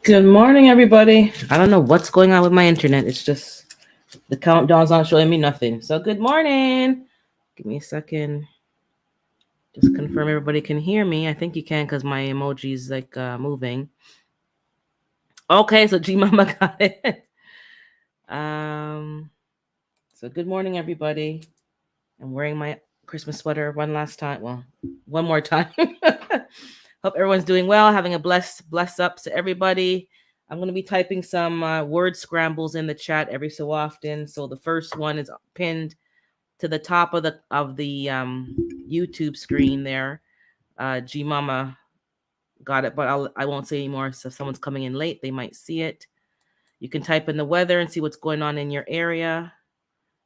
Good morning, everybody. I don't know what's going on with my internet. It's just the countdown's not showing me nothing. So, good morning. Give me a second. Just confirm everybody can hear me. I think you can because my emoji's like moving. Okay, so G Mama got it. So good morning, everybody. I'm wearing my Christmas sweater one last time. Well, one more time. Hope everyone's doing well, having a bless ups to everybody. I'm going to be typing some word scrambles in the chat every so often. So the first one is pinned to the top of the YouTube screen there. G Mama got it, but I won't say anymore. So if someone's coming in late, they might see it. You can type in the weather and see what's going on in your area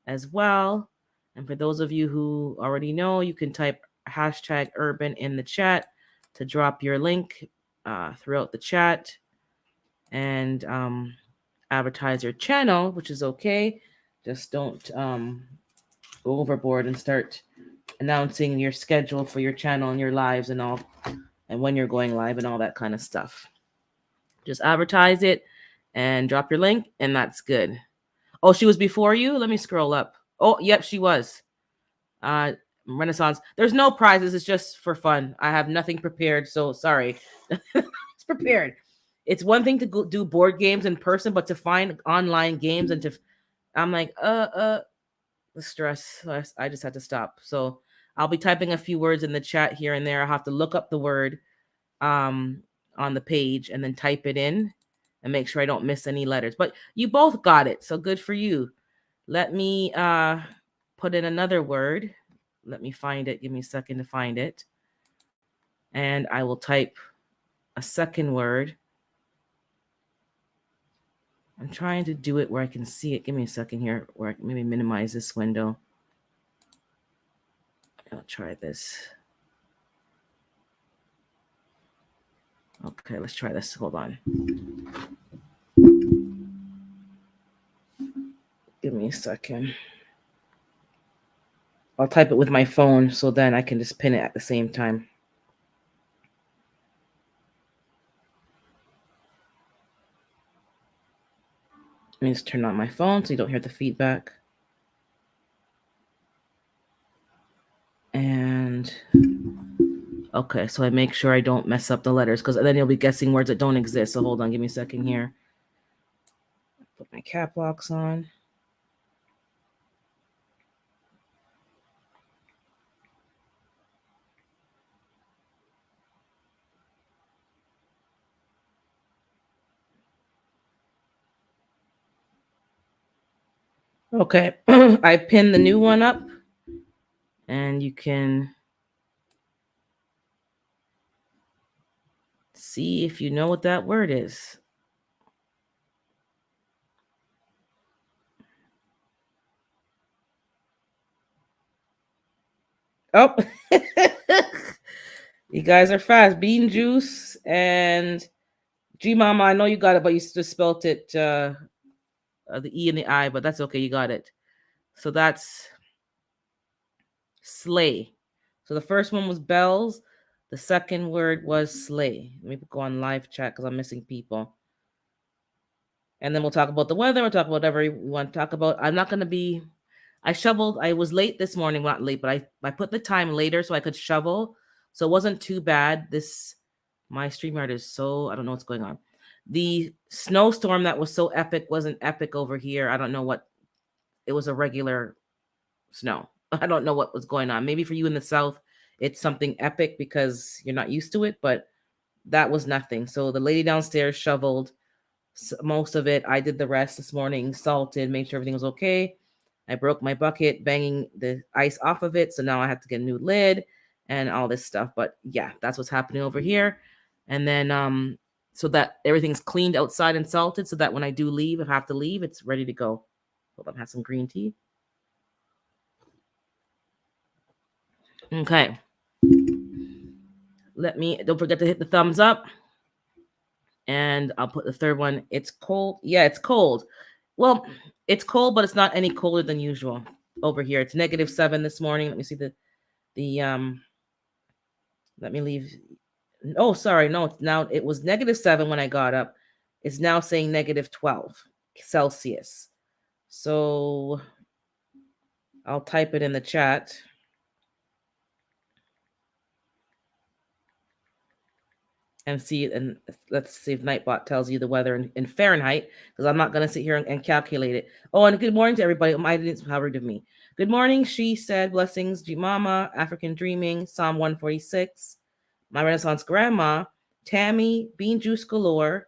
as well. And for those of you who already know, you can type hashtag urban in the chat to drop your link throughout the chat and advertise your channel, which is okay. Just don't go overboard and start announcing your schedule for your channel and your lives and all, and when you're going live and all that kind of stuff. Just advertise it and drop your link, and that's good. Oh, she was before you? Let me scroll up. Oh, yep, she was. Renaissance. There's no prizes. It's just for fun. I have nothing prepared, so sorry. It's prepared. It's one thing to go do board games in person, but to find online games and I'm like, the stress. So I just had to stop. So I'll be typing a few words in the chat here and there. I'll have to look up the word on the page and then type it in and make sure I don't miss any letters. But you both got it, so good for you. Let me put in another word. Let me find it. Give me a second to find it. And I will type a second word. I'm trying to do it where I can see it. Give me a second here where I can maybe minimize this window. I'll try this. Okay, let's try this. Hold on. Give me a second. I'll type it with my phone so then I can just pin it at the same time. Let me just turn on my phone so you don't hear the feedback. And okay, so I make sure I don't mess up the letters because then you'll be guessing words that don't exist. So hold on, give me a second here. Put my cap locks on. Okay, I pinned the new one up and you can see if you know what that word is. Oh, you guys are fast. Bean juice and G Mama, I know you got it, but you just spelt it the E and the I, but that's okay. You got it. So that's sleigh. So the first one was bells. The second word was sleigh. Let me go on live chat because I'm missing people. And then we'll talk about the weather. We'll talk about whatever we want to talk about. I'm not going to be... I shoveled. I was late this morning. Not late, but I put the time later so I could shovel. So it wasn't too bad. My StreamYard is so... I don't know what's going on. The snowstorm that was so epic wasn't epic over here. I don't know what... It was a regular snow. I don't know what was going on. Maybe for you in the South, it's something epic because you're not used to it, but that was nothing. So the lady downstairs shoveled most of it. I did the rest this morning, salted, made sure everything was okay. I broke my bucket, banging the ice off of it. So now I have to get a new lid and all this stuff. But yeah, that's what's happening over here. And then so that everything's cleaned outside and salted so that when I do leave, if I have to leave, it's ready to go. Hold on, have some green tea. Okay. Don't forget to hit the thumbs up. And I'll put the third one. It's cold. Yeah, it's cold. Well, it's cold, but it's not any colder than usual over here. It's -7 this morning. Let me see let me leave. Oh, sorry. No, now it was -7 when I got up. is now saying -12 Celsius. So I'll type it in the chat. And see, and let's see if Nightbot tells you the weather in Fahrenheit, because I'm not going to sit here and calculate it. Oh, and good morning to everybody. I didn't how rude of me. Good morning, she said. Blessings, G Mama, African Dreaming, Psalm 146, my Renaissance Grandma, Tammy, Bean Juice Galore,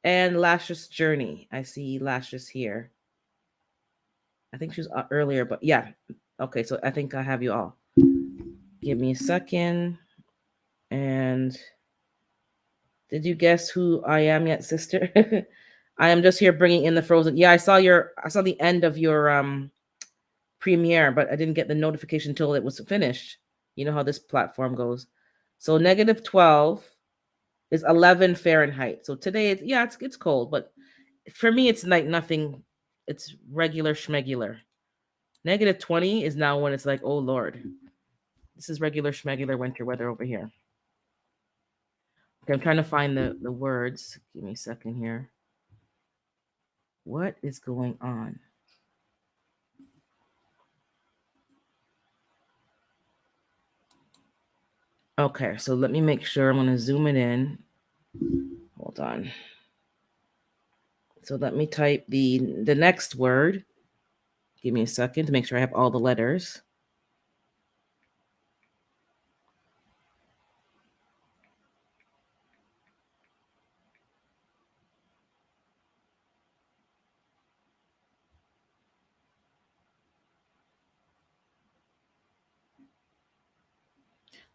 and Lashes Journey. I see Lashes here. I think she was earlier, but yeah. Okay, so I think I have you all. Give me a second. And did you guess who I am yet, sister? I am just here bringing in the Frozen. Yeah, I saw the end of your premiere, but I didn't get the notification until it was finished. You know how this platform goes. So -12 is 11 Fahrenheit. So today, it's cold, but for me, it's like nothing. It's regular schmegular. -20 is now when it's like, oh Lord, this is regular schmegular winter weather over here. Okay, I'm trying to find the words. Give me a second here. What is going on? Okay, so let me make sure. I'm going to zoom it in. Hold on. So let me type the next word. Give me a second to make sure I have all the letters.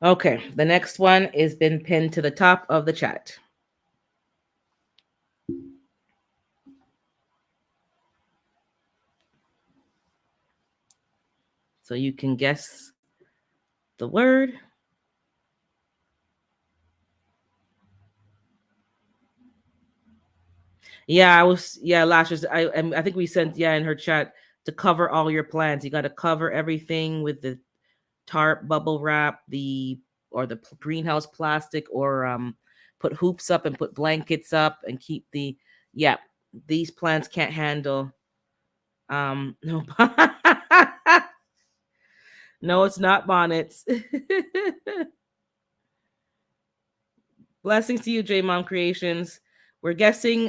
Okay, the next one is been pinned to the top of the chat. So you can guess the word. Yeah, Lashes. I think we sent in her chat to cover all your plans. You got to cover everything with the tarp, bubble wrap, or the greenhouse plastic, or put hoops up and put blankets up and keep these plants can't handle no no, it's not bonnets. Blessings to you, J Mom Creations. We're guessing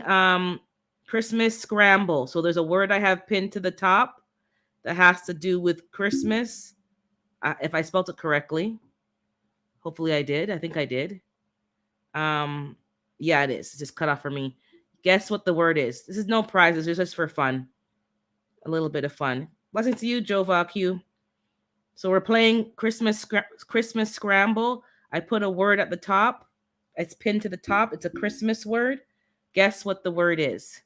Christmas scramble. So there's a word I have pinned to the top that has to do with Christmas. If I spelled it correctly. Hopefully I did. I think I did. Yeah, it is. It's just cut off for me. Guess what the word is. This is no prizes. It's just for fun. A little bit of fun. Blessings to you, Jova Q. So we're playing Christmas Scramble. I put a word at the top. It's pinned to the top. It's a Christmas word. Guess what the word is.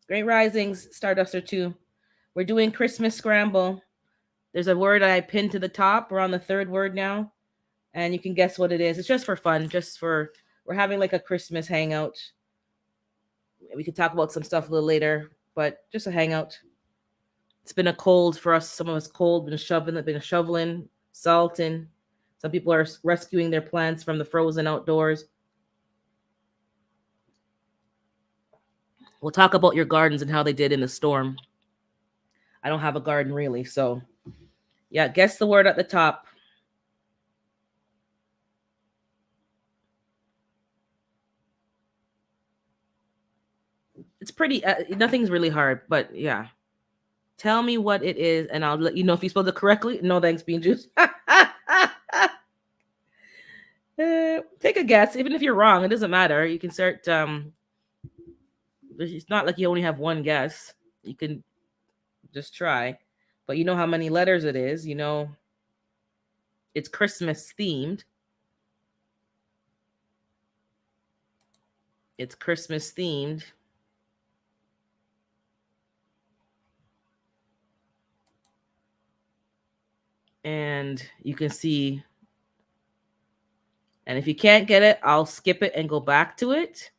Great Risings, Starduster 2. We're doing Christmas Scramble. There's a word I pinned to the top. We're on the third word now. And you can guess what it is. It's just for fun. We're having like a Christmas hangout. We could talk about some stuff a little later, but just a hangout. It's been a cold for us. Some of us cold, been shoveling, salting. Some people are rescuing their plants from the frozen outdoors. We'll talk about your gardens and how they did in the storm. I don't have a garden really, so yeah, guess the word at the top. It's pretty, nothing's really hard, but yeah. Tell me what it is, and I'll let you know if you spelled it correctly. No thanks, Bean Juice. Take a guess. Even if you're wrong, it doesn't matter. You can start. It's not like you only have one guess. You can just try. But you know how many letters it is. You know it's Christmas themed. It's Christmas themed. And you can see. And if you can't get it, I'll skip it and go back to it.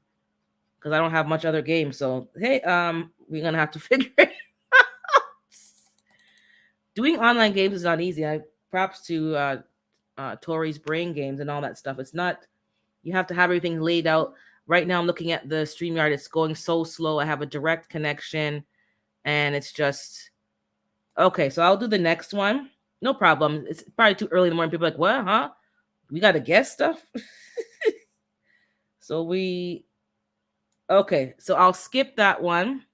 Because I don't have much other games. So hey, we're gonna have to figure it out. Doing online games is not easy. Props to Tori's brain games and all that stuff. It's not, you have to have everything laid out. Right now, I'm looking at the StreamYard. It's going so slow. I have a direct connection, and it's just okay. So I'll do the next one. No problem. It's probably too early in the morning. People are like, what, huh? We got to guess stuff. So okay. So I'll skip that one.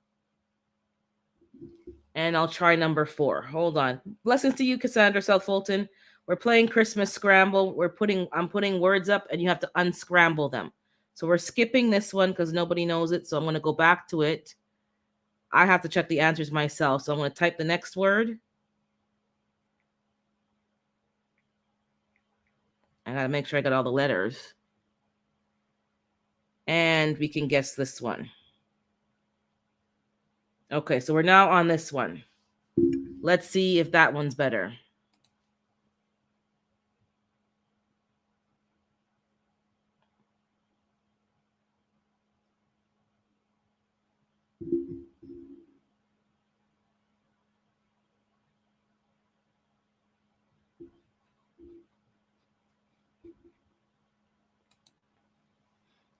And I'll try number 4. Hold on. Blessings to you, Cassandra South Fulton. We're playing Christmas Scramble. I'm putting words up, and you have to unscramble them. So we're skipping this one because nobody knows it. So I'm going to go back to it. I have to check the answers myself. So I'm going to type the next word. I got to make sure I got all the letters. And we can guess this one. Okay, so we're now on this one. Let's see if that one's better.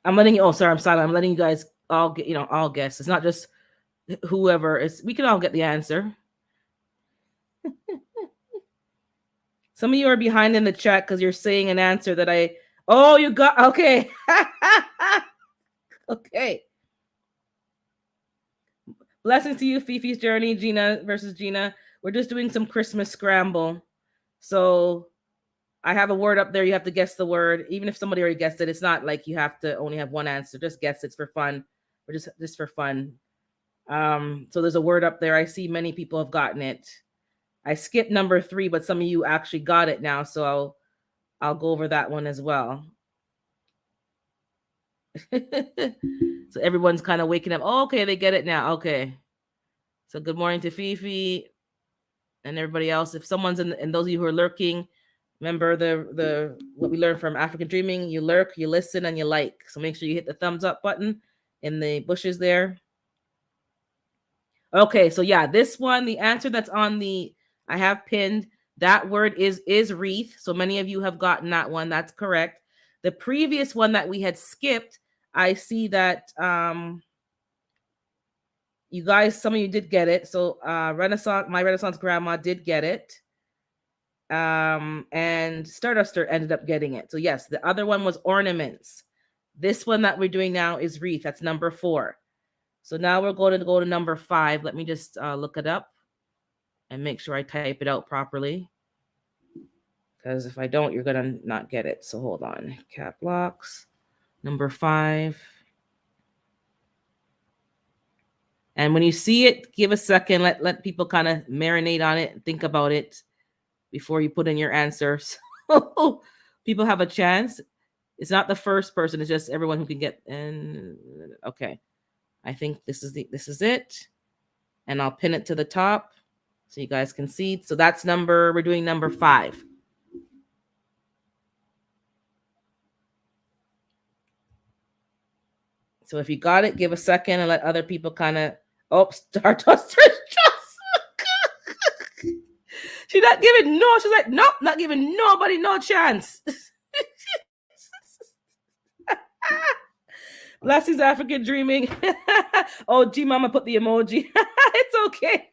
I'm letting you. Oh, sorry, I'm silent. I'm letting you guys all get. All guess. It's not just whoever. We can all get the answer. Some of you are behind in the chat because you're saying an answer that I. Oh, you got okay. Okay. Blessings to you, Fifi's Journey, Gina versus Gina. We're just doing some Christmas scramble. So I have a word up there. You have to guess the word. Even if somebody already guessed it, it's not like you have to only have one answer. Just guess. It's for fun. We're just for fun. So there's a word up there. I see many people have gotten it. I skipped number 3, but some of you actually got it now. So I'll go over that one as well. So everyone's kind of waking up. Oh, okay, they get it now. Okay. So good morning to Fifi and everybody else. If someone's and those of you who are lurking, remember the what we learned from African Dreaming. You lurk, you listen, and you like. So make sure you hit the thumbs up button in the bushes there. Okay, so yeah, this one, the answer that's on I have pinned, that word is wreath. So many of you have gotten that one. That's correct. The previous one that we had skipped, I see that you guys, some of you did get it. So my Renaissance grandma did get it. And Starduster ended up getting it. So yes, the other one was ornaments. This one that we're doing now is wreath. That's number 4. So now we're going to go to number 5. Let me just look it up and make sure I type it out properly. Because if I don't, you're going to not get it. So hold on. Cap locks. Number 5. And when you see it, give a second. Let people kind of marinate on it and think about it before you put in your answer. So people have a chance. It's not the first person. It's just everyone who can get in. Okay. I think this is it. And I'll pin it to the top so you guys can see. So that's we're doing number 5. So if you got it, give a second and let other people kind of, Stardust. She's not giving she's like, nope, not giving nobody no chance. Blessings, African Dreaming. Oh, G Mama put the emoji. It's okay.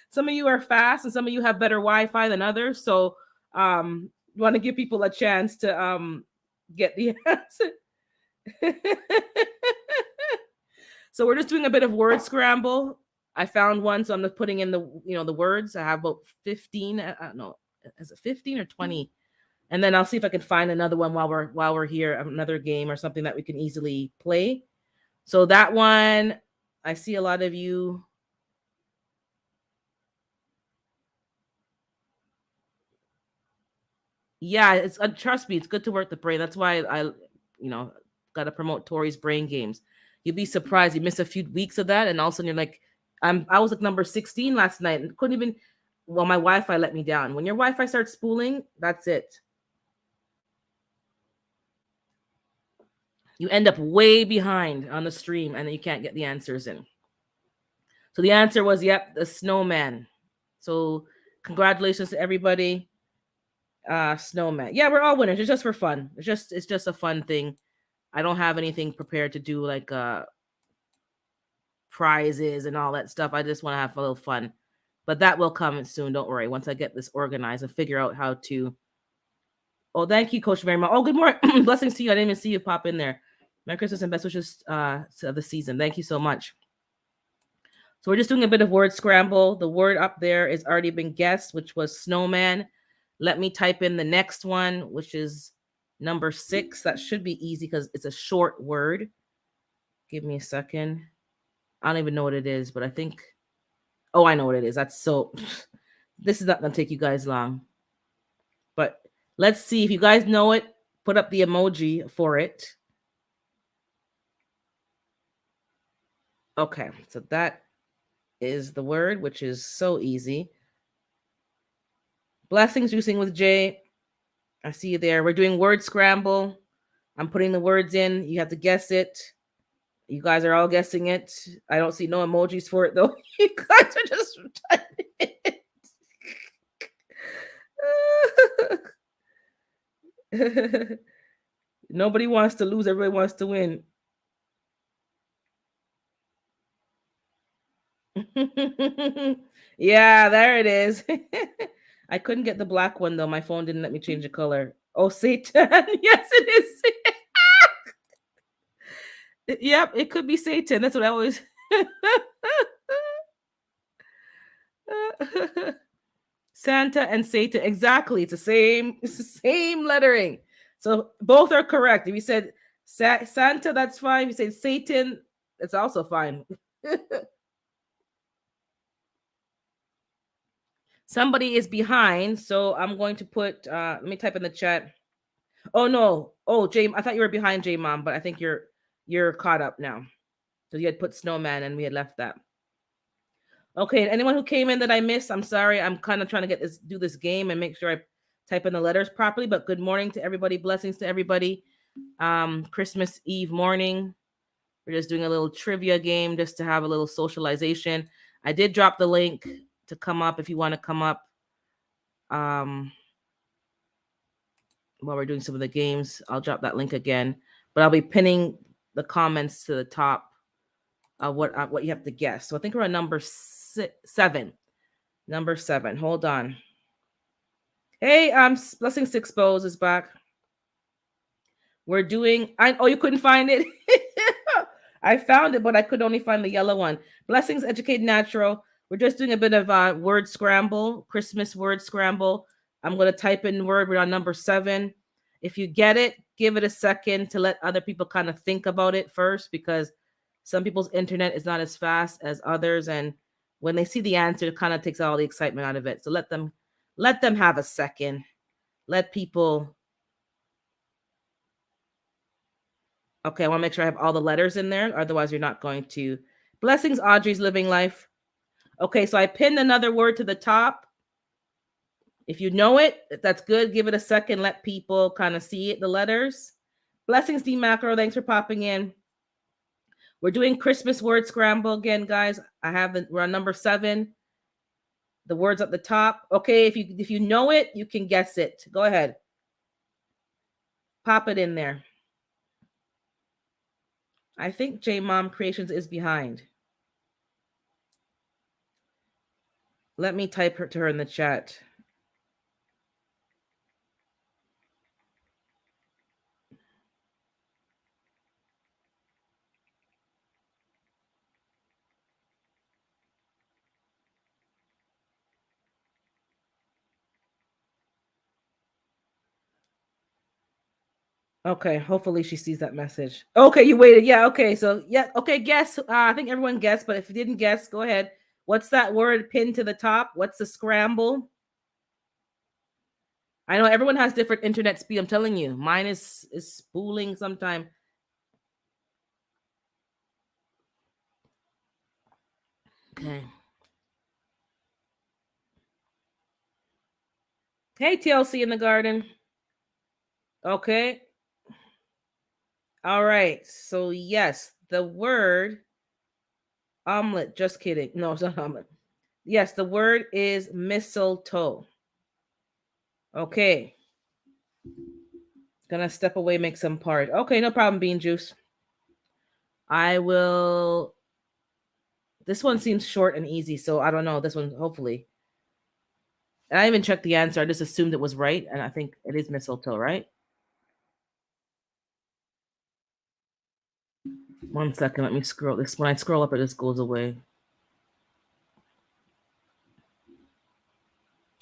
Some of you are fast and some of you have better Wi-Fi than others. So you want to give people a chance to get the answer. So we're just doing a bit of word scramble. I found one, so I'm just putting in the words. I have about 15. I don't know, is it 15 or 20? And then I'll see if I can find another one while we're here, another game or something that we can easily play. So that one, I see a lot of you. Yeah, it's trust me, it's good to work the brain. That's why I got to promote Tori's brain games. You'd be surprised. You miss a few weeks of that, and all of a sudden you're like, I was like number 16 last night and couldn't even. Well, my Wi-Fi let me down. When your Wi-Fi starts spooling, that's it. You end up way behind on the stream, and then you can't get the answers in. So the answer was, yep, the snowman. So Congratulations to everybody. Snowman. Yeah, we're all winners. It's just for fun. It's just a fun thing. I don't have anything prepared to do like prizes and all that stuff. I just want to have a little fun. But that will come soon. Don't worry. Once I get this organized and figure out how to. Oh, thank you, Coach Mary. Oh, good morning. Blessings to you. I didn't even see you pop in there. Merry Christmas and best wishes to the season. Thank you so much. So we're just doing a bit of word scramble. The word up there is already been guessed, which was snowman. Let me type in the next one, which is number 6. That should be easy because it's a short word. Give me a second. I don't even know what it is, but I think. Oh, I know what it is. That's so. This is not going to take you guys long. But let's see if you guys know it. Put up the emoji for it. Okay, so that is the word, which is so easy. Blessings, you sing with Jay. I see you there. We're doing word scramble. I'm putting the words in. You have to guess it. You guys are all guessing it. I don't see no emojis for it though. You guys are just typing it. Nobody wants to lose. Everybody wants to win. Yeah, there it is. I couldn't get the black one though. My phone didn't let me change the color. Oh, Satan. Yes, it is. Yep, it could be Satan. That's what I always. Santa and Satan. Exactly. It's the same lettering. So both are correct. If you said Santa, that's fine. If you say Satan, it's also fine. Somebody is behind, so I'm going to put let me type in the chat. Oh no. Oh, Jay, I thought you were behind J Mom, but I think you're caught up now. So you had put snowman and we had left that. Okay, anyone who came in that I missed, I'm sorry. I'm kind of trying to do this game and make sure I type in the letters properly. But good morning to everybody. Blessings to everybody. Christmas Eve morning. We're just doing a little trivia game just to have a little socialization. I did drop the link to come up if you want to come up. While we're doing some of the games, I'll drop that link again. But I'll be pinning the comments to the top of what you have to guess. So I think we're on number 7. Number 7. Hold on. Hey, Blessing Six Bows is back. We're doing. Oh, you couldn't find it. I found it, but I could only find the yellow one. Blessings, Educate Natural. We're just doing a bit of word scramble, Christmas word scramble. I'm going to type in word. We're on number 7. If you get it, give it a second to let other people kind of think about it first, because some people's internet is not as fast as others, and when they see the answer, it kind of takes all the excitement out of it. So let them have a second. Let people. Okay, I want to make sure I have all the letters in there. Otherwise, you're not going to. Blessings, Audrey's living life. Okay, so I pinned another word to the top. If you know it, that's good. Give it a second. Let people kind of see it, the letters. Blessings, D Macro. Thanks for popping in. We're doing Christmas word scramble again, guys. We're on number 7. The words at the top. Okay, if you know it, you can guess it. Go ahead. Pop it in there. I think J Mom Creations is behind. Let me type to her in the chat. Okay, hopefully she sees that message. Okay, you waited. Yeah, okay. So, yeah, okay, guess. I think everyone guessed, but if you didn't guess, go ahead. What's that word pinned to the top? What's the scramble? I know everyone has different internet speed. I'm telling you. Mine is spooling sometime. Okay. Hey, TLC in the garden. Okay. All right. So, yes, the word omelet. Just kidding. No, it's not omelet. Yes, the word is mistletoe. Okay. Gonna step away, make some part. Okay, no problem, Bean Juice. I will. This one seems short and easy, so I don't know. This one, hopefully. And I even checked the answer. I just assumed it was right, and I think it is mistletoe, right? 1 second. Let me scroll. This when I scroll up, it just goes away.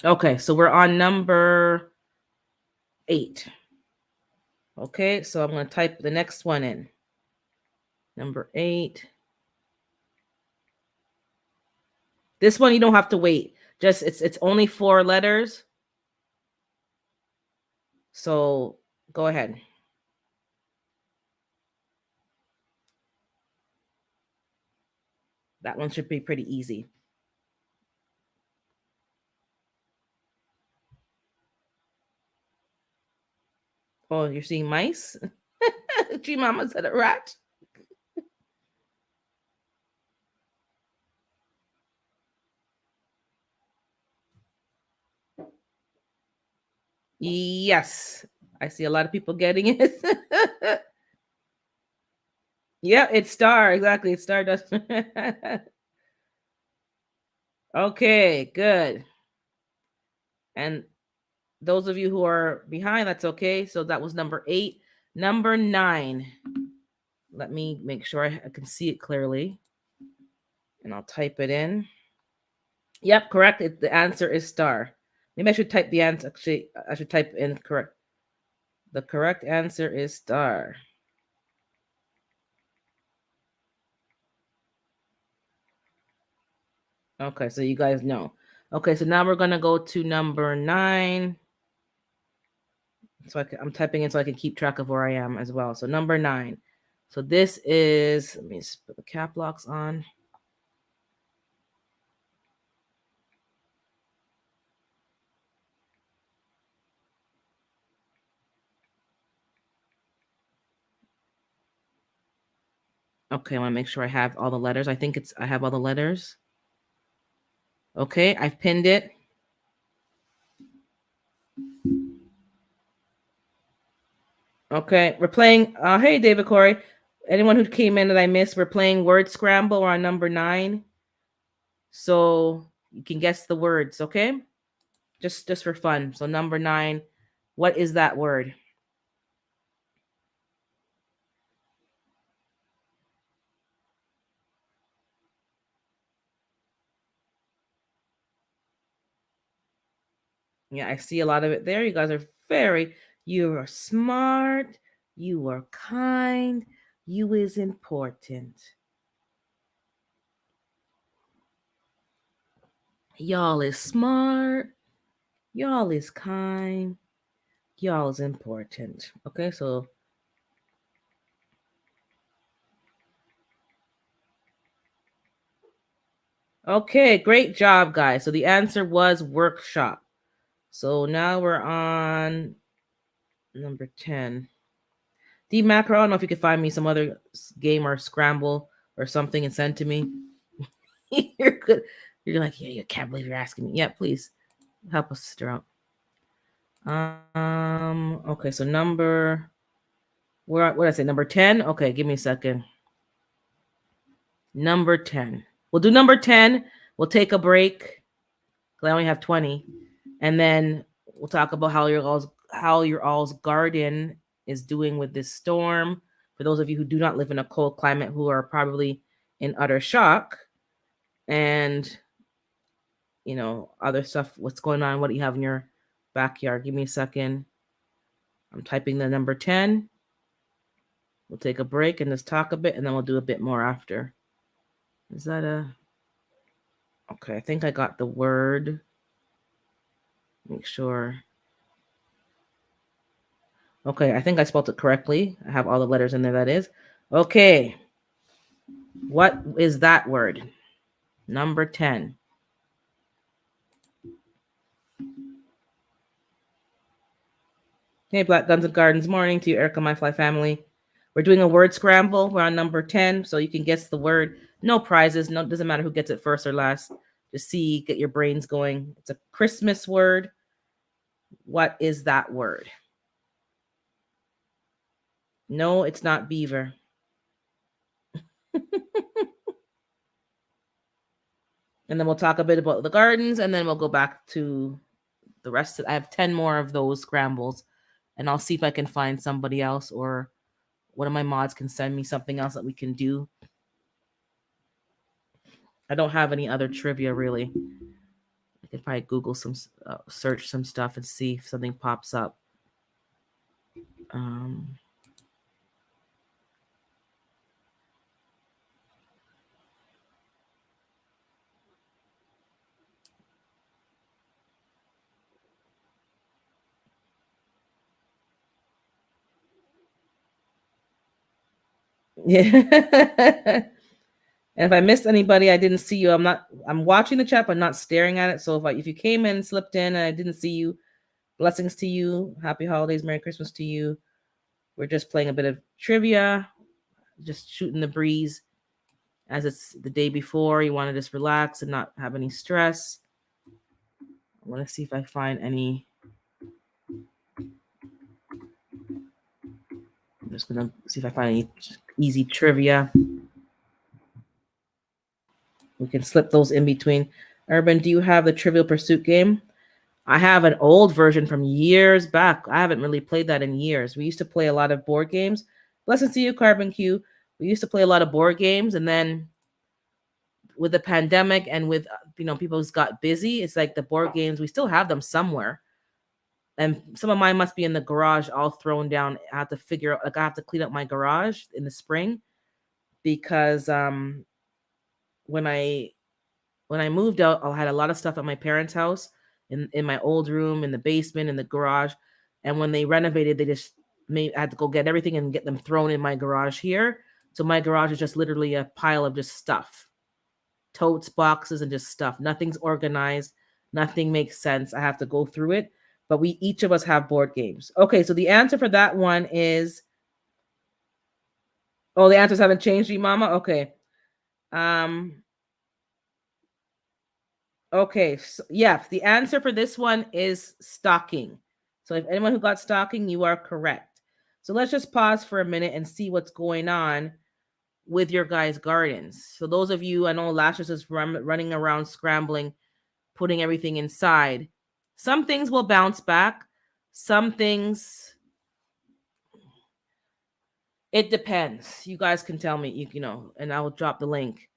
Okay, so we're on number 8. Okay, so I'm gonna type the next one in. Number 8. This one you don't have to wait. Just it's only 4 letters. So go ahead. That one should be pretty easy. Oh, you're seeing mice? G Mama said a rat. Yes. I see a lot of people getting it. Yeah, it's star. Exactly. It's stardust. Okay, good. And those of you who are behind, that's okay. So that was number 8. Number 9. Let me make sure I can see it clearly. And I'll type it in. Yep, correct. The answer is star. Maybe I should type the answer. Actually, I should type in correct. The correct answer is star. Okay, so you guys know. Okay, so now we're gonna go to number 9. So I'm typing in so I can keep track of where I am as well. So number 9. So this is, let me just put the cap locks on. Okay, I want to make sure I have all the letters. I think I have all the letters. Okay, I've pinned it. Okay, we're playing. Hey, David Corey. Anyone who came in that I missed, we're playing Word Scramble. We're on number 9. So you can guess the words, okay? Just for fun. So number 9, what is that word? Yeah, I see a lot of it there. You guys are you are smart, you are kind, you is important. Y'all is smart, y'all is kind, y'all is important. Okay, so okay, great job, guys. So the answer was workshop. So now we're on number 10. D Macro, I don't know if you could find me some other game or scramble or something and send to me. You're good. You're like, yeah, you can't believe you're asking me. Yeah, please help us sister out. Okay, so what did I say? Number 10? Okay, give me a second. Number 10. We'll do number 10. We'll take a break because I only have 20. And then we'll talk about how your all's garden is doing with this storm. For those of you who do not live in a cold climate, who are probably in utter shock, and other stuff. What's going on? What do you have in your backyard? Give me a second. I'm typing the number 10. We'll take a break and just talk a bit, and then we'll do a bit more after. Is that okay? I think I got the word. Make sure. Okay, I think I spelled it correctly. I have all the letters in there, that is. Okay. What is that word? Number 10. Hey, Black Guns and Gardens. Morning to you, Erica, my fly family. We're doing a word scramble. We're on number 10, so you can guess the word. No prizes. No, doesn't matter who gets it first or last. Just see, get your brains going. It's a Christmas word. What is that word? No, it's not beaver. And then we'll talk a bit about the gardens, and then we'll go back to the rest. I have 10 more of those scrambles, and I'll see if I can find somebody else, or one of my mods can send me something else that we can do. I don't have any other trivia really. I could probably Google some, search some stuff and see if something pops up. Um, yeah. And if I missed anybody, I didn't see you. I'm watching the chat, but not staring at it. So if you came in, slipped in, and I didn't see you, blessings to you. Happy holidays. Merry Christmas to you. We're just playing a bit of trivia, just shooting the breeze as it's the day before. You want to just relax and not have any stress. I want to see if I find any. I'm just going to see if I find any easy trivia. We can slip those in between. Urban, do you have the Trivial Pursuit game? I have an old version from years back. I haven't really played that in years. We used to play a lot of board games. Blessings to you, Carbon Q. We used to play a lot of board games, and then with the pandemic and with people just got busy. It's like the board games, we still have them somewhere, and some of mine must be in the garage, all thrown down. I have to figure out, like, I have to clean up my garage in the spring because when I moved out, I had a lot of stuff at my parents' house, in my old room, in the basement, in the garage. And when they renovated, they just I had to go get everything and get them thrown in my garage here. So my garage is just literally a pile of just stuff, totes, boxes, and just stuff. Nothing's organized. Nothing makes sense. I have to go through it. But we each of us have board games. Okay, so the answer for that one is, oh, the answers haven't changed, Mama? Okay. Okay, so yeah, the answer for this one is stocking. So if anyone who got stocking, you are correct. So let's just pause for a minute and see what's going on with your guys' gardens. So those of you, I know Lashes is running around scrambling, putting everything inside. Some things will bounce back. Some things, it depends. You guys can tell me, and I will drop the link.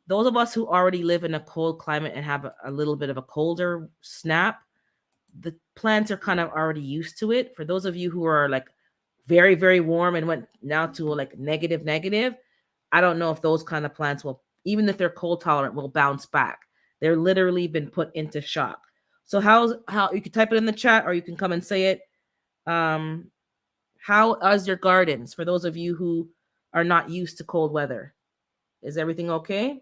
Those of us who already live in a cold climate and have a little bit of a colder snap, the plants are kind of already used to it. For those of you who are like very, very warm and went now to like negative, I don't know if those kind of plants will, even if they're cold tolerant, will bounce back. They're literally been put into shock. So how you can type it in the chat, or you can come and say it. How is your gardens for those of you who are not used to cold weather? Is everything okay?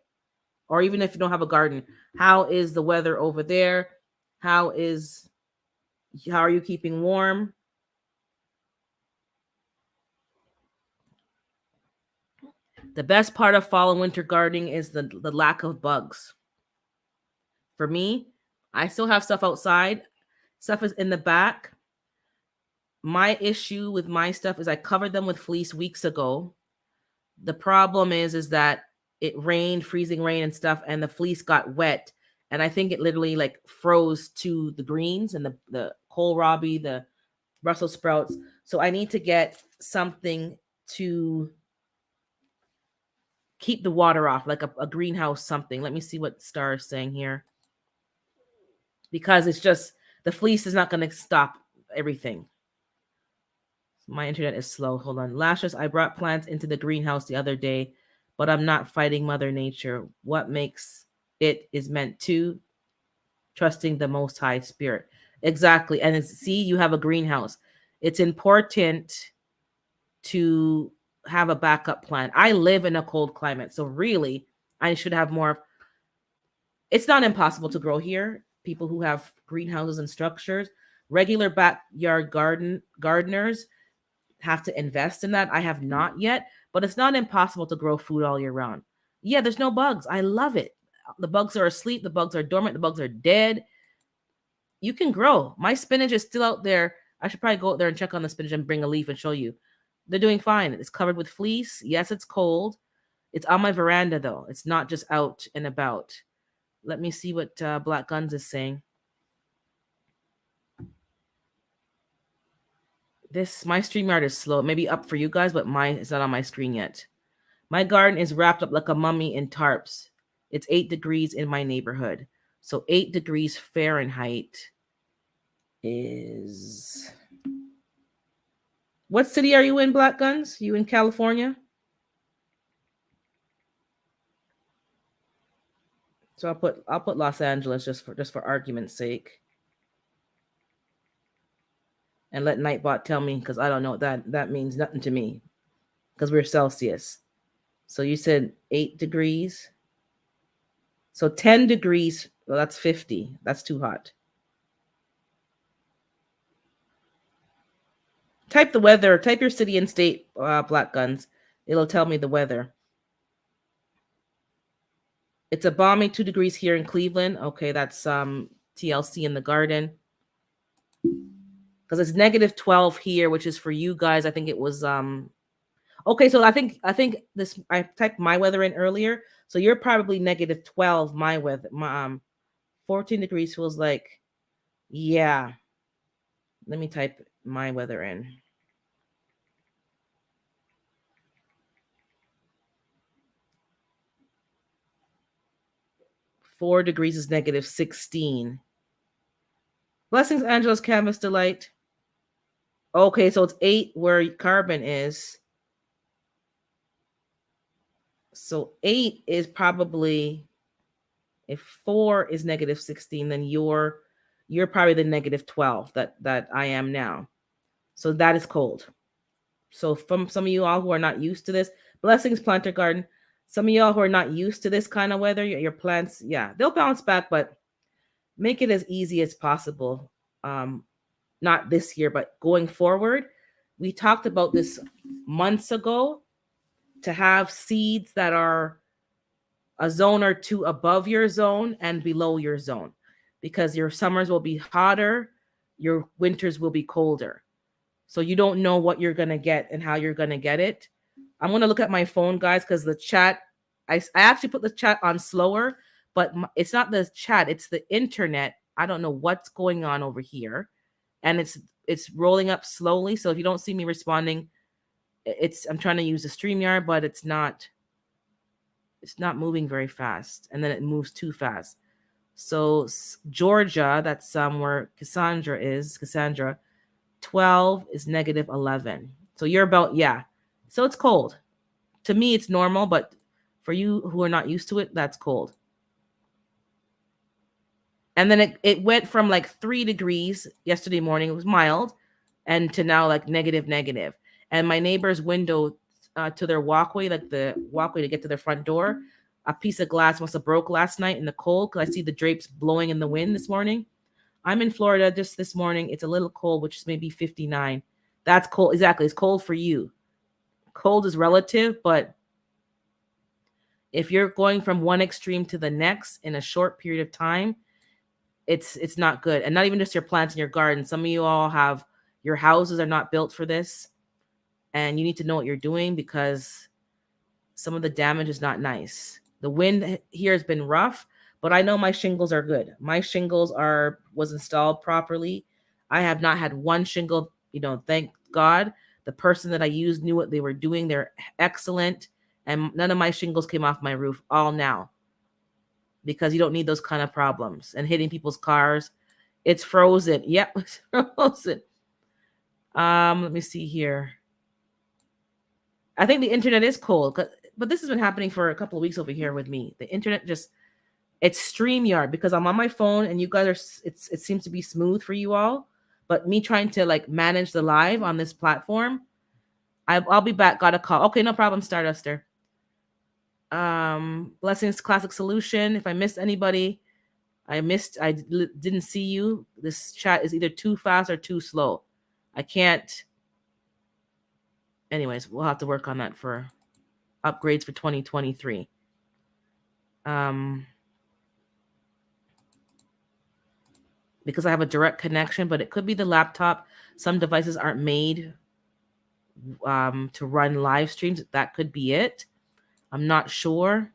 Or even if you don't have a garden, how is the weather over there? How are you keeping warm? The best part of fall and winter gardening is the lack of bugs. For me, I still have stuff outside. Stuff is in the back. My issue with my stuff is I covered them with fleece weeks ago. The problem is that it rained, freezing rain and stuff, and the fleece got wet. And I think it literally like froze to the greens and the kohlrabi, the Brussels sprouts. So I need to get something to keep the water off, like a greenhouse something. Let me see what Star is saying here. Because it's just, the fleece is not going to stop everything. My internet is slow. Hold on. Lashes, I brought plants into the greenhouse the other day, but I'm not fighting Mother Nature. What makes it is meant to, trusting the Most High Spirit. Exactly. And see, you have a greenhouse. It's important to have a backup plan. I live in a cold climate, so really, I should have more. It's not impossible to grow here. People who have greenhouses and structures, regular backyard gardeners have to invest in that. I have not yet, but it's not impossible to grow food all year round. Yeah, there's no bugs. I love it. the bugs are asleep, the bugs are dormant, the bugs are dead. You can grow. My spinach is still out there. I should probably go out there and check on the spinach and bring a leaf and show you. They're doing fine. It's covered with fleece. Yes, it's cold. It's on my veranda though. It's not just out and about. Let me see what Black Guns is saying. My StreamYard is slow. Maybe up for you guys, but mine is not on my screen yet. My garden is wrapped up like a mummy in tarps. It's 8 degrees in my neighborhood. So 8 degrees Fahrenheit is... What city are you in, Black Guns? You in California? So I'll put Los Angeles just for argument's sake. And let Nightbot tell me, because I don't know, that means nothing to me. Because we're Celsius. So you said 8 degrees. So 10 degrees, well, that's 50. That's too hot. Type the weather. Type your city and state, Black Guns. It'll tell me the weather. It's a balmy 2 degrees here in Cleveland. Okay, that's TLC in the garden. Because it's negative 12 here, which is for you guys. I think it was okay, so I think this, I typed my weather in earlier. So you're probably negative 12, my weather. 14 degrees feels like, yeah. Let me type my weather in. Four degrees is negative 16. Blessings, Angela's Canvas Delight. Okay, so it's 8 where carbon is. So 8 is probably, if 4 is negative 16, then you're probably the negative 12 that I am now. So that is cold. So from some of you all who are not used to this, blessings, Planter Garden. Some of y'all who are not used to this kind of weather, your plants, yeah, they'll bounce back, but make it as easy as possible. Not this year, but going forward. We talked about this months ago, to have seeds that are a zone or two above your zone and below your zone, because your summers will be hotter, your winters will be colder. So you don't know what you're going to get and how you're going to get it. I'm going to look at my phone, guys, because the chat, I actually put the chat on slower, but it's not the chat, it's the internet. I don't know what's going on over here. And it's rolling up slowly. So if you don't see me responding, I'm trying to use the StreamYard, but it's not moving very fast. And then it moves too fast. So Georgia, that's where Cassandra, 12 is negative 11. So you're about, yeah. So it's cold. To me, it's normal, but for you who are not used to it, that's cold. And then it went from like 3 degrees yesterday morning, it was mild, and to now like negative. And my neighbor's window to their walkway, like the walkway to get to their front door, a piece of glass must have broke last night in the cold, because I see the drapes blowing in the wind this morning. I'm in Florida just this morning. It's a little cold, which is maybe 59. That's cold. Exactly. It's cold for you. Cold is relative, but if you're going from one extreme to the next in a short period of time, it's not good. And not even just your plants in your garden. Some of you all have, your houses are not built for this, and you need to know what you're doing, because some of the damage is not nice. The wind here has been rough, but I know my shingles are good. My shingles was installed properly. I have not had one shingle, thank God. The person that I used knew what they were doing. They're excellent. And none of my shingles came off my roof, all now, because you don't need those kind of problems. And hitting people's cars. It's frozen. Yep, it's frozen. Let me see here. I think the internet is cold, but this has been happening for a couple of weeks over here with me. The internet it's StreamYard, because I'm on my phone and you guys it seems to be smooth for you all. But me trying to like manage the live on this platform, I'll be back. Got a call. Okay, no problem, Starduster. Blessings, Classic Solution. If I missed anybody, I didn't see you. This chat is either too fast or too slow. I can't. Anyways, we'll have to work on that for upgrades for 2023. because I have a direct connection, but it could be the laptop. Some devices aren't made to run live streams. That could be it. I'm not sure.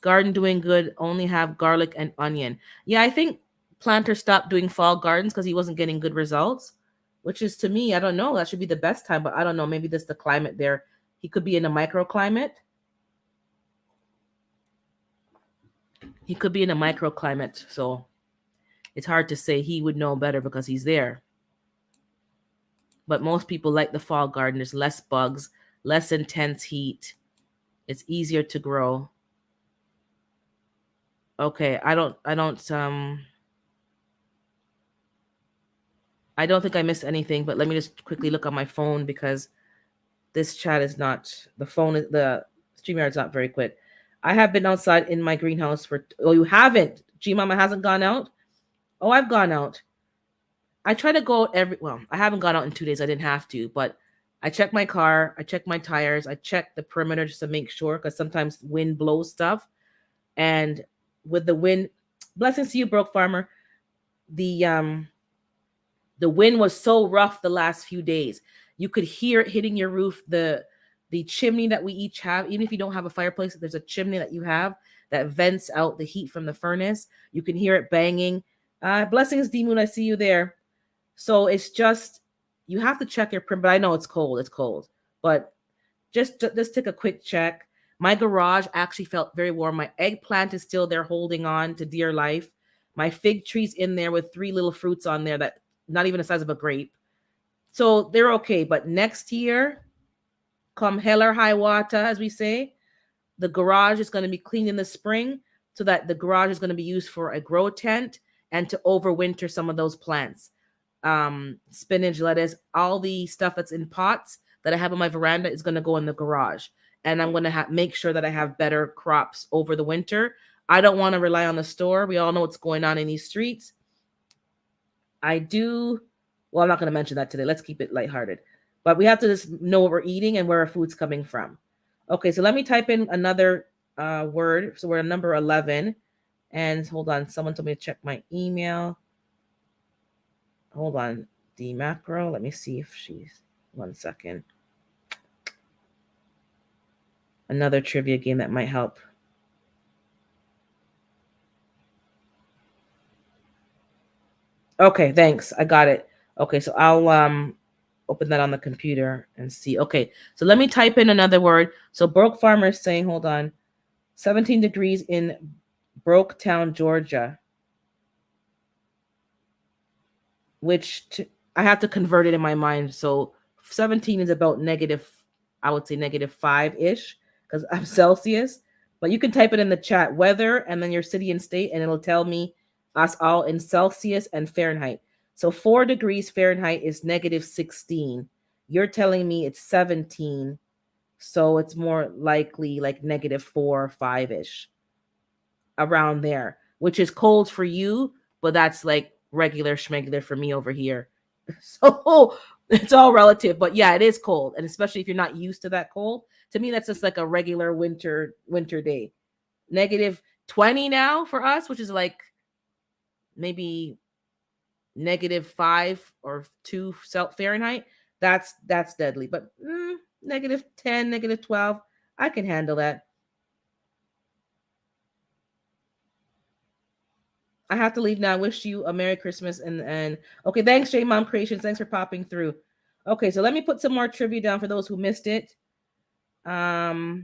Garden doing good. Only have garlic and onion. Yeah, I think planter stopped doing fall gardens because he wasn't getting good results. Which is, to me, I don't know. That should be the best time, but I don't know. Maybe this the climate there. He could be in a microclimate. He could be in a microclimate, so it's hard to say. He would know better because he's there. But most people like the fall garden. There's less bugs, less intense heat. It's easier to grow. Okay, I don't think I missed anything, but let me just quickly look on my phone because this chat is not the StreamYard is not very quick. I have been outside in my greenhouse for you haven't. G Mama hasn't gone out? Oh, I've gone out. I try to go I haven't gone out in 2 days. I didn't have to, but I check my car, I check my tires, I check the perimeter just to make sure because sometimes wind blows stuff. And with the wind, blessings to you, broke farmer. The the wind was so rough the last few days. You could hear it hitting your roof. The chimney that we each have, even if you don't have a fireplace, there's a chimney that you have that vents out the heat from the furnace. You can hear it banging. Blessings, D Moon, I see you there. So it's just you have to check your perimeter. But I know it's cold. It's cold, but just take a quick check. My garage actually felt very warm. My eggplant is still there, holding on to dear life. My fig tree's in there with 3 little fruits on there that not even the size of a grape. So they're okay. But next year, come hell or high water, as we say, the garage is going to be cleaned in the spring so that the garage is going to be used for a grow tent and to overwinter some of those plants. Spinach, lettuce, all the stuff that's in pots that I have on my veranda is going to go in the garage. And I'm going to make sure that I have better crops over the winter. I don't want to rely on the store. We all know what's going on in these streets. I do. Well, I'm not going to mention that today. Let's keep it lighthearted. But we have to just know what we're eating and where our food's coming from. Okay, so let me type in another word. So we're at number 11. And hold on. Someone told me to check my email. Hold on. The macro. Let me see if she's... 1 second. Another trivia game that might help. Okay, thanks. I got it. Okay, so I'll open that on the computer and see. Okay, so let me type in another word. So Broke Farmer is saying, hold on, 17 degrees in Broketown, Georgia, I have to convert it in my mind. So 17 is about negative, I would say negative 5-ish because I'm Celsius. But you can type it in the chat, weather, and then your city and state, and it'll tell me us all in Celsius and Fahrenheit. So 4 degrees Fahrenheit is negative 16. You're telling me it's 17. So it's more likely like negative 4 or 5-ish around there, which is cold for you, but that's like regular schmegular for me over here. So it's all relative, but yeah, it is cold. And especially if you're not used to that cold, to me, that's just like a regular winter day. Negative 20 now for us, which is like maybe negative 5 or 2 Fahrenheit. That's deadly. But negative 10, negative 12, I can handle that. I have to leave now. Wish you a Merry Christmas and okay, thanks, J Mom Creations. Thanks for popping through. Okay, so let me put some more trivia down for those who missed it. I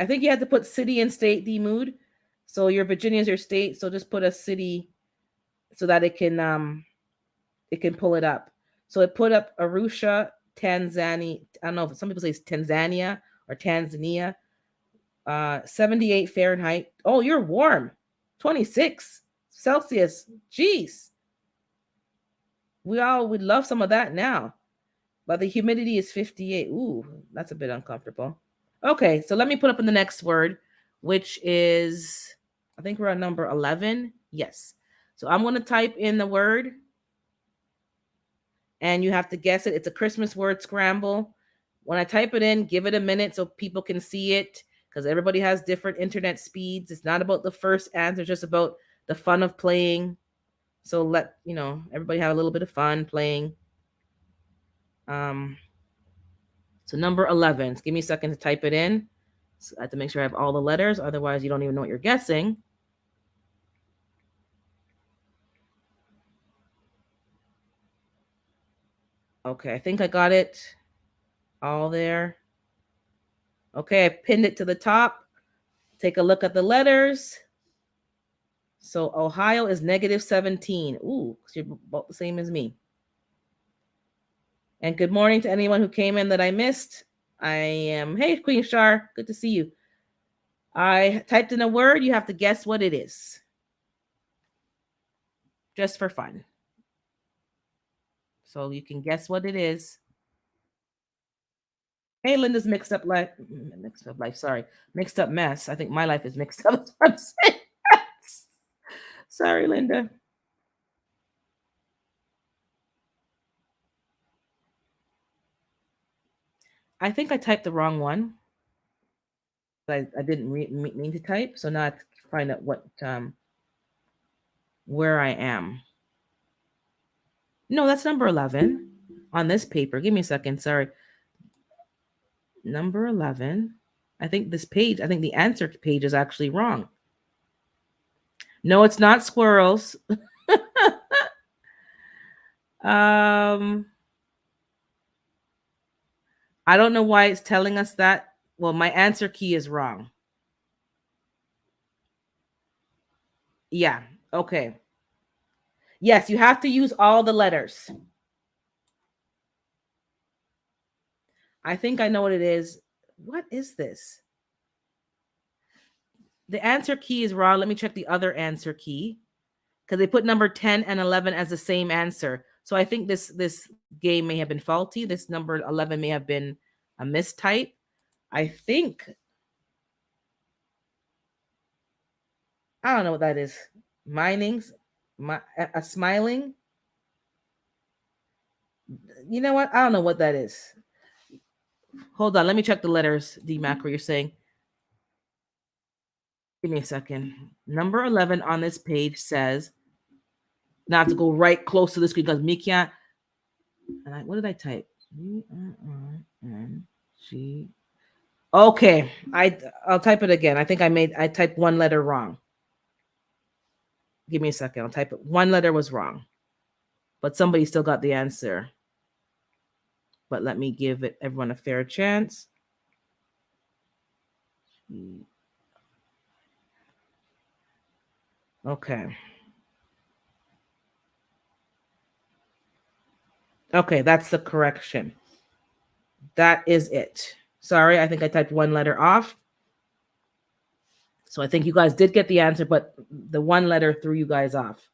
think you had to put city and state, D Mood. So your Virginia is your state. So just put a city so that it can pull it up. So it put up Arusha, Tanzania. I don't know if some people say it's Tanzania or Tanzania. 78 Fahrenheit. Oh, you're warm. 26 Celsius. Jeez. We all would love some of that now. But the humidity is 58. Ooh, that's a bit uncomfortable. Okay, so let me put up in the next word, which is, I think we're on number 11. Yes. So I'm going to type in the word and you have to guess it. It's a Christmas word scramble. When I type it in, give it a minute so people can see it because everybody has different internet speeds. It's not about the first answer, it's just about the fun of playing. So let everybody have a little bit of fun playing. Um, so number 11. Give me a second to type it in. So I have to make sure I have all the letters, otherwise you don't even know what you're guessing. Okay, I think I got it all there. Okay, I pinned it to the top. Take a look at the letters. So Ohio is -17. Ooh, you're about the same as me. And good morning to anyone who came in that I missed. Hey, Queen Shar, good to see you. I typed in a word. You have to guess what it is. Just for fun. So you can guess what it is. Hey, Linda's mixed up life. Sorry. Mixed up mess. I think my life is mixed up. That's what I'm saying. Sorry, Linda. I think I typed the wrong one. I didn't mean to type. So now I have to find out where I am. No, that's number 11 on this paper. Give me a second. Sorry. Number 11. I think the answer page is actually wrong. No, it's not squirrels. I don't know why it's telling us that. Well, my answer key is wrong. Yeah. Okay. Yes, you have to use all the letters. I think I know what it is. What is this? The answer key is wrong. Let me check the other answer key, because they put number 10 and 11 as the same answer. So I think this game may have been faulty. This number 11 may have been a mistype. I think. I don't know what that is. Mining's a smiling. You know what? I don't know what that is. Hold on. Let me check the letters, D Macro, you're saying. Give me a second. Number 11 on this page says, now I have to go right close to the screen because me can't. What did I type? G. Okay. I'll type it again. I think I typed one letter wrong. Give me a second. I'll type it. One letter was wrong, but somebody still got the answer. But let me give everyone a fair chance. Okay. Okay, that's the correction. That is it. Sorry, I think I typed one letter off. So I think you guys did get the answer, but the one letter threw you guys off.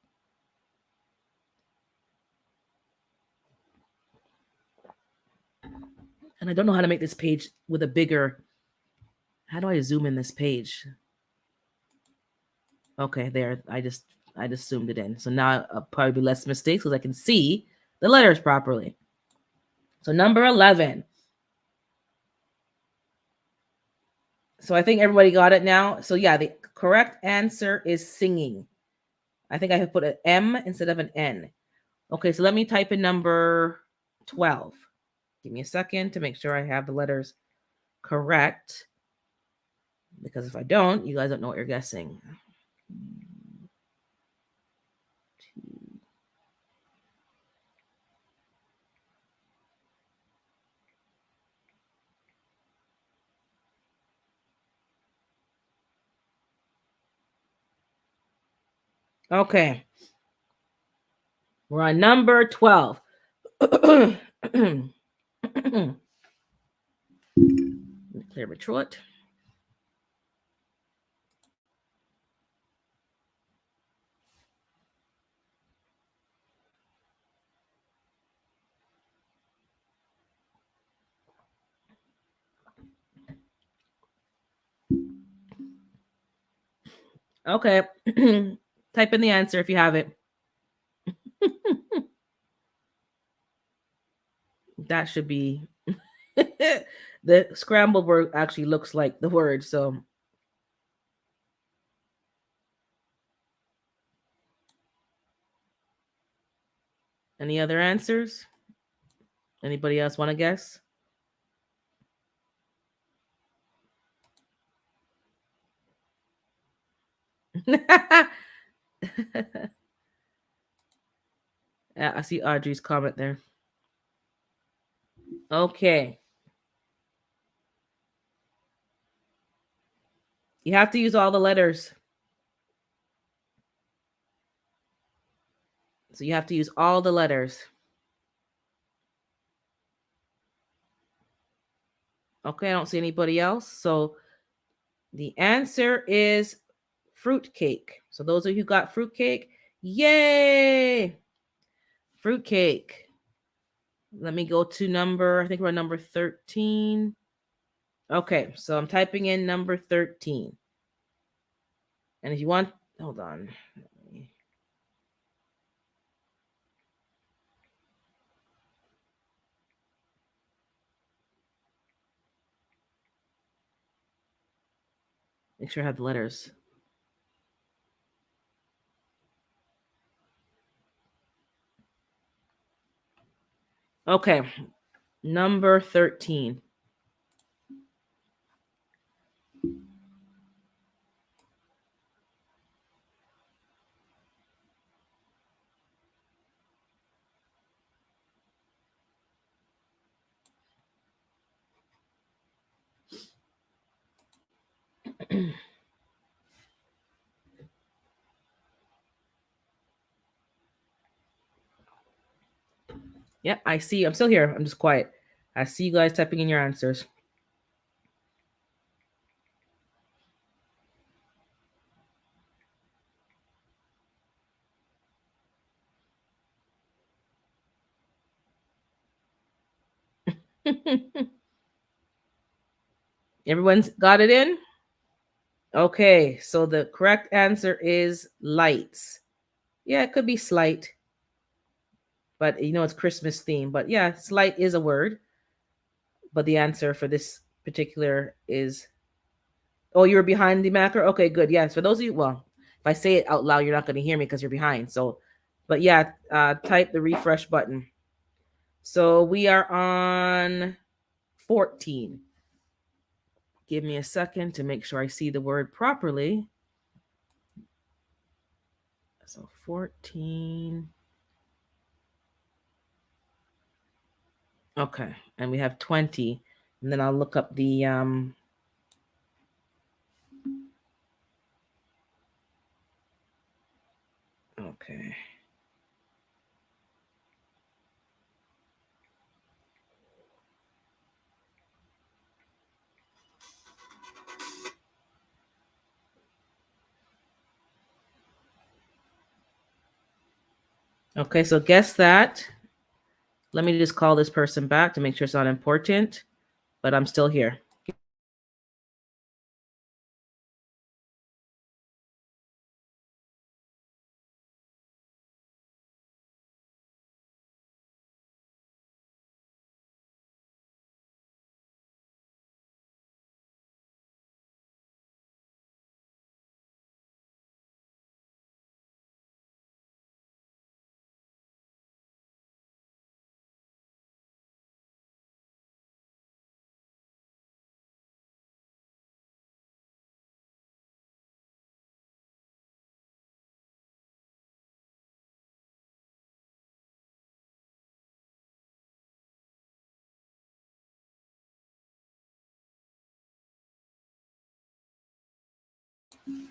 And I don't know how to make this page with a bigger. How do I zoom in this page? Okay, there. I just zoomed it in. So now I'll probably be less mistakes because I can see the letters properly. So number 11. So I think everybody got it now. So yeah, the correct answer is singing. I think I have put an M instead of an N. Okay, so let me type in number 12. Give me a second to make sure I have the letters correct. Because if I don't, you guys don't know what you're guessing. Okay. We're on number 12. Clear my throat. Okay. Type in the answer if you have it. That should be The scrambled word actually looks like the word. So, any other answers? Anybody else want to guess? Yeah, I see Audrey's comment there. Okay. You have to use all the letters. So you have to use all the letters. Okay, I don't see anybody else. So the answer is fruitcake. So those of you who got fruitcake, yay! Fruitcake. Let me go to I think we're number 13. Okay, so I'm typing in number 13. And if you want, hold on. Make sure I have the letters. Okay, number 13. Yeah, I see. I'm still here. I'm just quiet. I see you guys typing in your answers. Everyone's got it in? Okay, so the correct answer is lights. Yeah, it could be slight, but it's Christmas theme. But yeah, slight is a word. But the answer for this particular is, oh, you're behind the macro? Okay, good. Yes, for those of you, well, if I say it out loud, you're not going to hear me because you're behind. So, but yeah, type the refresh button. So we are on 14. Give me a second to make sure I see the word properly. So 14. Okay, and we have 20. And then I'll look up the okay. Okay, so guess that. Let me just call this person back to make sure it's not important, but I'm still here.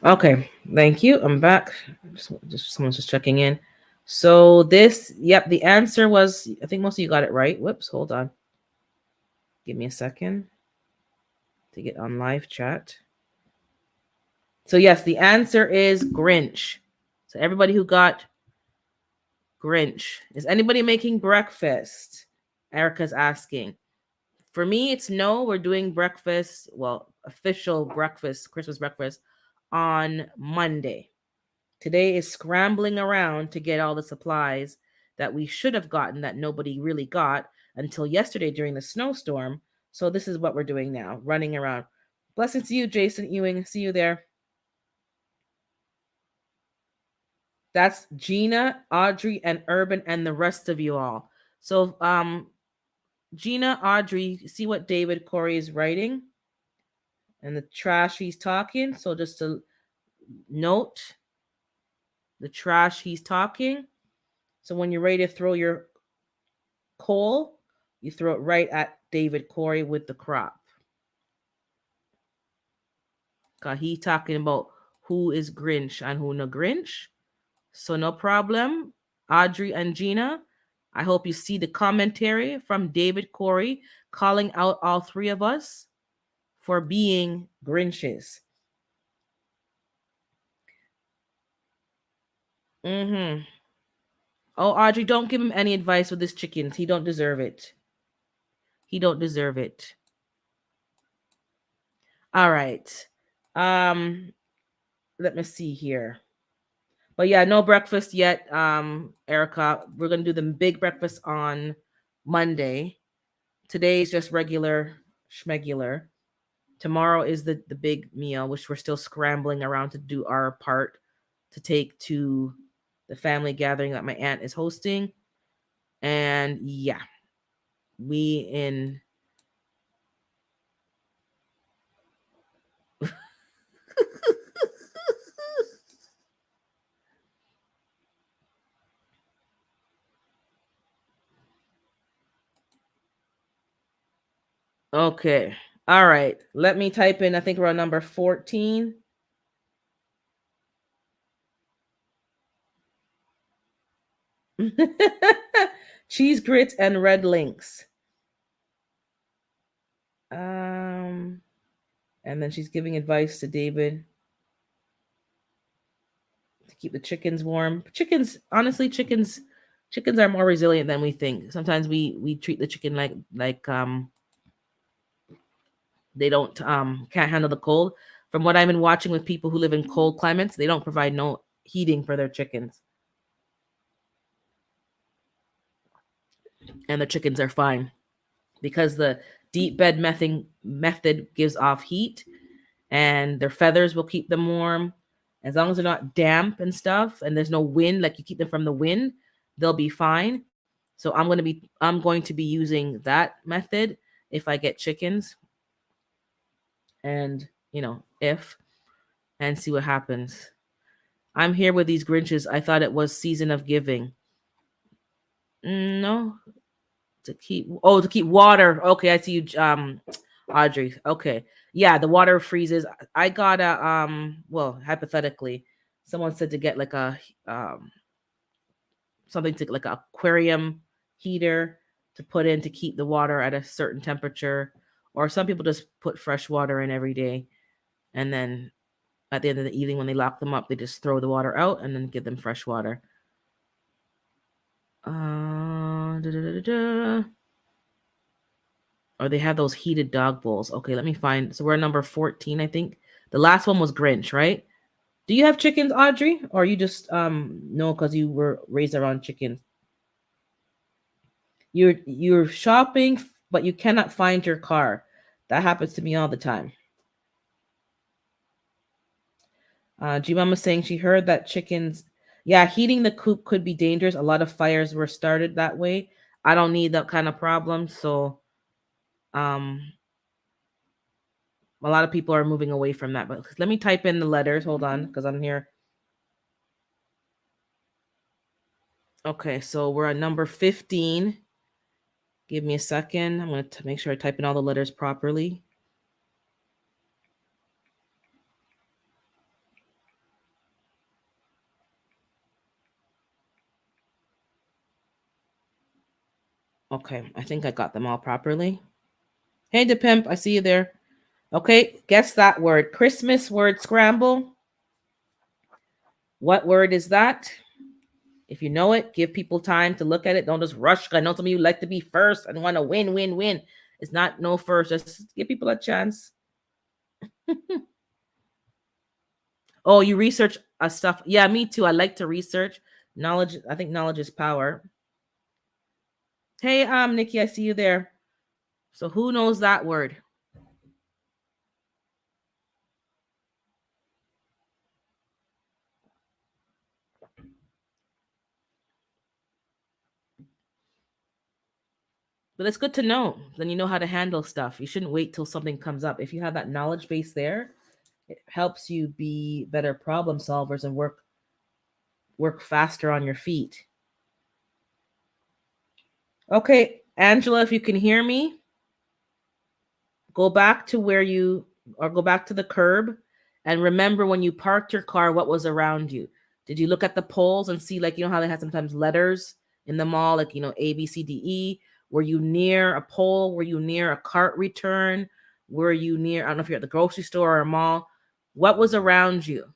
Okay, thank you. I'm back. Just someone's just checking in. So this, yep, the answer was, I think most of you got it right. Whoops, hold on. Give me a second to get on live chat. So yes, the answer is Grinch. So everybody who got Grinch, is anybody making breakfast? Erica's asking. For me, it's no. We're doing breakfast, well, official breakfast, Christmas breakfast on Monday. Today is scrambling around to get all the supplies that we should have gotten that nobody really got until yesterday during the snowstorm. So this is what we're doing now, running around. Blessings to you, Jason Ewing. See you there. That's Gina, Audrey, and Urban, and the rest of you all. So, Gina, Audrey, see what David Corey is writing and the trash he's talking. So, just to note the trash he's talking. So, when you're ready to throw your coal, you throw it right at David Corey with the crop. Cause he talking about who is Grinch and who no Grinch. So no problem, Audrey and Gina. I hope you see the commentary from David Corey calling out all three of us for being Grinches. Mm-hmm. Oh, Audrey, don't give him any advice with his chickens. He don't deserve it. He don't deserve it. All right. Um, let me see here. But yeah, no breakfast yet, Erica. We're gonna do the big breakfast on Monday. Today's just regular schmegular. Tomorrow is the big meal, which we're still scrambling around to do our part to take to the family gathering that my aunt is hosting. And yeah, we in okay. All right. Let me type in, I think we're on number 14. Cheese grits and red links. Um and then she's giving advice to David to keep the chickens warm. Chickens, honestly, chickens are more resilient than we think. Sometimes we treat the chicken like they don't can't handle the cold. From what I've been watching with people who live in cold climates, they don't provide no heating for their chickens. And the chickens are fine because the deep bed method gives off heat and their feathers will keep them warm. As long as they're not damp and stuff and there's no wind, like you keep them from the wind, they'll be fine. So I'm going to be using that method if I get chickens and if and see what happens. I'm here with these Grinches. I thought it was season of giving. No, to keep water. Okay, I see you, Audrey. Okay, yeah, the water freezes. I got a well, hypothetically, someone said to get like a something to like an aquarium heater to put in to keep the water at a certain temperature, or some people just put fresh water in every day, and then at the end of the evening when they lock them up, they just throw the water out and then give them fresh water. Da, da, da, da. Or they have those heated dog bowls. Okay, let me find. So we're at number 14, I think. The last one was Grinch, right? Do you have chickens, Audrey? Or you just know because you were raised around chickens? You're shopping, but you cannot find your car. That happens to me all the time. G Mama saying she heard that chickens, yeah, heating the coop could be dangerous. A lot of fires were started that way. I don't need that kind of problem, so um, a lot of people are moving away from that. But let me type in the letters. Hold on, because I'm here. Okay, so we're at number 15. Give me a second. I'm going to make sure I type in all the letters properly. Okay, I think I got them all properly. Hey, the pimp, I see you there. Okay, guess that word. Christmas word scramble. What word is that? If you know it, give people time to look at it. Don't just rush. I know some of you like to be first and want to win, win, win. It's not no first. Just give people a chance. Oh, you research stuff. Yeah, me too. I like to research. Knowledge, I think knowledge is power. Hey, Nikki, I see you there. So who knows that word? But it's good to know. Then you know how to handle stuff. You shouldn't wait till something comes up. If you have that knowledge base there, it helps you be better problem solvers and work faster on your feet. Okay, Angela, if you can hear me, go back to where you or go back to the curb and remember when you parked your car what was around you. Did you look at the poles and see, like, you know how they have sometimes letters in the mall, like, you know, A B C D E? Were you near a pole? Were you near a cart return? Were you near, I don't know if you're at the grocery store or a mall? What was around you?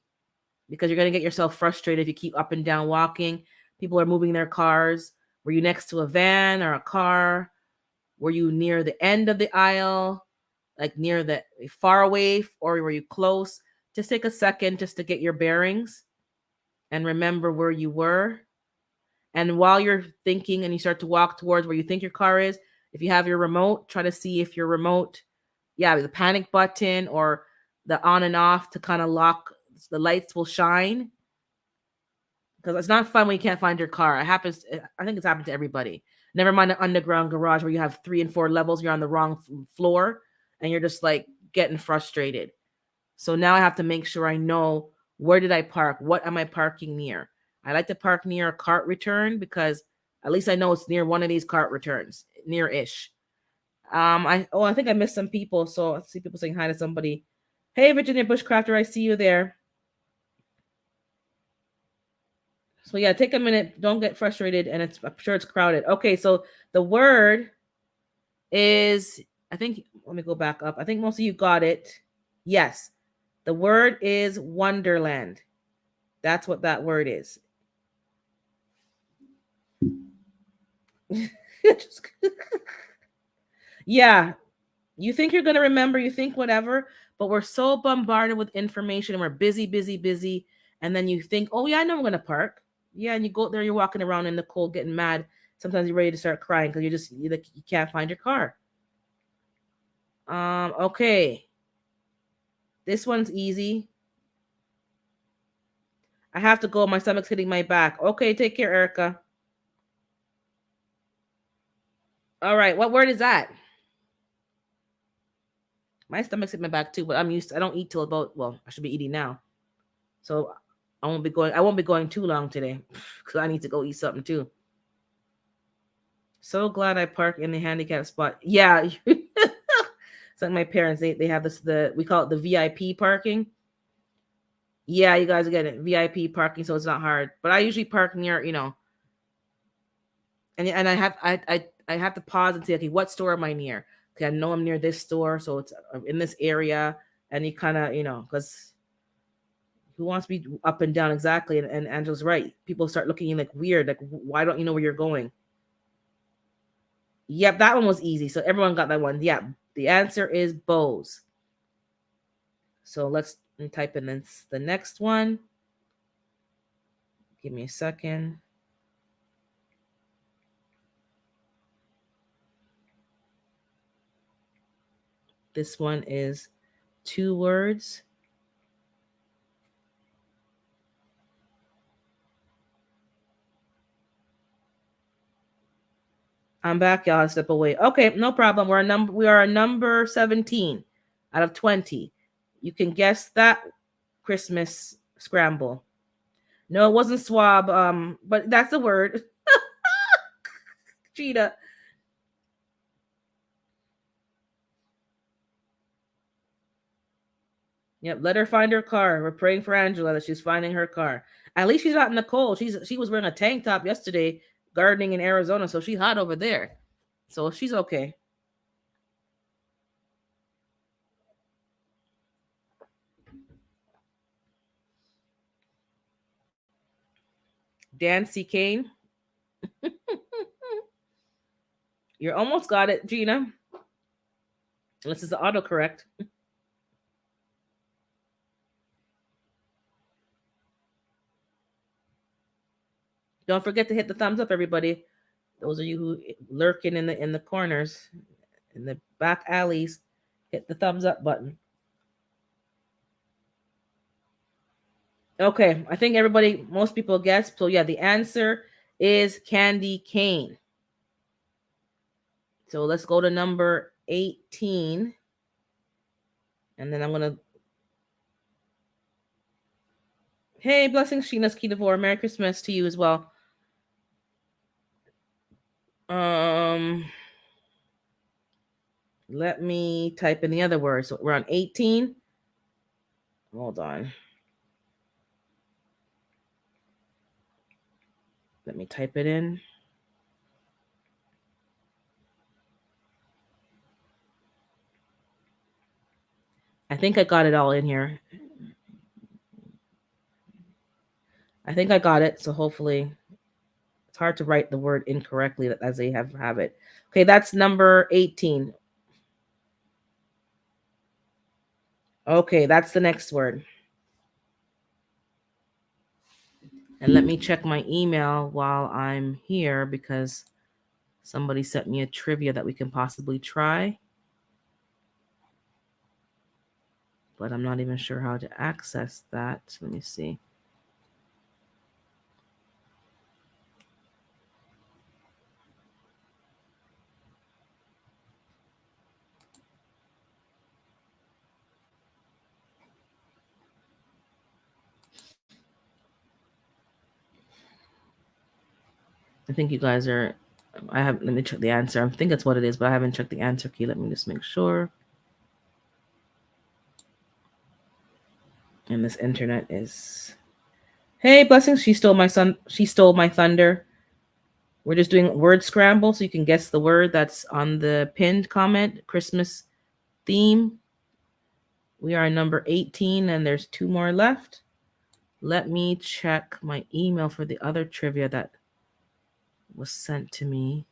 Because you're going to get yourself frustrated if you keep up and down walking. People are moving their cars. Were you next to a van or a car? Were you near the end of the aisle, like near the far away, or were you close? Just take a second just to get your bearings and remember where you were. And while you're thinking and you start to walk towards where you think your car is, if you have your remote, try to see if your remote, yeah, the panic button or the on and off to kind of lock the lights will shine, because it's not fun when you can't find your car. It happens. I think it's happened to everybody. Never mind an underground garage where you have 3 and 4 levels. You're on the wrong floor, and you're just like getting frustrated. So now I have to make sure I know, where did I park? What am I parking near? I like to park near a cart return because at least I know it's near one of these cart returns, near ish. I think I missed some people. So I see people saying hi to somebody. Hey, Virginia Bushcrafter, I see you there. So yeah, take a minute. Don't get frustrated, and I'm sure it's crowded. Okay, so the word is, I think. Let me go back up. I think most of you got it. Yes, the word is Wonderland. That's what that word is. Yeah, you think you're gonna remember. You think whatever, but we're so bombarded with information, and we're busy, busy, busy. And then you think, oh yeah, I know I'm gonna park. Yeah, and you go there, you're walking around in the cold, getting mad. Sometimes you're ready to start crying because you can't find your car. Okay. This one's easy. I have to go. My stomach's hitting my back. Okay, take care, Erica. All right, what word is that? My stomach's hitting my back too, but I don't eat till about, well, I should be eating now. So I won't be going too long today because I need to go eat something too. So glad I parked in the handicap spot. Yeah. It's like my parents, they have this, we call it the VIP parking. Yeah, you guys get it. VIP parking, so it's not hard. But I usually park near, and I have to pause and say, okay, what store am I near? Okay, I know I'm near this store, so it's in this area, and you kind of, because who wants to be up and down exactly? And Angela's right. People start looking like weird, like, why don't you know where you're going? Yep, that one was easy. So everyone got that one. Yeah, the answer is Bose. So let's type in this, the next one. Give me a second. This one is 2 words. I'm back, y'all. I step away. Okay, no problem. We are a number 17 out of 20. You can guess that Christmas scramble. No, it wasn't swab. But that's the word. Cheetah. Yep, let her find her car. We're praying for Angela that she's finding her car. At least she's not in the cold. She was wearing a tank top yesterday, gardening in Arizona, so she's hot over there. So she's okay. Dancy Kane. You almost got it, Gina. Unless it's the autocorrect. Don't forget to hit the thumbs up, everybody. Those of you who lurking in the corners. in the back alleys, hit the thumbs up button. Okay, I think most people guessed. So yeah, the answer is candy cane. So let's go to number 18. And then I'm going to. Hey, blessings, Sheena's Key Devore. Merry Christmas to you as well. Let me type in the other word. So we're on 18. Hold on. Let me type it in. I think I got it all in here. I think I got it. So hopefully, it's hard to write the word incorrectly as they have it. Okay, that's number 18. Okay, that's the next word. And let me check my email while I'm here because somebody sent me a trivia that we can possibly try. But I'm not even sure how to access that. Let me see. I think you guys are. Let me check the answer. I think that's what it is, but I haven't checked the answer key. Let me just make sure. And this internet is. Hey, blessings. She stole my thunder. We're just doing word scramble so you can guess the word that's on the pinned comment. Christmas theme. We are number 18 and there's 2 more left. Let me check my email for the other trivia that was sent to me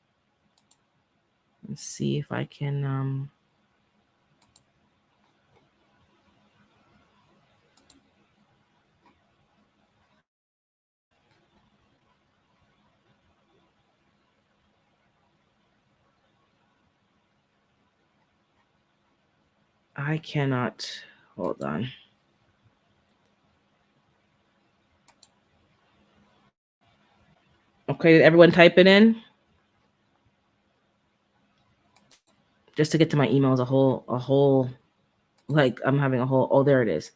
and see if I can I cannot. Hold on. Okay, did everyone type it in? Just to get to my emails, a whole, like I'm having a whole. Oh, there it is.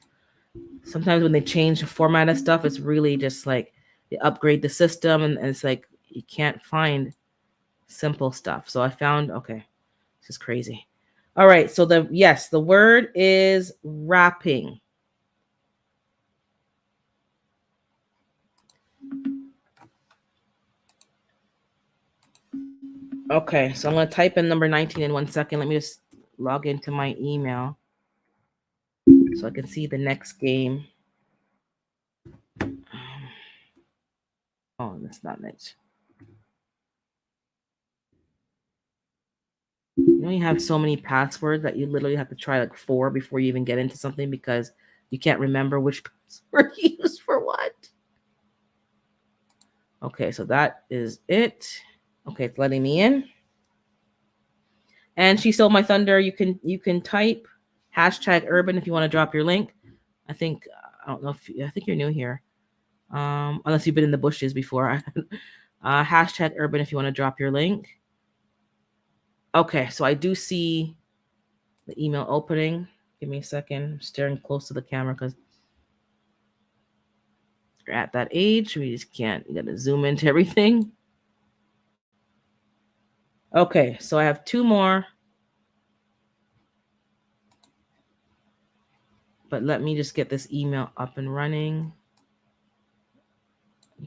Sometimes when they change the format of stuff, it's really just like they upgrade the system, and it's like you can't find simple stuff. So I found. Okay, this is crazy. All right, so the word is wrapping. Okay, so I'm going to type in number 19 in 1 second. Let me just log into my email so I can see the next game. Oh, that's not it. You know, you have so many passwords that you literally have to try like 4 before you even get into something because you can't remember which password you used for what. Okay, so that is it. Okay, it's letting me in. And She Stole My Thunder. You can type #urban if you want to drop your link. I think I don't know if I think you're new here. Unless you've been in the bushes before. #urban if you want to drop your link. Okay, so I do see the email opening. Give me a second. I'm staring close to the camera because you're at that age. We just can't. You got to zoom into everything. Okay, so I have 2 more. But let me just get this email up and running.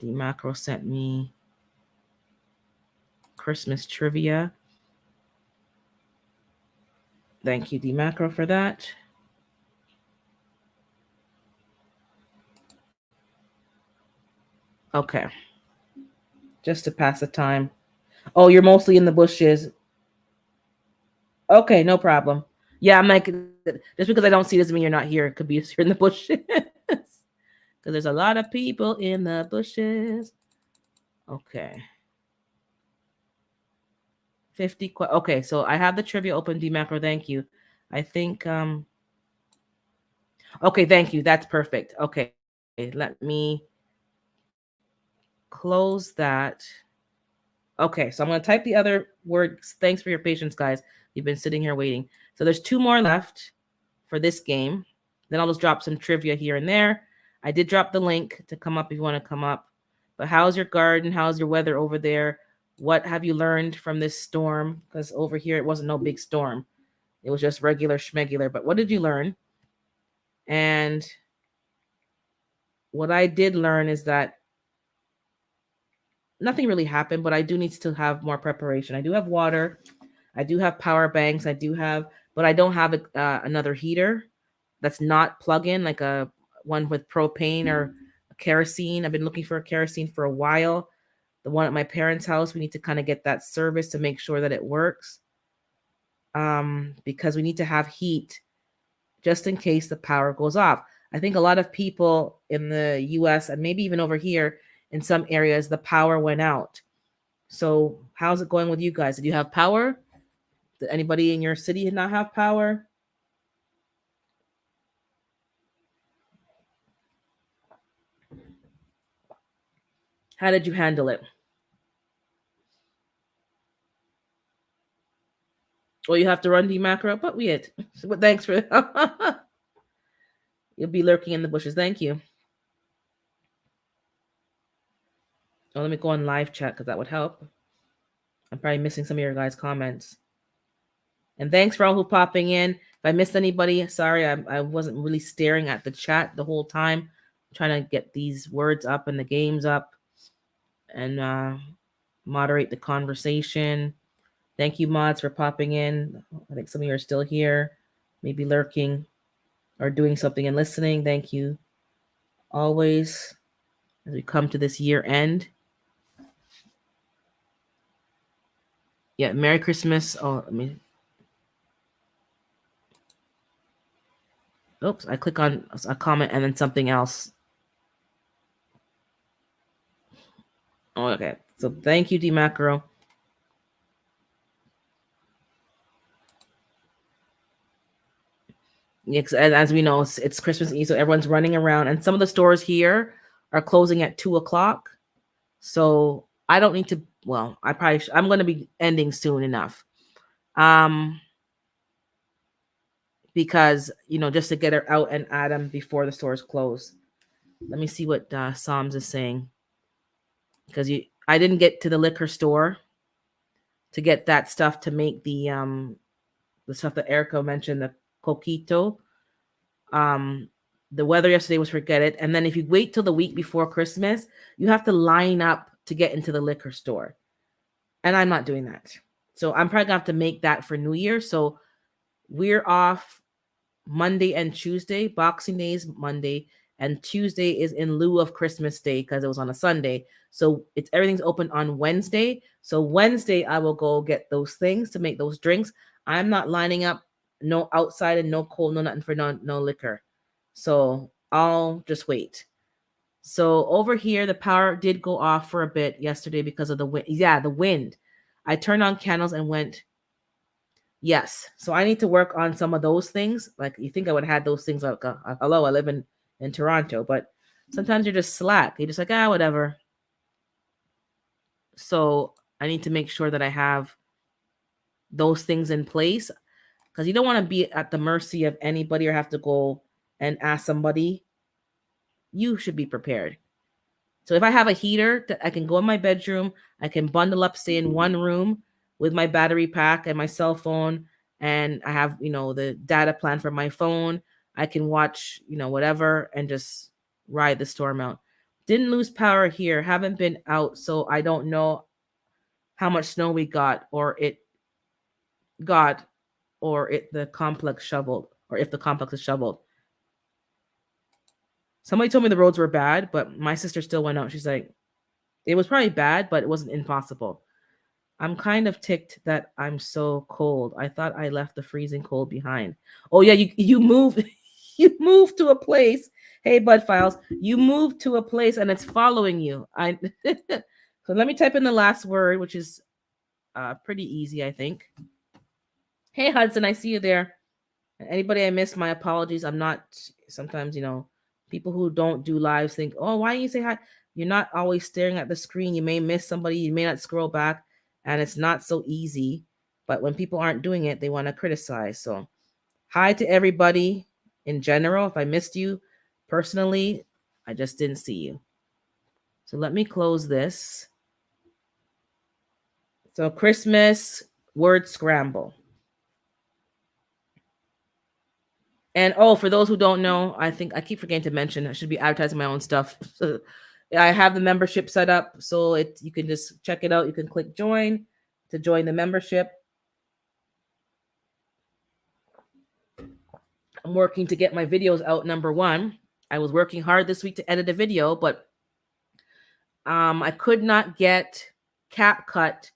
The macro sent me Christmas trivia. Thank you, D Macro, for that. Okay. Just to pass the time. Oh, you're mostly in the bushes. Okay, no problem. Yeah, I'm like, just because I don't see doesn't mean you're not here. It could be you're in the bushes. Because there's a lot of people in the bushes. Okay. Okay, so I have the trivia open, D Macro. Thank you. I think okay, thank you. That's perfect. Okay, let me close that. Okay, so I'm going to type the other words. Thanks for your patience, guys. You've been sitting here waiting. So there's 2 more left for this game. Then I'll just drop some trivia here and there. I did drop the link to come up if you want to come up. But how's your garden? How's your weather over there? What have you learned from this storm? Because over here it wasn't no big storm. It was just regular schmegular. But what did you learn? And what I did learn is that nothing really happened, but I do need to have more preparation. I do have water. I do have power banks. But I don't have another heater that's not plug-in, like a one with propane or kerosene. I've been looking for a kerosene for a while. The one at my parents' house, we need to kind of get that service to make sure that it works. Because we need to have heat just in case the power goes off. I think a lot of people in the US and maybe even over here in some areas, the power went out. So, how's it going with you guys? Did you have power? Did anybody in your city not have power? How did you handle it? Well, you have to run the macro, but we it. But thanks for you'll be lurking in the bushes. Thank you. Oh, let me go on live chat because that would help. I'm probably missing some of your guys' comments. And thanks for all who popping in. If I missed anybody, sorry, I wasn't really staring at the chat the whole time. I'm trying to get these words up and the games up and moderate the conversation. Thank you, mods, for popping in. I think some of you are still here, maybe lurking or doing something and listening. Thank you always as we come to this year end. Yeah, Merry Christmas. Oh, let me. Oops, I click on a comment and then something else. Oh, okay. So thank you, D Macro. Yeah, as we know, it's Christmas Eve, so everyone's running around, and some of the stores here are closing at 2 o'clock. So I don't need to. Well, I'm going to be ending soon enough, because just to get her out and at them before the stores close. Let me see what Psalms is saying, because I didn't get to the liquor store to get that stuff to make the stuff that Erica mentioned, the coquito. The weather yesterday was forget it. And then if you wait till the week before Christmas, you have to line up to get into the liquor store. And I'm not doing that. So I'm probably gonna have to make that for New Year. So we're off Monday and Tuesday. Boxing Day is Monday, and Tuesday is in lieu of Christmas Day because it was on a Sunday. So everything's open on Wednesday. So Wednesday I will go get those things to make those drinks. I'm not lining up no outside and no cold, no nothing for no liquor. So I'll just wait. So over here, the power did go off for a bit yesterday because of the wind. Yeah, the wind. I turned on candles and went, yes. So I need to work on some of those things. Like, you think I would have had those things like, hello, I live in Toronto, but sometimes you're just slack. You're just like, whatever. So I need to make sure that I have those things in place, because you don't want to be at the mercy of anybody or have to go and ask somebody. You should be prepared. So if I have a heater, I can go in my bedroom, I can bundle up, stay in one room with my battery pack and my cell phone, and I have, the data plan for my phone. I can watch, whatever, and just ride the storm out. Didn't lose power here, haven't been out, so I don't know how much snow we got, or the complex shoveled, or if the complex is shoveled. Somebody told me the roads were bad, but my sister still went out. She's like, it was probably bad, but it wasn't impossible. I'm kind of ticked that I'm so cold. I thought I left the freezing cold behind. Oh yeah, you moved you moved to a place. Hey, Bud Files, you moved to a place and it's following you. So let me type in the last word, which is pretty easy, I think. Hey Hudson, I see you there. Anybody I missed, my apologies. I'm not sometimes, people who don't do lives think, oh, why do you say hi? You're not always staring at the screen. You may miss somebody, you may not scroll back, and it's not so easy. But when people aren't doing it, they want to criticize. So hi to everybody in general. If I missed you personally, I just didn't see you. So let me close this. So Christmas word scramble. And oh, for those who don't know, I think I keep forgetting to mention I should be advertising my own stuff. So I have the membership set up, so you can just check it out. You can click join to join the membership. I'm working to get my videos out. Number one, I was working hard this week to edit a video, but I could not get CapCut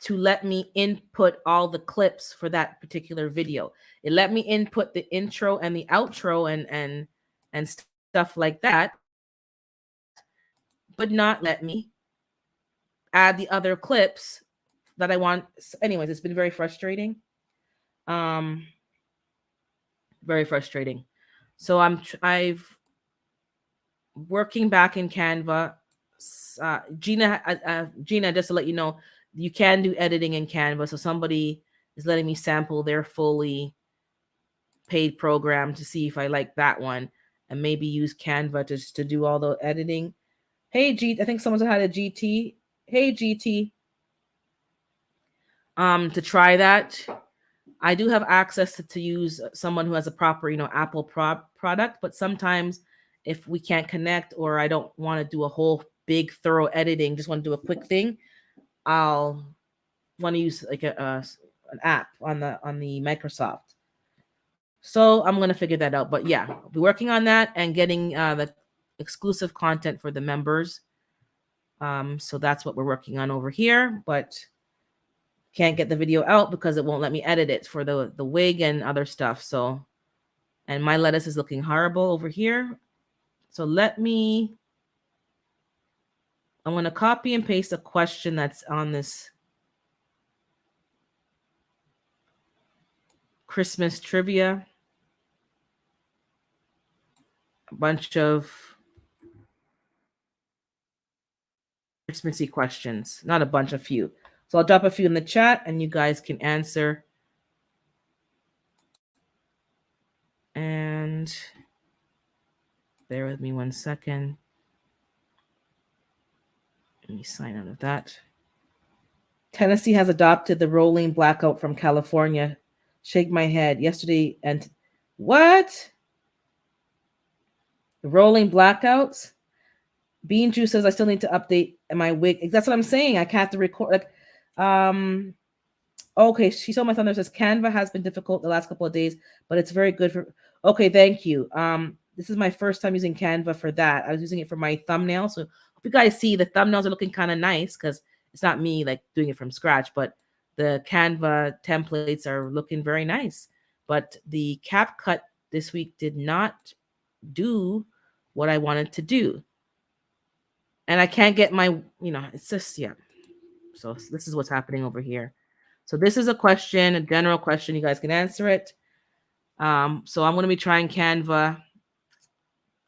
to let me input all the clips for that particular video. It let me input the intro and the outro and stuff like that, but not let me add the other clips that I want. Anyways, it's been very frustrating. Very frustrating. So I've working back in Canva. Gina, just to let you know, you can do editing in Canva. So somebody is letting me sample their fully paid program to see if I like that one, and maybe use Canva to do all the editing. Hey I think someone had a GT. Hey GT. To try that. I do have access to use someone who has a proper, Apple product, but sometimes if we can't connect or I don't want to do a whole big thorough editing, just want to do a quick thing, I'll want to use like an app on the Microsoft. So I'm gonna figure that out. But yeah, I'll be working on that and getting the exclusive content for the members. So that's what we're working on over here, but can't get the video out because it won't let me edit it for the wig and other stuff. So, and my lettuce is looking horrible over here. So I'm going to copy and paste a question that's on this Christmas trivia. A bunch of Christmassy questions, not a bunch, a few. So I'll drop a few in the chat and you guys can answer. And bear with me 1 second. Let me sign out of that. Tennessee has adopted the rolling blackout from California. Shake my head. Yesterday and what? The rolling blackouts? Bean Juice says I still need to update my wig. That's what I'm saying. I can't have to record. Okay, she saw my thunder says Canva has been difficult the last couple of days, but it's very good for. Okay, thank you. This is my first time using Canva for that. I was using it for my thumbnail, so hope you guys see the thumbnails are looking kind of nice because it's not me like doing it from scratch, but the Canva templates are looking very nice. But the CapCut this week did not do what I wanted to do. And I can't get my, it's just, yeah. So this is what's happening over here. So this is a question, a general question. You guys can answer it. So I'm going to be trying Canva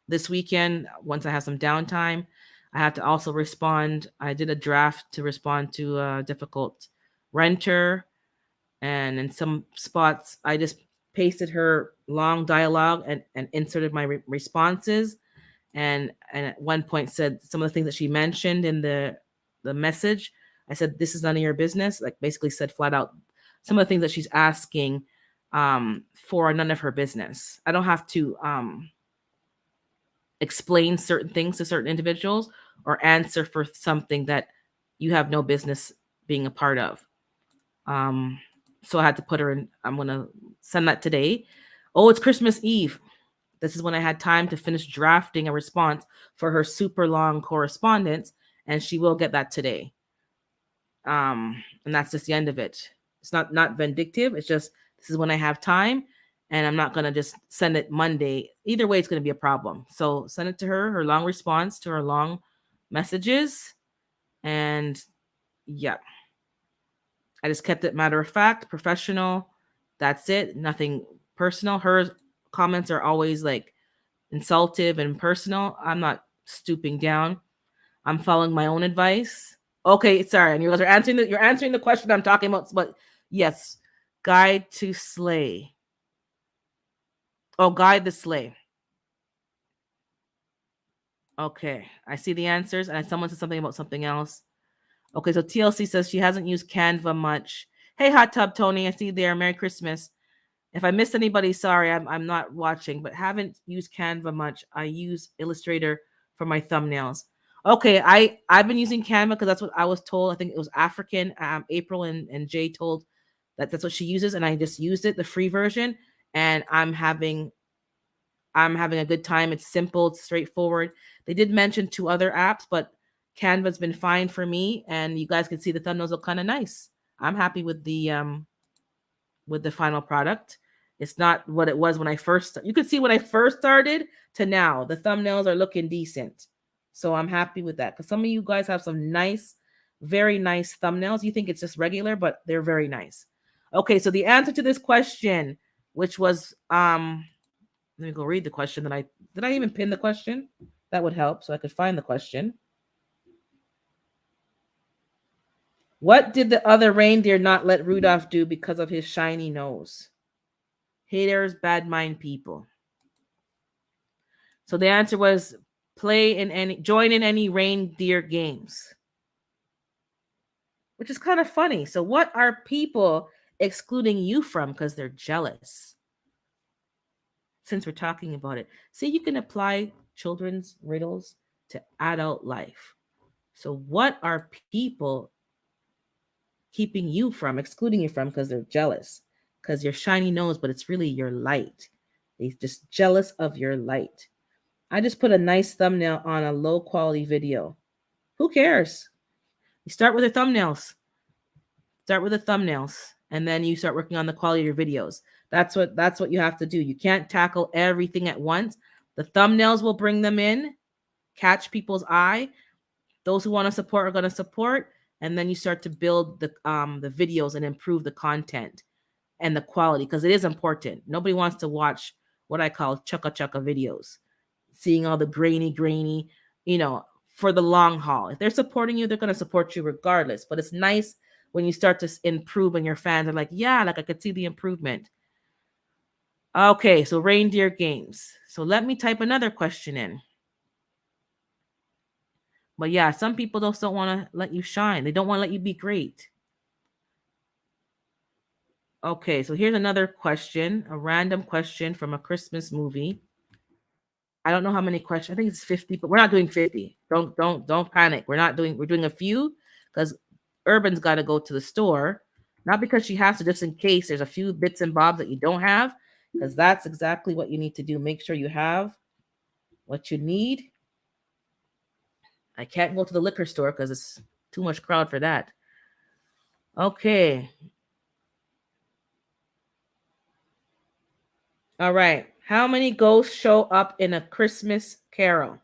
this weekend once I have some downtime. I have to also respond. I did a draft to respond to a difficult renter. And in some spots, I just pasted her long dialogue and inserted my responses. And at one point said some of the things that she mentioned in the message. I said, this is none of your business. Like basically said flat out, some of the things that she's asking for are none of her business. I don't have to explain certain things to certain individuals or answer for something that you have no business being a part of. So I had to put her in. I'm going to send that today. Oh, it's Christmas Eve. This is when I had time to finish drafting a response for her super long correspondence, and she will get that today. And that's just the end of it. It's not vindictive. It's just this is when I have time, and I'm not gonna just send it Monday. Either way, it's gonna be a problem. So send it to her long response to her long messages, and yeah. I just kept it matter of fact, professional. That's it. Nothing personal. Her comments are always like insultive and personal. I'm not stooping down. I'm following my own advice. Okay, sorry, and you guys are answering you're answering the question I'm talking about. But yes, guide to slay. Oh, guide the slay. Okay, I see the answers, and someone said something about something else. Okay, so TLC says she hasn't used Canva much. Hey, Hot Tub Tony, I see you there. Merry Christmas. If I missed anybody, sorry, I'm not watching, but haven't used Canva much. I use Illustrator for my thumbnails. Okay, I've been using Canva because that's what I was told. I think it was African. April and Jay told that's what she uses, and I just used it, the free version, and I'm having a good time. It's simple, it's straightforward. They did mention 2 other apps, but Canva's been fine for me, and you guys can see the thumbnails look kind of nice. I'm happy with the final product. It's not what it was when I first. You could see when I first started to now. The thumbnails are looking decent, so I'm happy with that. Because some of you guys have some nice, very nice thumbnails. You think it's just regular, but they're very nice. Okay, so the answer to this question, which was let me go read the question. That I did I even pin the question? That would help, so I could find the question. What did the other reindeer not let Rudolph do because of his shiny nose? Haters, bad mind people. So the answer was join in any reindeer games, which is kind of funny. So what are people excluding you from because they're jealous? Since we're talking about it, see, you can apply children's riddles to adult life. So what are people keeping you from, excluding you from because they're jealous? Because your shiny nose, but it's really your light. They're just jealous of your light. I just put a nice thumbnail on a low quality video. Who cares? You start with the thumbnails. Start with the thumbnails, and then you start working on the quality of your videos. That's what you have to do. You can't tackle everything at once. The thumbnails will bring them in, catch people's eye. Those who want to support are going to support, and then you start to build the videos and improve the content and the quality, because it is important. Nobody wants to watch what I call chukka chukka videos, seeing all the grainy, for the long haul. If they're supporting you, they're going to support you regardless. But it's nice when you start to improve and your fans are like, yeah, like I could see the improvement. Okay, so reindeer games. So let me type another question in. But yeah, some people just don't want to let you shine. They don't want to let you be great. Okay, so here's another question, a random question from a Christmas movie. I don't know how many questions. I think it's 50, but we're not doing 50. Don't panic. We're doing a few because Urban's got to go to the store. Not because she has to, just in case there's a few bits and bobs that you don't have, because that's exactly what you need to do. Make sure you have what you need. I can't go to the liquor store because it's too much crowd for that. Okay. All right. How many ghosts show up in a Christmas Carol?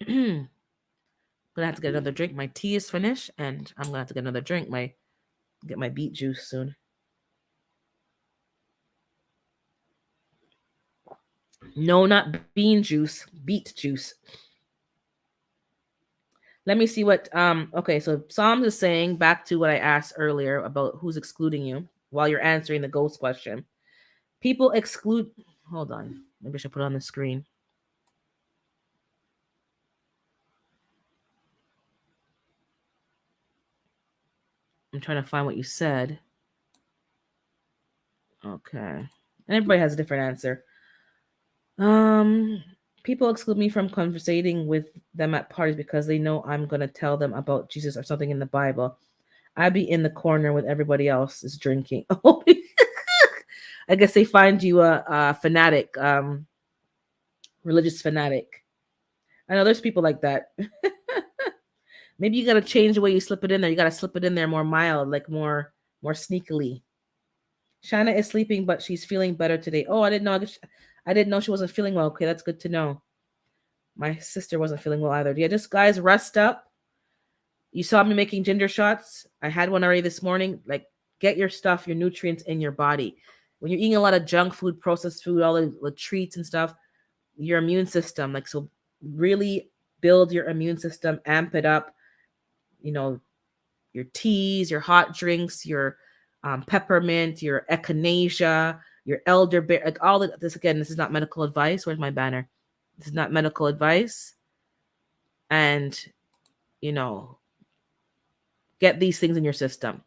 I'm gonna have to get another drink. My tea is finished, and I'm gonna have to get another drink. Get my beet juice soon. No, not bean juice, beet juice. Let me see what okay, so Psalms is saying, back to what I asked earlier about who's excluding you while you're answering the ghost question. People exclude, hold on. Maybe I should put it on the screen. I'm trying to find what you said. Okay. And everybody has a different answer. People exclude me from conversating with them at parties because they know I'm gonna tell them about Jesus or something in the Bible. I'd be in the corner with everybody else is drinking. I guess they find you a fanatic, religious fanatic. I know there's people like that. Maybe you gotta change the way you slip it in there. You gotta slip it in there more mild, like more sneakily. Shanna is sleeping, but she's feeling better today. Oh, I didn't know. I didn't know she wasn't feeling well. Okay, that's good to know. My sister wasn't feeling well either. Yeah, just guys, rest up. You saw me making ginger shots. I had one already this morning. Like, get your stuff, your nutrients in your body. When you're eating a lot of junk food, processed food, all the treats and stuff, your immune system, like, so really build your immune system, amp it up. You know, your teas, your hot drinks, your peppermint, your echinacea, your elderberry, like all of this. Again, this is not medical advice. Where's my banner? This is not medical advice. And, you know, get these things in your system.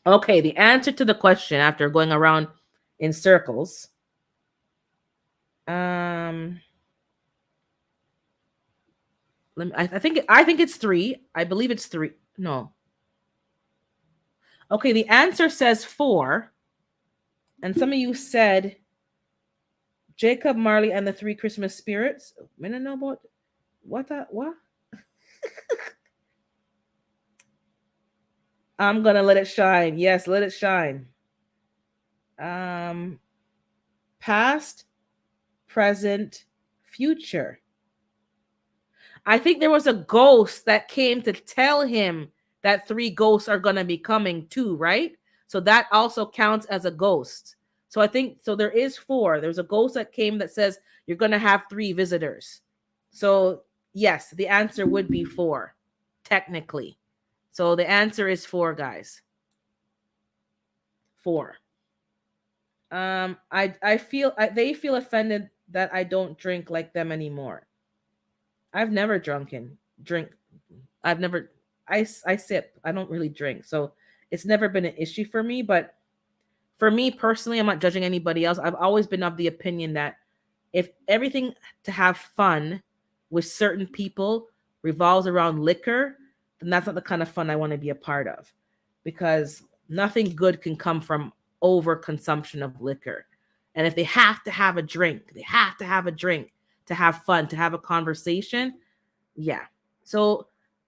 Okay, the answer to the question after going around in circles. Um, I think it's 3. I believe it's 3. No. Okay, the answer says 4. And some of you said Jacob Marley and the 3 Christmas spirits. I don't know about what that what? I'm gonna let it shine. Yes, let it shine. Um, past, present, future. I think there was a ghost that came to tell him that 3 ghosts are gonna be coming too, right? So that also counts as a ghost. So I think so. There is 4. There's a ghost that came that says you're gonna have 3 visitors. So yes, the answer would be 4, technically. So the answer is 4, guys. 4. I feel they feel offended that I don't drink like them anymore. I've never drink. I've never I sip. I don't really drink. So it's never been an issue for me, but for me personally, I'm not judging anybody else. I've always been of the opinion that if everything to have fun with certain people revolves around liquor, then that's not the kind of fun I want to be a part of, because nothing good can come from overconsumption of liquor. And if they have to have a drink, they have to have a drink to have fun, to have a conversation. Yeah. So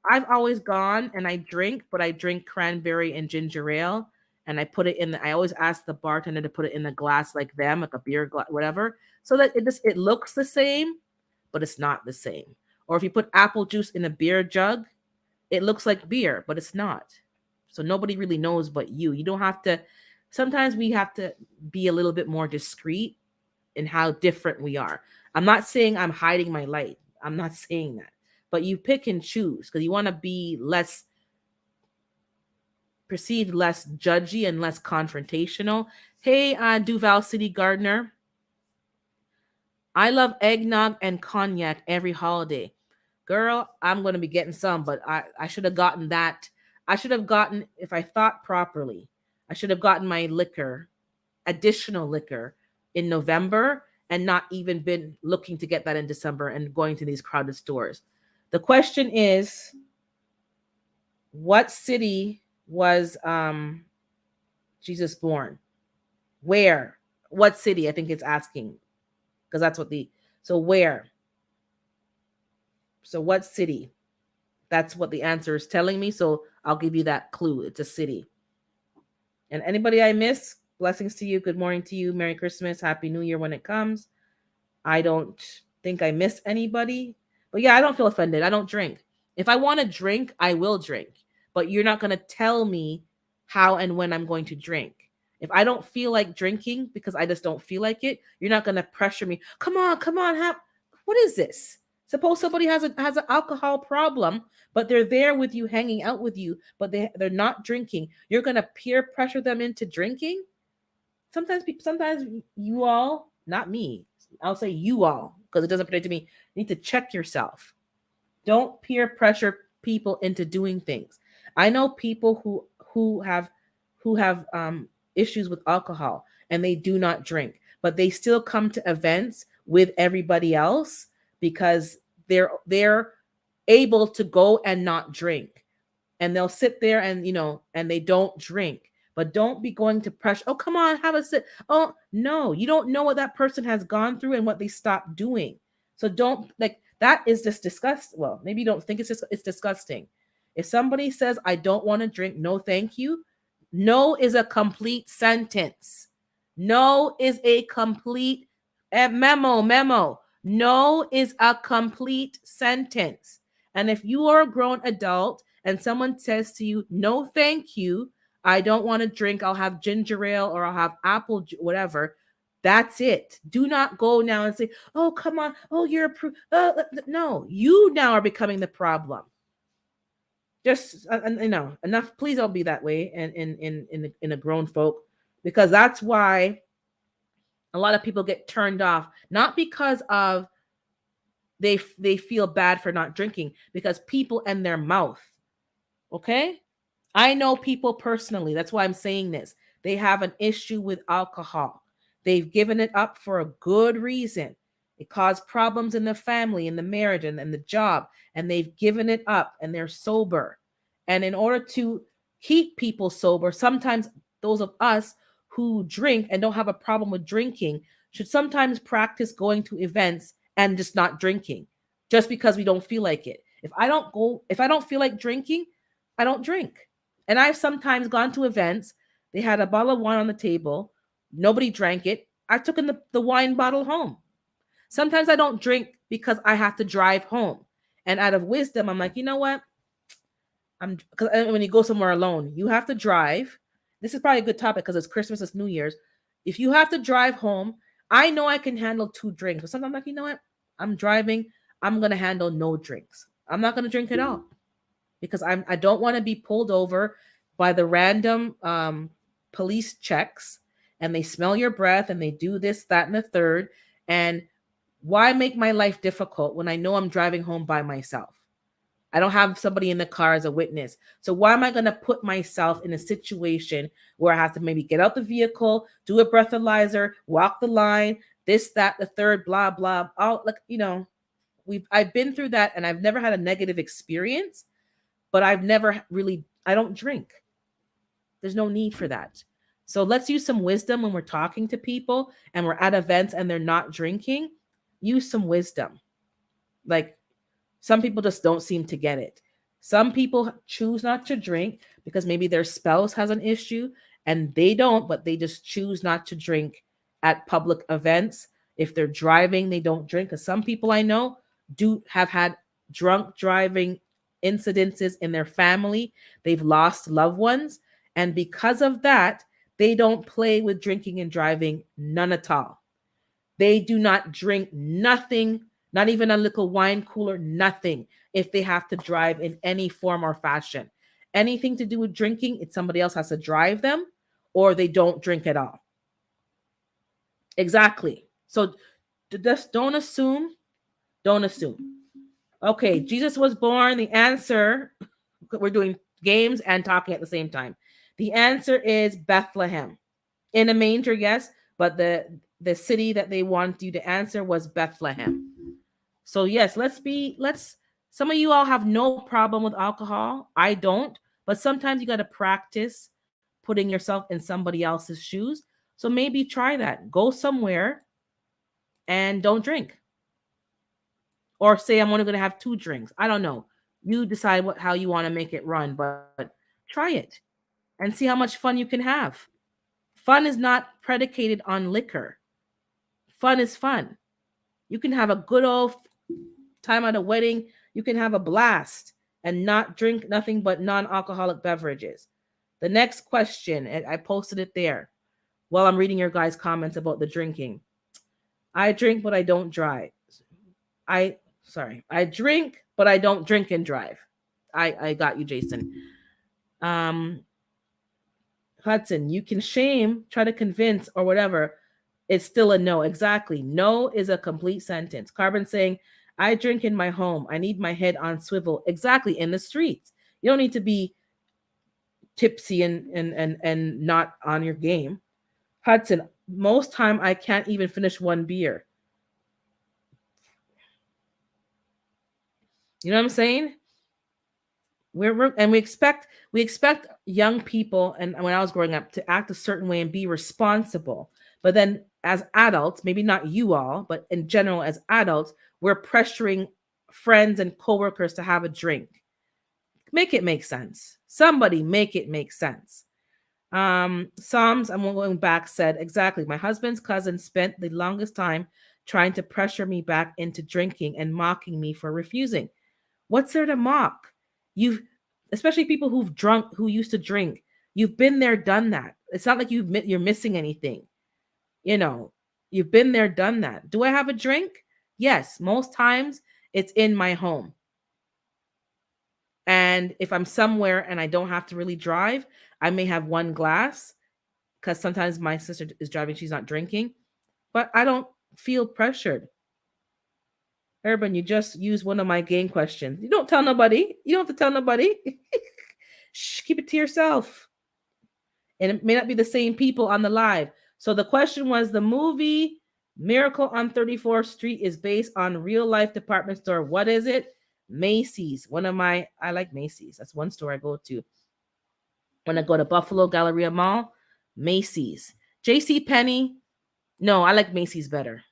I've always gone and I drink, but I drink cranberry and ginger ale. And I put it in I always ask the bartender to put it in a glass like them, like a beer glass, whatever, so that it looks the same, but it's not the same. Or if you put apple juice in a beer jug, it looks like beer, but it's not. So nobody really knows but you. You don't have to. Sometimes we have to be a little bit more discreet in how different we are. I'm not saying I'm hiding my light. I'm not saying that. But you pick and choose because you want to be less perceived, less judgy, and less confrontational. Hey, Duval City Gardener. I love eggnog and cognac every holiday. Girl, I'm going to be getting some, but I should have gotten that. I should have gotten, if I thought properly, I should have gotten my liquor, additional liquor, in November and not even been looking to get that in December and going to these crowded stores. The question is, what city was Jesus born? Where? What city? I think it's asking, because that's what so where? So what city? That's what the answer is telling me. So I'll give you that clue. It's a city. And anybody I miss, blessings to you. Good morning to you. Merry Christmas. Happy New Year when it comes. I don't think I miss anybody. But yeah, I don't feel offended. I don't drink. If I want to drink, I will drink. But you're not going to tell me how and when I'm going to drink. If I don't feel like drinking because I just don't feel like it, you're not going to pressure me. Come on, what is this? Suppose somebody has an alcohol problem, but they're there with you, hanging out with you, but they're not drinking. You're going to peer pressure them into drinking? Sometimes you all, not me, I'll say you all, because it doesn't pertain to me, need to check yourself. Don't peer pressure people into doing things. I know people who have issues with alcohol and they do not drink, but they still come to events with everybody else because they're able to go and not drink, and they'll sit there and and they don't drink. But don't be going to pressure. Oh, come on, have a sip. Oh, no, you don't know what that person has gone through and what they stopped doing. So don't, like, that is just disgusting. Well, maybe you don't think it's disgusting. If somebody says, I don't want to drink, no, thank you, No is a complete sentence. No is a complete memo. No is a complete sentence. And if you are a grown adult and someone says to you, no, thank you, I don't want to drink, I'll have ginger ale or I'll have apple, whatever. That's it. Do not go now and say, oh, come on. Oh, you're a no, you now are becoming the problem. Just enough. Please don't be that way in a grown folk, because that's why a lot of people get turned off, not because of they feel bad for not drinking, because people and their mouth. Okay? I know people personally. That's why I'm saying this. They have an issue with alcohol. They've given it up for a good reason. It caused problems in the family, in the marriage, and the job. And they've given it up and they're sober. And in order to keep people sober, sometimes those of us who drink and don't have a problem with drinking should sometimes practice going to events and just not drinking just because we don't feel like it. If I don't feel like drinking, I don't drink. And I've sometimes gone to events. They had a bottle of wine on the table. Nobody drank it. I took in the wine bottle home. Sometimes I don't drink because I have to drive home. And out of wisdom, I'm like, you know what? Because when you go somewhere alone, you have to drive. This is probably a good topic because it's Christmas, it's New Year's. If you have to drive home, I know I can handle 2 drinks. But sometimes I'm like, you know what? I'm driving. I'm going to handle no drinks. I'm not going to drink at all, because I don't want to be pulled over by the random police checks, and they smell your breath and they do this, that, and the third. And why make my life difficult when I know I'm driving home by myself? I don't have somebody in the car as a witness. So why am I going to put myself in a situation where I have to maybe get out the vehicle, do a breathalyzer, walk the line, this, that, the third, blah, blah. All like, I've been through that, and I've never had a negative experience, but I don't drink. There's no need for that. So let's use some wisdom when we're talking to people and we're at events and they're not drinking. Use some wisdom. Like, some people just don't seem to get it. Some people choose not to drink because maybe their spouse has an issue and they don't, but they just choose not to drink at public events. If they're driving, they don't drink. Because some people I know do have had drunk driving incidences in their family. They've lost loved ones. And because of that, they don't play with drinking and driving, none at all. They do not drink nothing, not even a little wine cooler, nothing, if they have to drive in any form or fashion. Anything to do with drinking, it's somebody else has to drive them, or they don't drink at all. Exactly. So just don't assume. Don't assume. Okay, Jesus was born. The answer, we're doing games and talking at the same time. The answer is Bethlehem. In a manger, yes, but the city that they want you to answer was Bethlehem. So yes, some of you all have no problem with alcohol. I don't, but sometimes you got to practice putting yourself in somebody else's shoes. So maybe try that. Go somewhere and don't drink. Or say I'm only going to have 2 drinks. I don't know. You decide how you want to make it run, but try it and see how much fun you can have. Fun is not predicated on liquor. Fun is fun. You can have a good old time at a wedding. You can have a blast and not drink nothing but non-alcoholic beverages. The next question, and I posted it there while I'm reading your guys' comments about the drinking. I drink, but I don't drive. I drink, but I don't drink and drive. I got you, Jason. Hudson, you can shame, try to convince, or whatever. It's still a no. Exactly. No is a complete sentence. Carbon saying, I drink in my home. I need my head on swivel. Exactly. In the streets. You don't need to be tipsy and not on your game. Hudson, most time I can't even finish 1 beer. You know what I'm saying? We expect young people, and when I was growing up, to act a certain way and be responsible. But then as adults, maybe not you all, but in general as adults, we're pressuring friends and coworkers to have a drink. Make it make sense. Somebody make it make sense. Psalms, I'm going back, said exactly. My husband's cousin spent the longest time trying to pressure me back into drinking and mocking me for refusing. What's there to mock? You've, especially people who've drunk, who used to drink. You've been there, done that. It's not like you're missing anything. You know, you've been there, done that. Do I have a drink? Yes, most times it's in my home. And if I'm somewhere and I don't have to really drive, I may have one glass because sometimes my sister is driving, she's not drinking, but I don't feel pressured. Urban, you just use one of my game questions. You don't tell nobody. You don't have to tell nobody. Shh, keep it to yourself. And it may not be the same people on the live. So the question was, the movie Miracle on 34th Street is based on real life department store. What is it? Macy's. I like Macy's. That's one store I go to. When I go to Buffalo Galleria Mall, Macy's. JC Penney. No, I like Macy's better.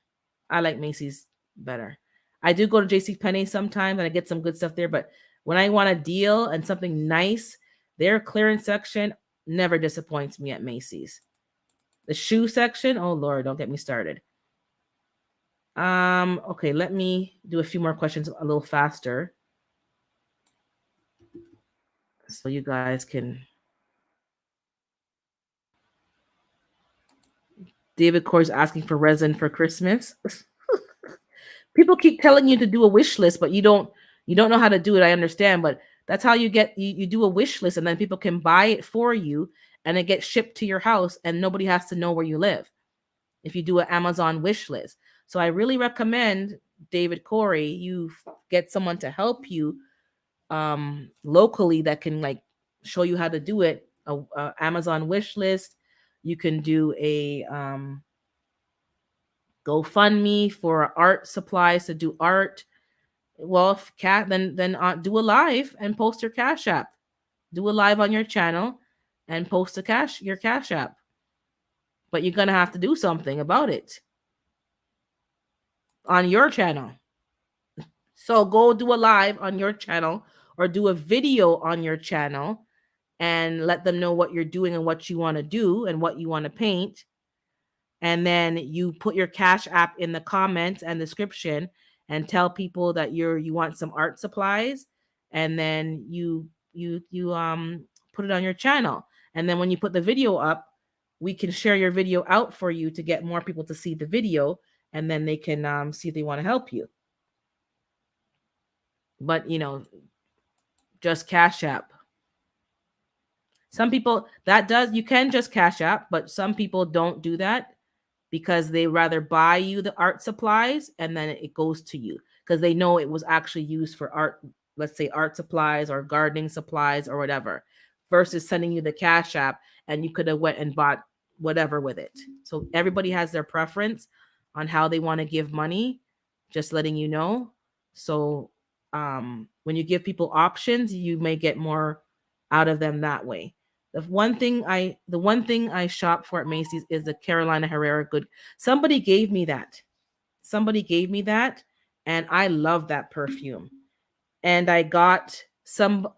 I like Macy's better. I do go to JC Penney sometimes and I get some good stuff there, but when I want a deal and something nice, their clearance section never disappoints me at Macy's. The shoe section, oh Lord, don't get me started. Okay, let me do a few more questions a little faster so you guys can. David Corey's asking for resin for Christmas. People keep telling you to do a wish list, but you don't know how to do it. I understand, but that's how you do a wish list, and then people can buy it for you, and it gets shipped to your house, and nobody has to know where you live if you do an Amazon wish list. So I really recommend, David Corey, you get someone to help you locally that can like show you how to do it. A Amazon wish list. You can do a GoFundMe for art supplies to do art. Well, if cat then do a live and post your Cash App. Do a live on your channel and post your Cash App. But you're gonna have to do something about it on your channel. So go do a live on your channel or do a video on your channel and let them know what you're doing and what you want to do and what you want to paint. And then you put your Cash App in the comments and description and tell people that you want some art supplies, and then you put it on your channel. And then when you put the video up, we can share your video out for you to get more people to see the video, and then they can see if they want to help you. But just Cash App. Some people you can just Cash App, but some people don't do that because they rather buy you the art supplies and then it goes to you because they know it was actually used for art, let's say art supplies or gardening supplies or whatever, versus sending you the Cash App and you could have went and bought whatever with it. So everybody has their preference on how they want to give money, just letting you know. So when you give people options, you may get more out of them that way. The one thing I shop for at Macy's is the Carolina Herrera good. Somebody gave me that. Somebody gave me that, and I love that perfume. And I got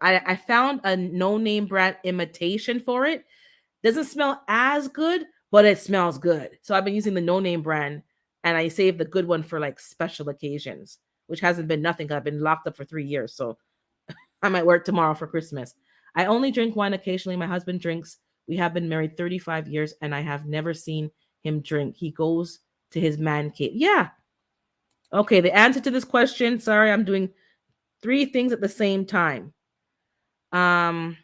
I found a no-name brand imitation for it. Doesn't smell as good, but it smells good. So I've been using the no-name brand, and I saved the good one for like special occasions, which hasn't been nothing. I've been locked up for 3 years, so I might wear it tomorrow for Christmas. I only drink wine occasionally. My husband drinks. We have been married 35 years, and I have never seen him drink. He goes to his man cave. Yeah. Okay, the answer to this question, sorry, I'm doing three things at the same time. Um,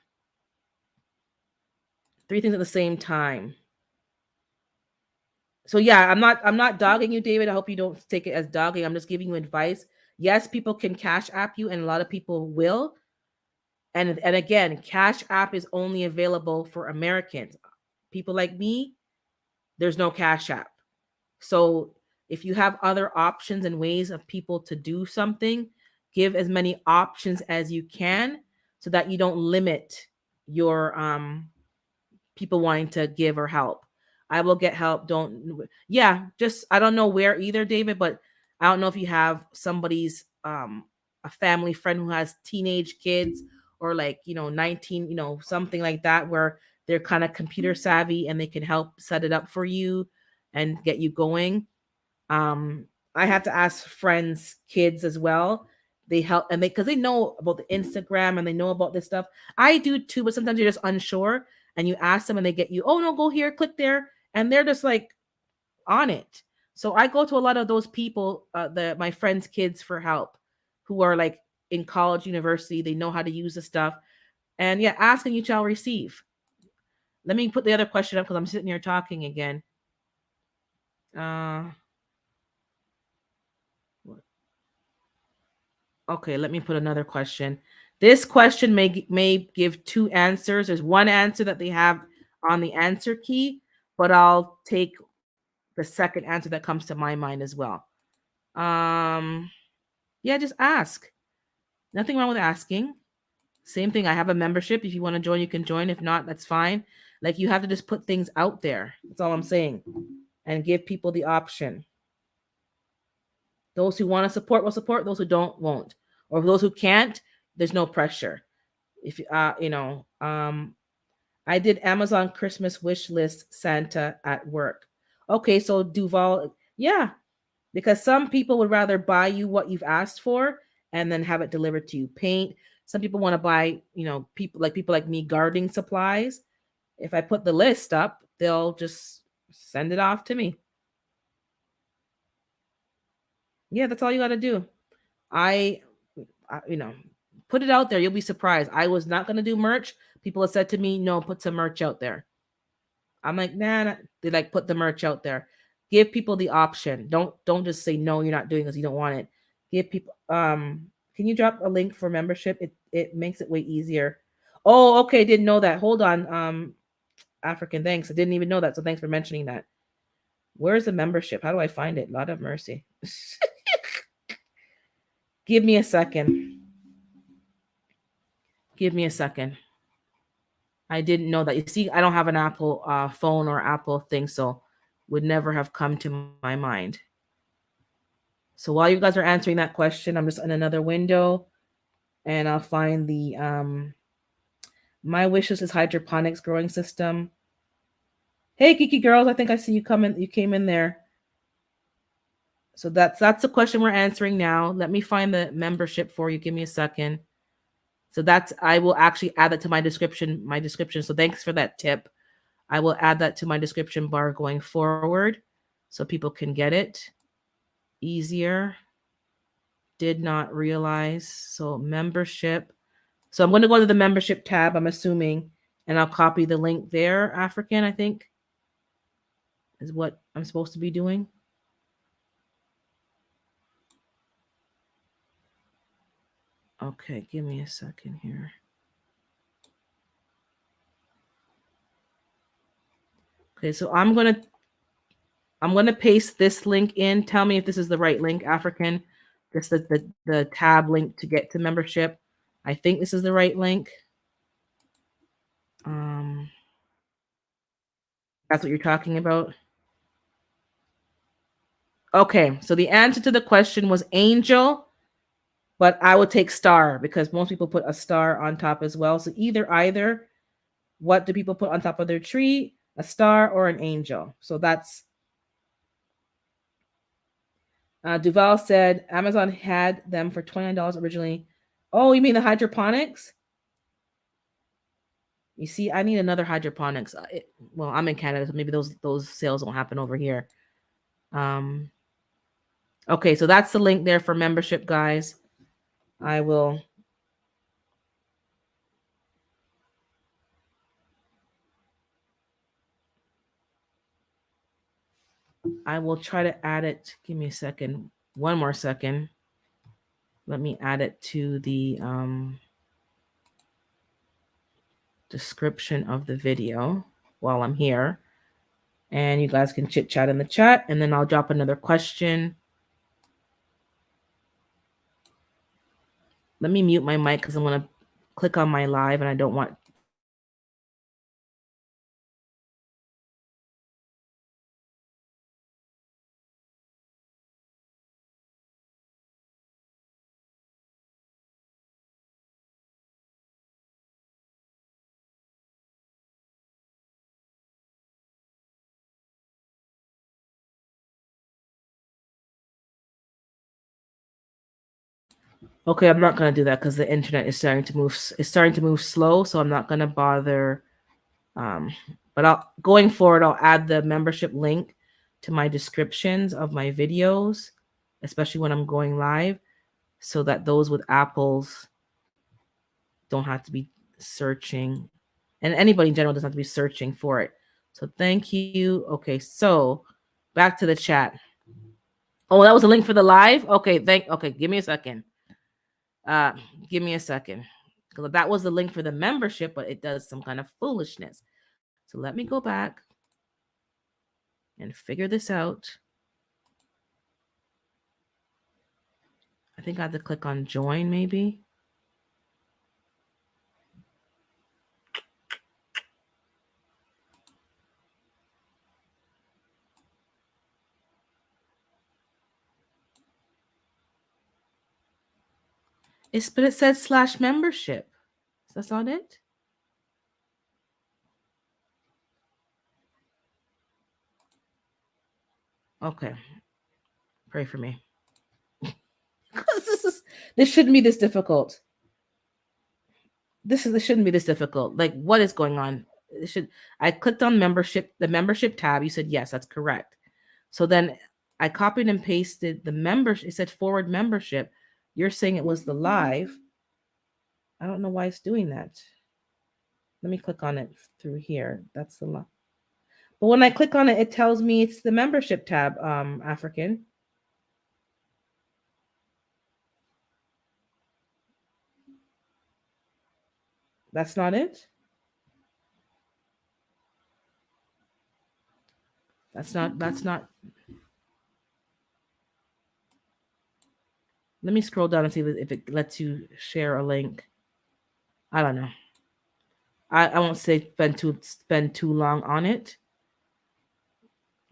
three things at the same time. So yeah, I'm not dogging you, David. I hope you don't take it as dogging. I'm just giving you advice. Yes, people can Cash App you, and a lot of people will. And again, Cash App is only available for Americans. People like me, there's no Cash App. So if you have other options and ways of people to do something, give as many options as you can so that you don't limit your people wanting to give or help. I will get help. Don't Yeah, just I don't know where either, David, but I don't know if you have somebody's a family friend who has teenage kids or like, 19, something like that where they're kind of computer savvy and they can help set it up for you and get you going. Um, I have to ask friends, kids as well. They help and they because they know about the Instagram and they know about this stuff. I do too, but sometimes you're just unsure and you ask them and they get you, oh no, go here, click there, and they're just like on it. So I go to a lot of those people, my friends' kids for help, who are like in college, university. They know how to use the stuff, and yeah, ask and you shall receive. Let me put the other question up because I'm sitting here talking again. Uh, okay, let me put another question. This question may give two answers. There's one answer that they have on the answer key, but I'll take the second answer that comes to my mind as well. Um, yeah, just ask. Nothing wrong with asking. Same thing. I have a membership. If you want to join, you can join. If not, that's fine. Like you have to just put things out there. That's all I'm saying, and give people the option. Those who want to support will support. Those who don't won't. Or those who can't, there's no pressure. If I did Amazon Christmas wish list Santa at work. Okay, so Duval, yeah, because some people would rather buy you what you've asked for and then have it delivered to you. Paint. Some people want to buy, people like me, gardening supplies. If I put the list up, they'll just send it off to me. Yeah, that's all you got to do. I, I, put it out there. You'll be surprised. I was not going to do merch. People have said to me, no, put some merch out there. I'm like, nah. They like put the merch out there. Give people the option. Don't just say no, you're not doing because you don't want it. Give people can you drop a link for membership? It makes it way easier. Oh, okay, didn't know that. Hold on. African, thanks. I didn't even know that. So thanks for mentioning that. Where's the membership? How do I find it? Lot of mercy. Give me a second. Give me a second. I didn't know that. You see, I don't have an Apple phone or Apple thing, so would never have come to my mind. So while you guys are answering that question, I'm just in another window and I'll find the My Wishes is hydroponics growing system. Hey Kiki girls, I think I see you coming. You came in there. So that's the question we're answering now. Let me find the membership for you. Give me a second. So that's I will actually add that to my description. So thanks for that tip. I will add that to my description bar going forward so people can get it easier. Did not realize. So membership. So I'm going to go to the membership tab, I'm assuming, and I'll copy the link there. African, I think, is what I'm supposed to be doing. Okay, give me a second here. Okay, so I'm gonna paste this link in. Tell me if this is the right link, African. Just the tab link to get to membership. I think this is the right link. Um, that's what you're talking about. Okay, so the answer to the question was angel, but I would take star because most people put a star on top as well. So either. What do people put on top of their tree? A star or an angel? So that's Duval said Amazon had them for $29 originally. Oh, you mean the hydroponics? You see, I need another hydroponics. Well, I'm in Canada, so maybe those sales won't happen over here. Um, okay, so that's the link there for membership, guys. I will try to add it. Give me a second. One more second. Let me add it to the description of the video while I'm here. And you guys can chit chat in the chat, and then I'll drop another question. Let me mute my mic because I'm going to click on my live and I don't want Okay, I'm not gonna do that because the internet is starting to move. It's starting to move slow, so I'm not gonna bother. Um, but I'll going forward, I'll add the membership link to my descriptions of my videos, especially when I'm going live, so that those with Apples don't have to be searching, and anybody in general doesn't have to be searching for it. So thank you. Okay, so back to the chat. Oh, that was a link for the live. Okay, Okay, give me a second. Uh, give me a second. Because that was the link for the membership, but it does some kind of foolishness. So let me go back and figure this out. I think I have to click on join, maybe. But it says slash membership. That's not it? Okay. Pray for me. This shouldn't be this difficult. This shouldn't be this difficult. Like, what is going on? I clicked on the membership tab. You said yes, that's correct. So then I copied and pasted the membership. It said forward membership. You're saying it was the live. I don't know why it's doing that. Let me click on it through here. That's the live. But when I click on it, it tells me it's the membership tab, African. That's not it? That's not. Let me scroll down and see if it lets you share a link. I don't know. I won't say spend too long on it.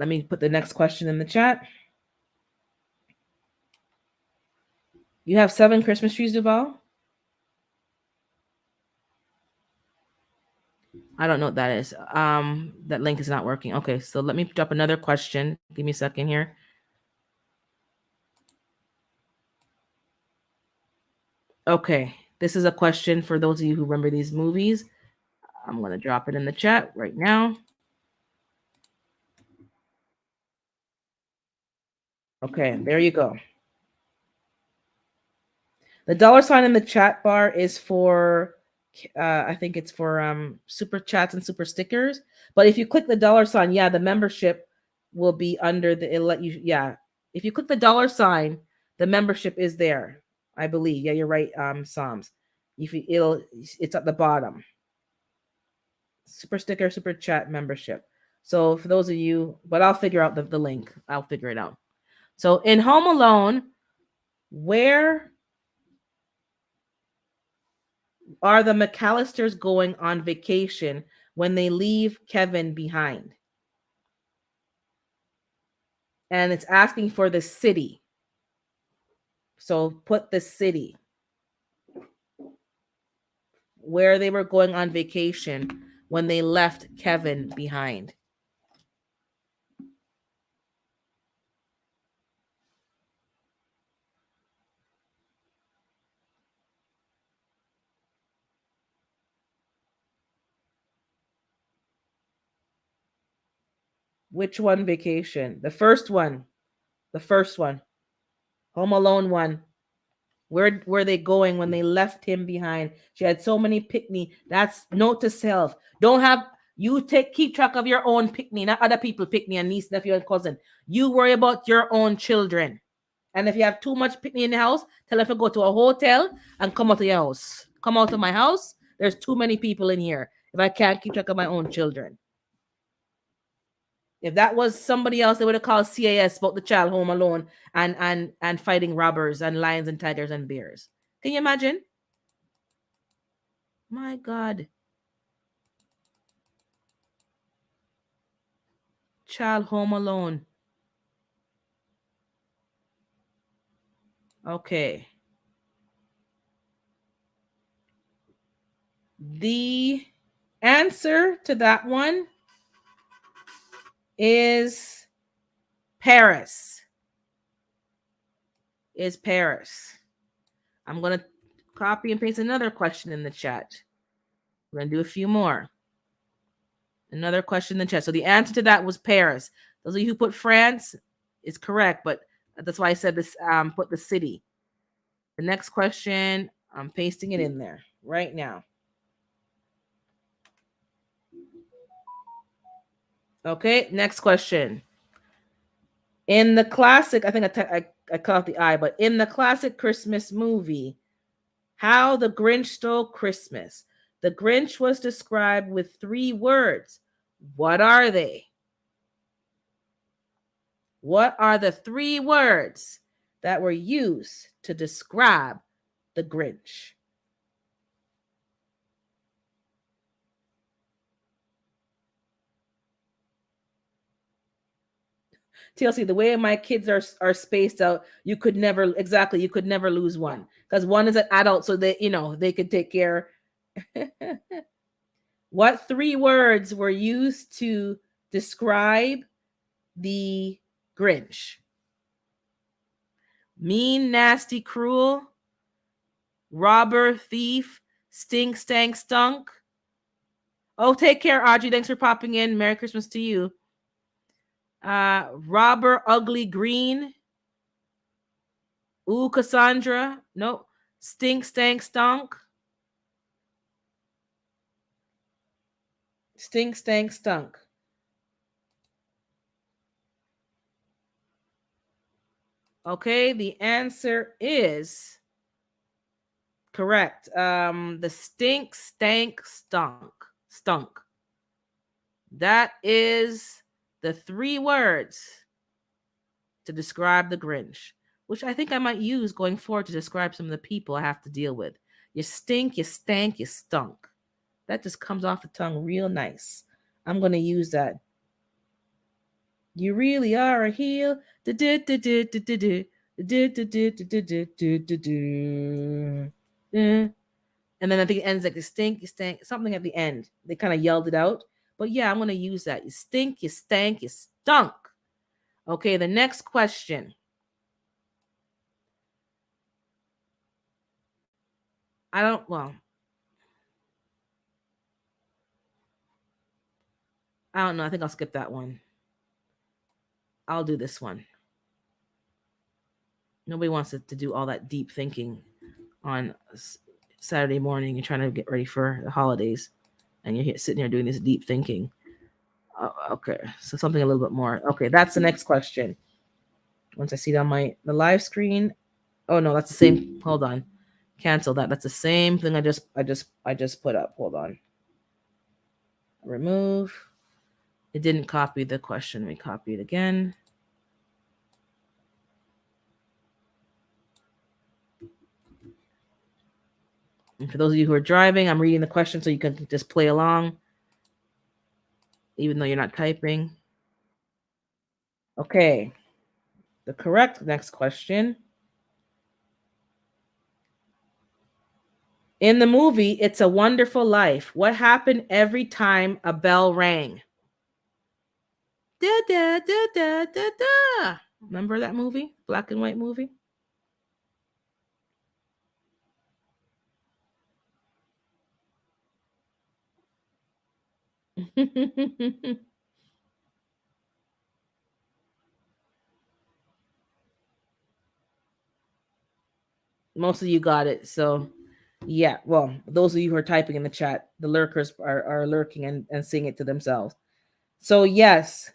Let me put the next question in the chat. You have 7 Christmas trees, Duval? I don't know what that is. That link is not working. Okay, so let me drop another question. Give me a second here. Okay, this is a question for those of you who remember these movies. I'm going to drop it in the chat right now. Okay, there you go. The dollar sign in the chat bar is for, I think it's for super chats and super stickers. But if you click the dollar sign, yeah, the membership will be under the. It'll let you. Yeah, if you click the dollar sign, the membership is there. I believe. Yeah, you're right. Psalms. It's at the bottom. Super sticker, super chat membership. So for those of you, but I'll figure out the link. I'll figure it out. So in Home Alone, where are the McAllisters going on vacation when they leave Kevin behind? And it's asking for the city. So put the city where they were going on vacation when they left Kevin behind. Which one vacation? The first one. The first one. Home Alone one. Where were they going when they left him behind? She had so many picnic. That's note to self. Don't have you keep track of your own picnic, not other people picnic and niece, nephew, and cousin. You worry about your own children. And if you have too much picnic in the house, tell them to go to a hotel and come out of your house. Come out of my house. There's too many people in here. If I can't keep track of my own children. If that was somebody else, they would have called CAS about the child home alone and fighting robbers and lions and tigers and bears. Can you imagine? My God. Child home alone. Okay. The answer to that one is Paris. Is Paris. I'm going to copy and paste another question in the chat. We're going to do a few more. Another question in the chat. So the answer to that was Paris. Those of you who put France is correct, but that's why I said this. Put the city. The next question, I'm pasting it in there right now. Okay, next question. In the classic, I think I cut off the I, but in the classic Christmas movie, How the Grinch Stole Christmas, the Grinch was described with 3 words. What are they? What are the 3 words that were used to describe the Grinch? TLC, the way my kids are spaced out, you could never lose one, because one is an adult, so they could take care. What 3 words were used to describe the Grinch? Mean, nasty, cruel, robber, thief, stink, stank, stunk. Oh, take care, Audrey. Thanks for popping in. Merry Christmas to you. Robber, ugly, green. Ooh, Cassandra. Nope. Stink, stank, stunk. Stink, stank, stunk. Okay, the answer is correct. The stink, stank, stunk. That is the 3 words to describe the Grinch, which I think I might use going forward to describe some of the people I have to deal with. You stink, you stank, you stunk. That just comes off the tongue real nice. I'm going to use that. You really are a heel. And then I think it ends like you stink, something at the end. They kind of yelled it out. But yeah, I'm going to use that. You stink, you stank, you stunk. Okay, the next question. I don't know. I think I'll skip that one. I'll do this one. Nobody wants to do all that deep thinking on Saturday morning. You're trying to get ready for the holidays, and you're sitting here doing this deep thinking. Okay, so something a little bit more. Okay, that's the next question. Once I see it on the live screen. Oh no, that's the same. Hold on, cancel that. That's the same thing I just put up. Hold on. Remove. It didn't copy the question. We copy it again. And for those of you who are driving, I'm reading the question so you can just play along, even though you're not typing. Okay. The correct next question. In the movie It's a Wonderful Life, what happened every time a bell rang? Da, da, da, da, da, da. Remember that movie? Black and white movie? Most of you got it. So, yeah. Well, those of you who are typing in the chat, the lurkers are lurking and seeing it to themselves. So, yes,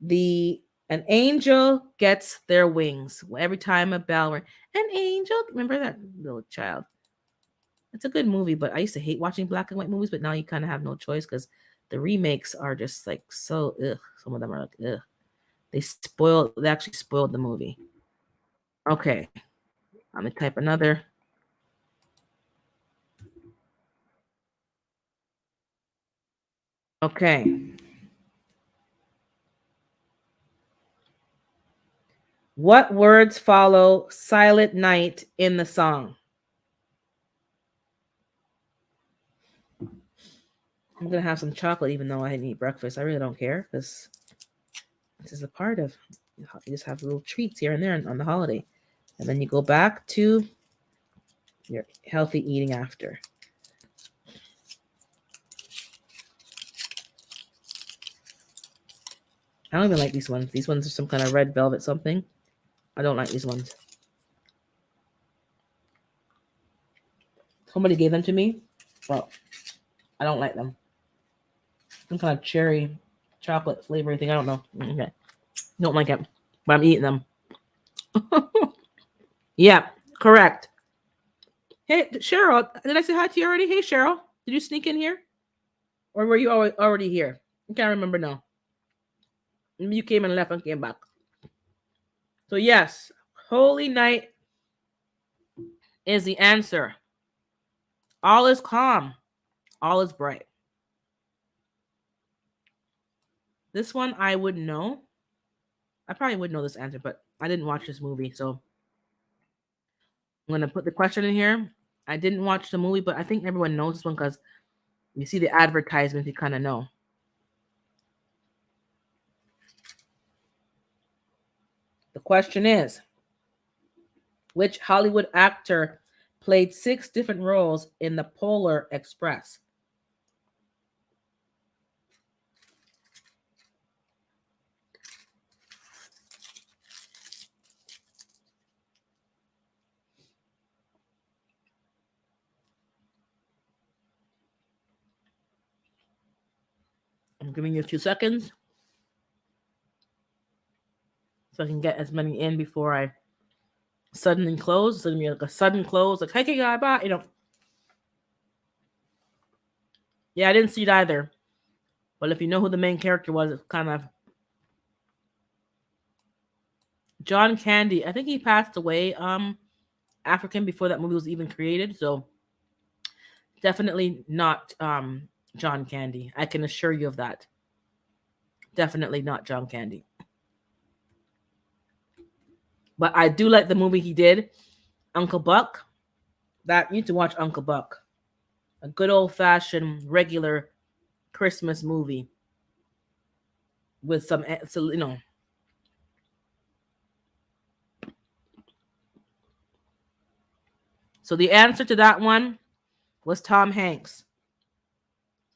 an angel gets their wings. Every time a bell rings, an angel. Remember that little child? It's a good movie, but I used to hate watching black and white movies. But now you kind of have no choice because the remakes are just like so. Ugh. Some of them are like ugh. They actually spoiled the movie. Okay, I'm gonna type another. Okay. What words follow Silent Night in the song? I'm gonna have some chocolate even though I didn't eat breakfast. I really don't care because this is a part of you just have little treats here and there on the holiday. And then you go back to your healthy eating after. I don't even like these ones. These ones are some kind of red velvet something. I don't like these ones. Somebody gave them to me. Well, I don't like them. Some kind of cherry chocolate flavor thing. I don't know. Okay. Don't like it. But I'm eating them. Yeah, correct. Hey, Cheryl, did I say hi to you already? Hey, Cheryl, did you sneak in here? Or were you already here? I can't remember now. Maybe you came and left and came back. So, yes, Holy Night is the answer. All is calm. All is bright. This one I would know. I probably would know this answer, but I didn't watch this movie. So, I'm going to put the question in here. I didn't watch the movie, but I think everyone knows this one because you see the advertisement, you kind of know. The question is, which Hollywood actor played 6 different roles in the Polar Express? I'm giving you a few seconds so I can get as many in before I suddenly close. It's gonna be like a sudden close, like hey guy, bye. Yeah, I didn't see it either. But if you know who the main character was, it's kind of John Candy. I think he passed away African before that movie was even created. So definitely not John Candy. I can assure you of that. Definitely not John Candy. But I do like the movie he did, Uncle Buck. That you need to watch Uncle Buck. A good old fashioned regular Christmas movie with some so So the answer to that one was Tom Hanks.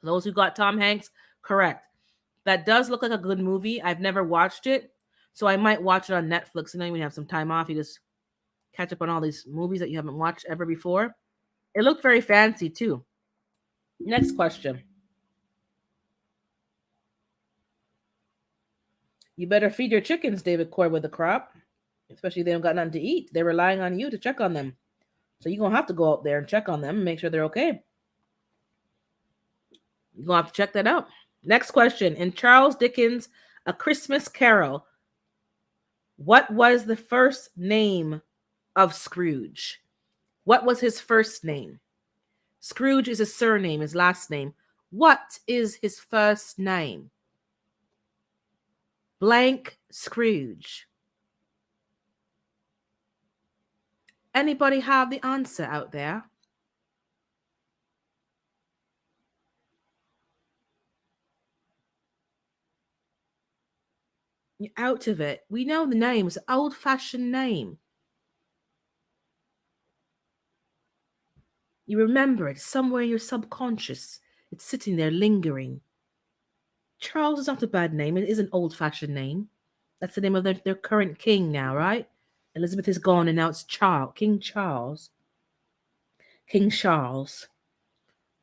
Those who got Tom Hanks, correct. That does look like a good movie. I've never watched it, so I might watch it on Netflix. And then when you have some time off, you just catch up on all these movies that you haven't watched ever before. It looked very fancy too. Next question. You better feed your chickens, David Coy, with the crop. Especially if they don't got nothing to eat. They're relying on you to check on them. So you're going to have to go out there and check on them and make sure they're okay. You're going to have to check that out. Next question. In Charles Dickens' A Christmas Carol, what was the first name of Scrooge? What was his first name? Scrooge is his surname, his last name. What is his first name? Blank Scrooge. Anybody have the answer out there? You're out of it. We know the name. It's an old-fashioned name. You remember it somewhere in your subconscious. It's sitting there lingering. Charles is not a bad name. It is an old-fashioned name. That's the name of their current king now, right? Elizabeth is gone and now it's Charles. King Charles. King Charles.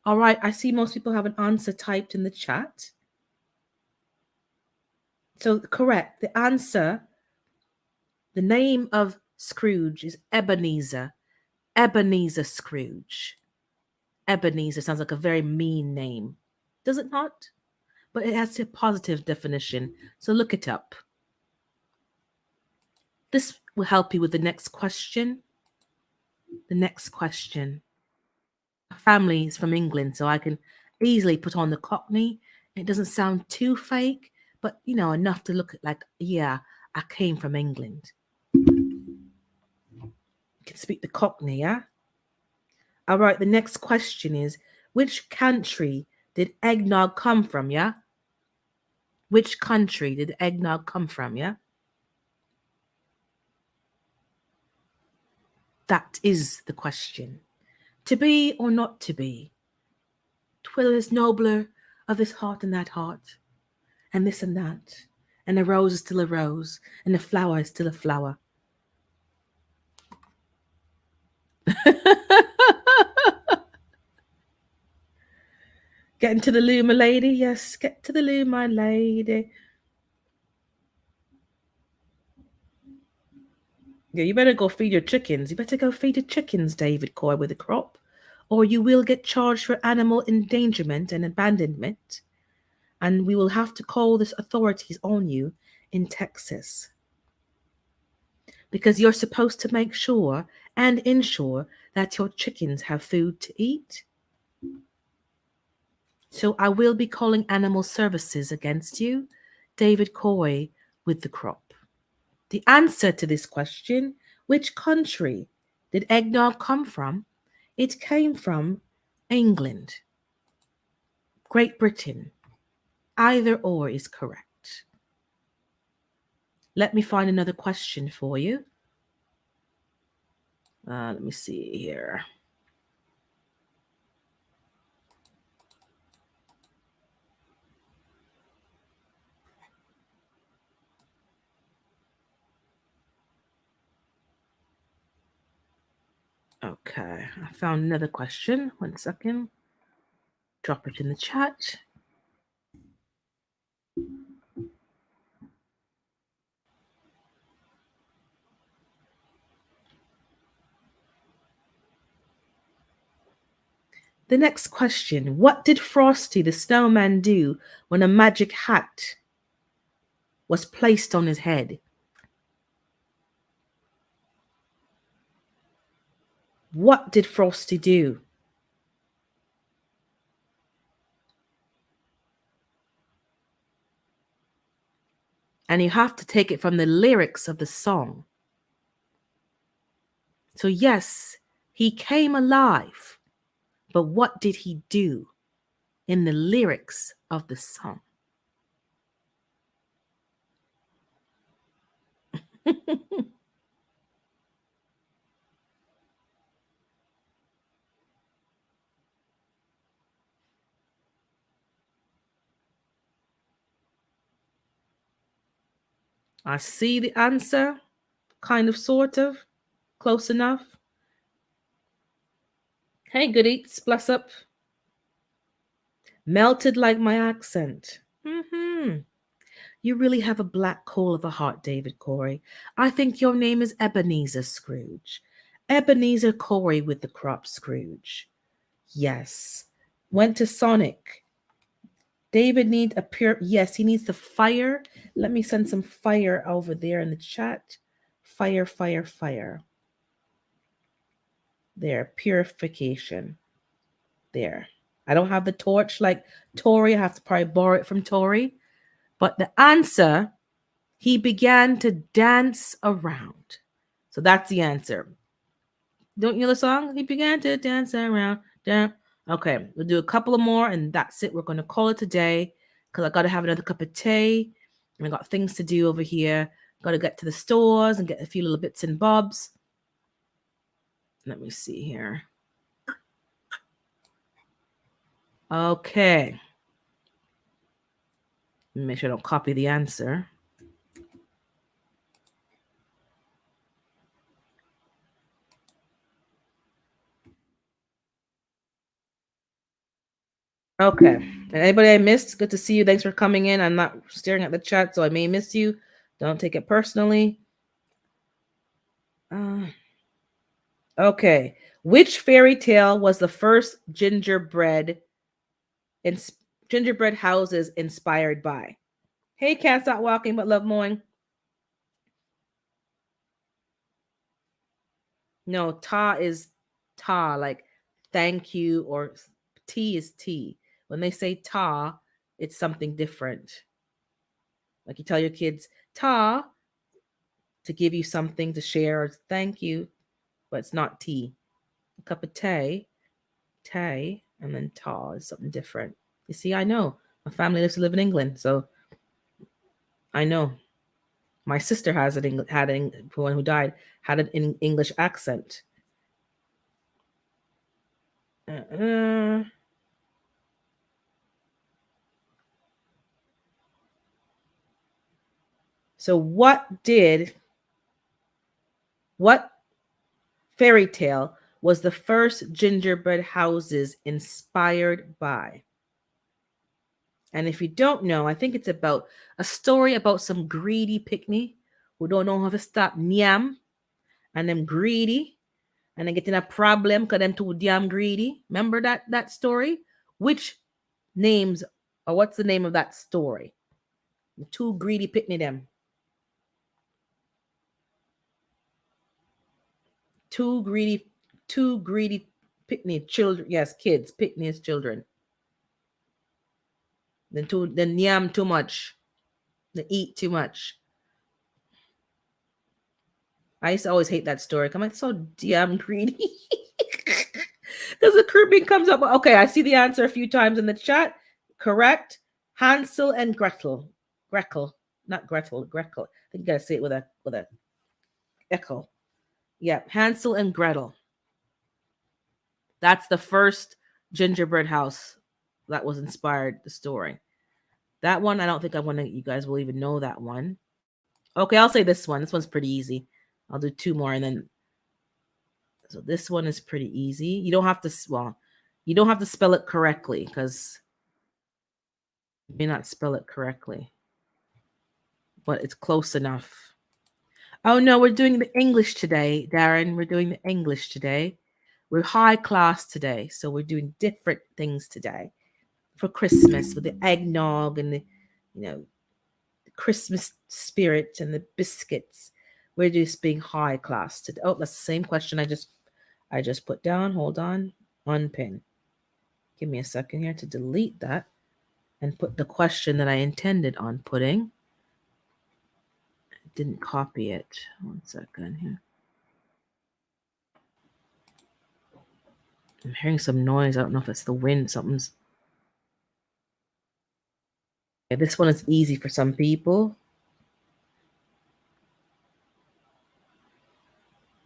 All right, I see most people have an answer typed in the chat. So correct. The answer, the name of Scrooge is Ebenezer. Ebenezer Scrooge. Ebenezer sounds like a very mean name. Does it not? But it has a positive definition. So look it up. This will help you with the next question. The next question. My family is from England, so I can easily put on the Cockney. It doesn't sound too fake, but enough to look like, yeah, I came from England. You can speak the Cockney, yeah? All right, the next question is, which country did eggnog come from, yeah? Which country did eggnog come from, yeah? That is the question. To be or not to be, twill is nobler of this heart and that heart, and this and that, and a rose is still a rose, and a flower is still a flower. Getting to the loo, my lady. Yes, get to the loo, my lady. Yeah, you better go feed your chickens. You better go feed your chickens, David Coy with the crop, or you will get charged for animal endangerment and abandonment, and we will have to call the authorities on you in Texas. Because you're supposed to make sure and ensure that your chickens have food to eat. So I will be calling animal services against you, David Coy with the crop. The answer to this question, which country did eggnog come from? It came from England, Great Britain. Either or is correct. Let me find another question for you. Let me see here. Okay, I found another question. 1 second. Drop it in the chat. The next question. What did Frosty the Snowman do when a magic hat was placed on his head? What did Frosty do? And you have to take it from the lyrics of the song. So, yes, he came alive, but what did he do in the lyrics of the song? I see the answer, kind of, sort of, close enough. Hey, good eats, bless up. Melted like my accent. You really have a black coal of a heart, David Corey. I think your name is Ebenezer Scrooge. Ebenezer Corey with the crop Scrooge. Yes. Went to Sonic. David need a pure. Yes, he needs the fire. Let me send some fire over there in the chat. Fire, fire, fire. There, purification. There. I don't have the torch like Tori. I have to probably borrow it from Tori. But the answer, he began to dance around. So that's the answer. Don't you know the song? He began to dance around. Down. Okay, we'll do a couple of more and that's it. We're going to call it today because I got to have another cup of tea and I got things to do over here. Got to get to the stores and get a few little bits and bobs. Let me see here. Okay. Make sure I don't copy the answer. Okay. And anybody I missed, good to see you. Thanks for coming in. I'm not staring at the chat, so I may miss you. Don't take it personally. Okay. Which fairy tale was the first gingerbread houses inspired by? Hey, cats not walking but love mowing. No, ta is ta, like thank you, or tea is tea. When they say ta, it's something different. Like you tell your kids ta to give you something to share, or thank you, but it's not tea. A cup of tea, and then ta is something different. You see, I know. My family used to live in England, so I know. My sister has one who died had an English accent. So what fairy tale was the first gingerbread houses inspired by? And if you don't know, I think it's about a story about some greedy picnic who don't know how to stop nyam, and them greedy, and they getting a problem because them too damn greedy. Remember that story? Which names, or what's the name of that story? The two greedy picnic them. Two greedy picnic children. Yes, kids, picnic children. Then yam too much. They eat too much. I used to always hate that story. I'm like, so damn greedy. Because the grouping comes up. Okay, I see the answer a few times in the chat. Correct. Hansel and Gretel. Gretel, not Gretel. Gretel. I think you gotta say it with a echo. Yeah, Hansel and Gretel. That's the first gingerbread house that was inspired the story. That one, I don't think you guys will even know that one. Okay, I'll say this one. This one's pretty easy. I'll do two more and then. So this one is pretty easy. You don't have to spell it correctly because you may not spell it correctly, but it's close enough. Oh no, we're doing the English today, Darren. We're doing the English today. We're high class today, so we're doing different things today for Christmas with the eggnog and the Christmas spirit and the biscuits. We're just being high class today. Oh, that's the same question I just put down. Hold on. Unpin. Give me a second here to delete that and put the question that I intended on putting. I didn't copy it. 1 second here. I'm hearing some noise. I don't know if it's the wind. Something's. Yeah, this one is easy for some people.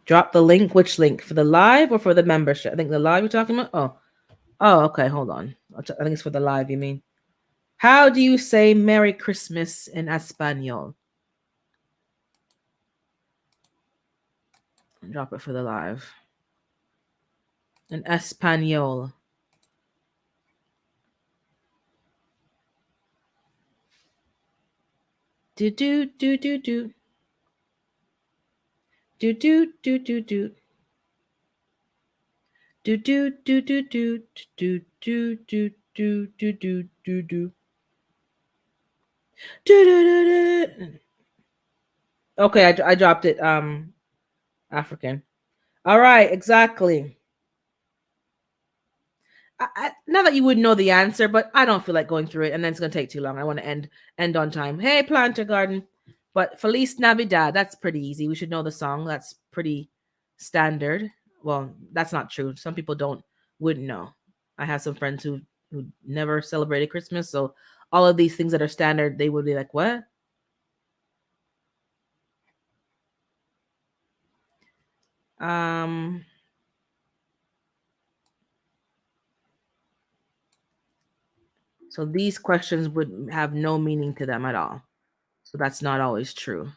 Drop the link. Which link? For the live or for the membership? I think the live you're talking about. Oh, okay. Hold on. I think it's for the live. You mean? How do you say Merry Christmas in Espanol? Drop it for the live. In Espanol. Do do do do do. Do do do do do. Do do do do do do do do do do do do do. Okay, I dropped it. African. All right, exactly. Now that you would know the answer, but I don't feel like going through it, and then it's gonna take too long. I want to end on time. Hey, Planter Garden, but Feliz Navidad. That's pretty easy. We should know the song. That's pretty standard. Well, that's not true. Some people wouldn't know. I have some friends who never celebrated Christmas, so all of these things that are standard, they would be like, what? So these questions would have no meaning to them at all. So that's not always true.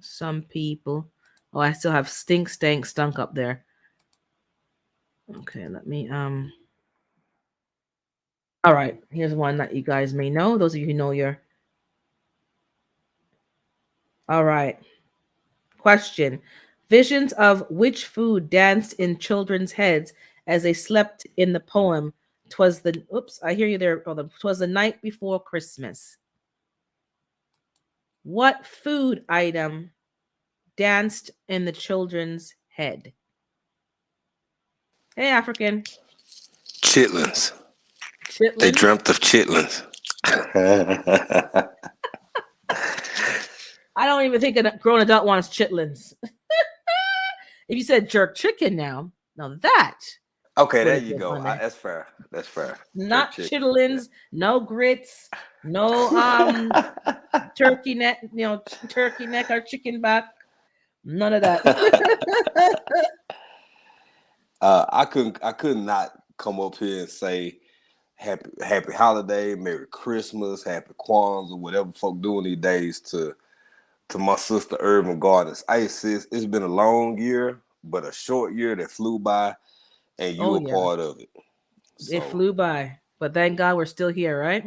Some people. Oh, I still have stink, stank, stunk up there. Okay, let me all right, here's one that you guys may know. Those of you who know your. All right. Question. Visions of which food danced in children's heads as they slept in the poem? Twas the I hear you there. Oh, twas the night before Christmas. What food item danced in the children's head? Hey, African. Chitlins. Chitlins? They dreamt of chitlins. I don't even think a grown adult wants chitlins. If you said jerk chicken now that. Okay, there you go. That's fair. That's fair. Not chitlins, no grits, no turkey neck, turkey neck or chicken back. None of that. I could not come up here and say happy holiday, Merry Christmas, Happy Kwanzaa, whatever folk doing these days to my sister Urban Gardens. Hey sis, it's been a long year, but a short year that flew by, and you Oh a yeah, part of it. it So flew by, but thank God we're still here, right?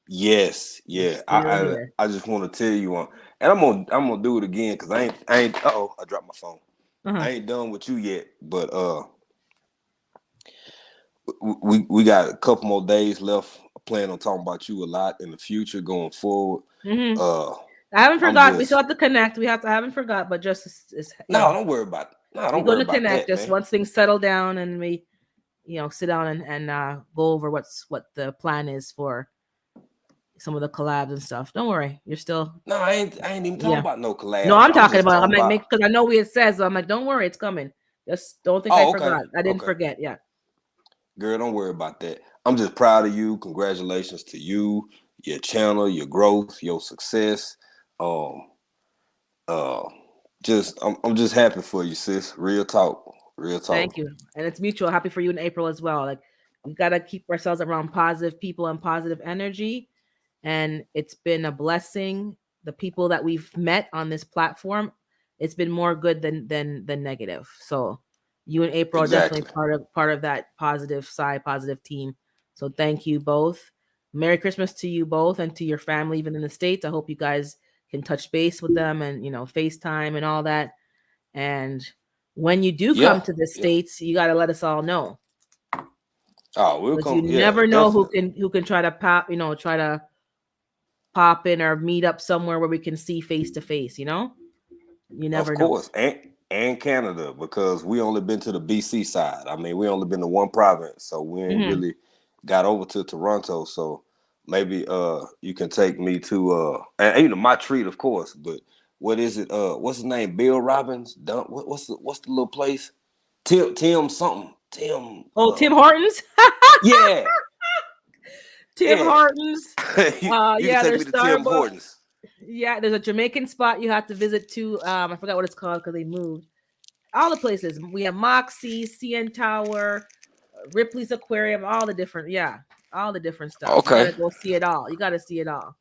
yes, We're yeah. still here. I just want to tell you on, and I'm gonna do it again because I ain't. Oh, I dropped my phone. Uh-huh. I ain't done with you yet, but we got a couple more days left. I plan on talking about you a lot in the future going forward. Mm-hmm. Uh, I haven't I'm forgot. We still just have to connect. I haven't forgot, but just no, don't worry about no, we're don't worry gonna about connect. that, Just man. once things settle down and we, sit down and go over what the plan is for some of the collabs and stuff. Don't worry, you're still No, I ain't even talking yeah. about no No, collabs. I'm I'm talking just about. I'm talking like, about. make because I know it says. So I'm like, don't worry, it's coming. Just don't think I Oh, okay, forgot. I didn't okay, forget. Yeah. girl, don't worry about that. I'm just proud of you. Congratulations to you, your channel, your growth, your success. Um, uh, I'm just happy for you, sis. Real talk, real talk. Thank you. And it's mutual. Happy for you in April as well. Like we gotta keep ourselves around positive people and positive energy. And it's been a blessing. The people that we've met on this platform, it's been more good than negative. So you and April are definitely Exactly. part of that positive side, positive team. So thank you both. Merry Christmas to you both and to your family, even in the States. I hope you guys can touch base with them and FaceTime and all that. And when you do come Yeah, to the yeah. States, you gotta let us all know. Oh, we'll Because you come. Yeah, never know who definitely. can try to try to pop in or meet up somewhere where we can see face to face, You Of never know. course, and Canada because we only been to the BC side. I mean, we only been to one province, so we ain't Hmm. really got over to Toronto. So maybe you can take me to and my treat, of course. But what is it? What's his name? Bill Robbins. What's the little place? Tim something. Tim. Oh, Tim Hortons. Yeah, Tim yeah. Hortons. You can Yeah, take me there's to Tim Starbucks. Hortons. Yeah, there's a Jamaican spot you have to visit too. I forgot what it's called because they moved. All the places. We have Moxie, CN Tower, Ripley's Aquarium, all the different stuff. You Okay, gotta go see it all. You gotta see it all.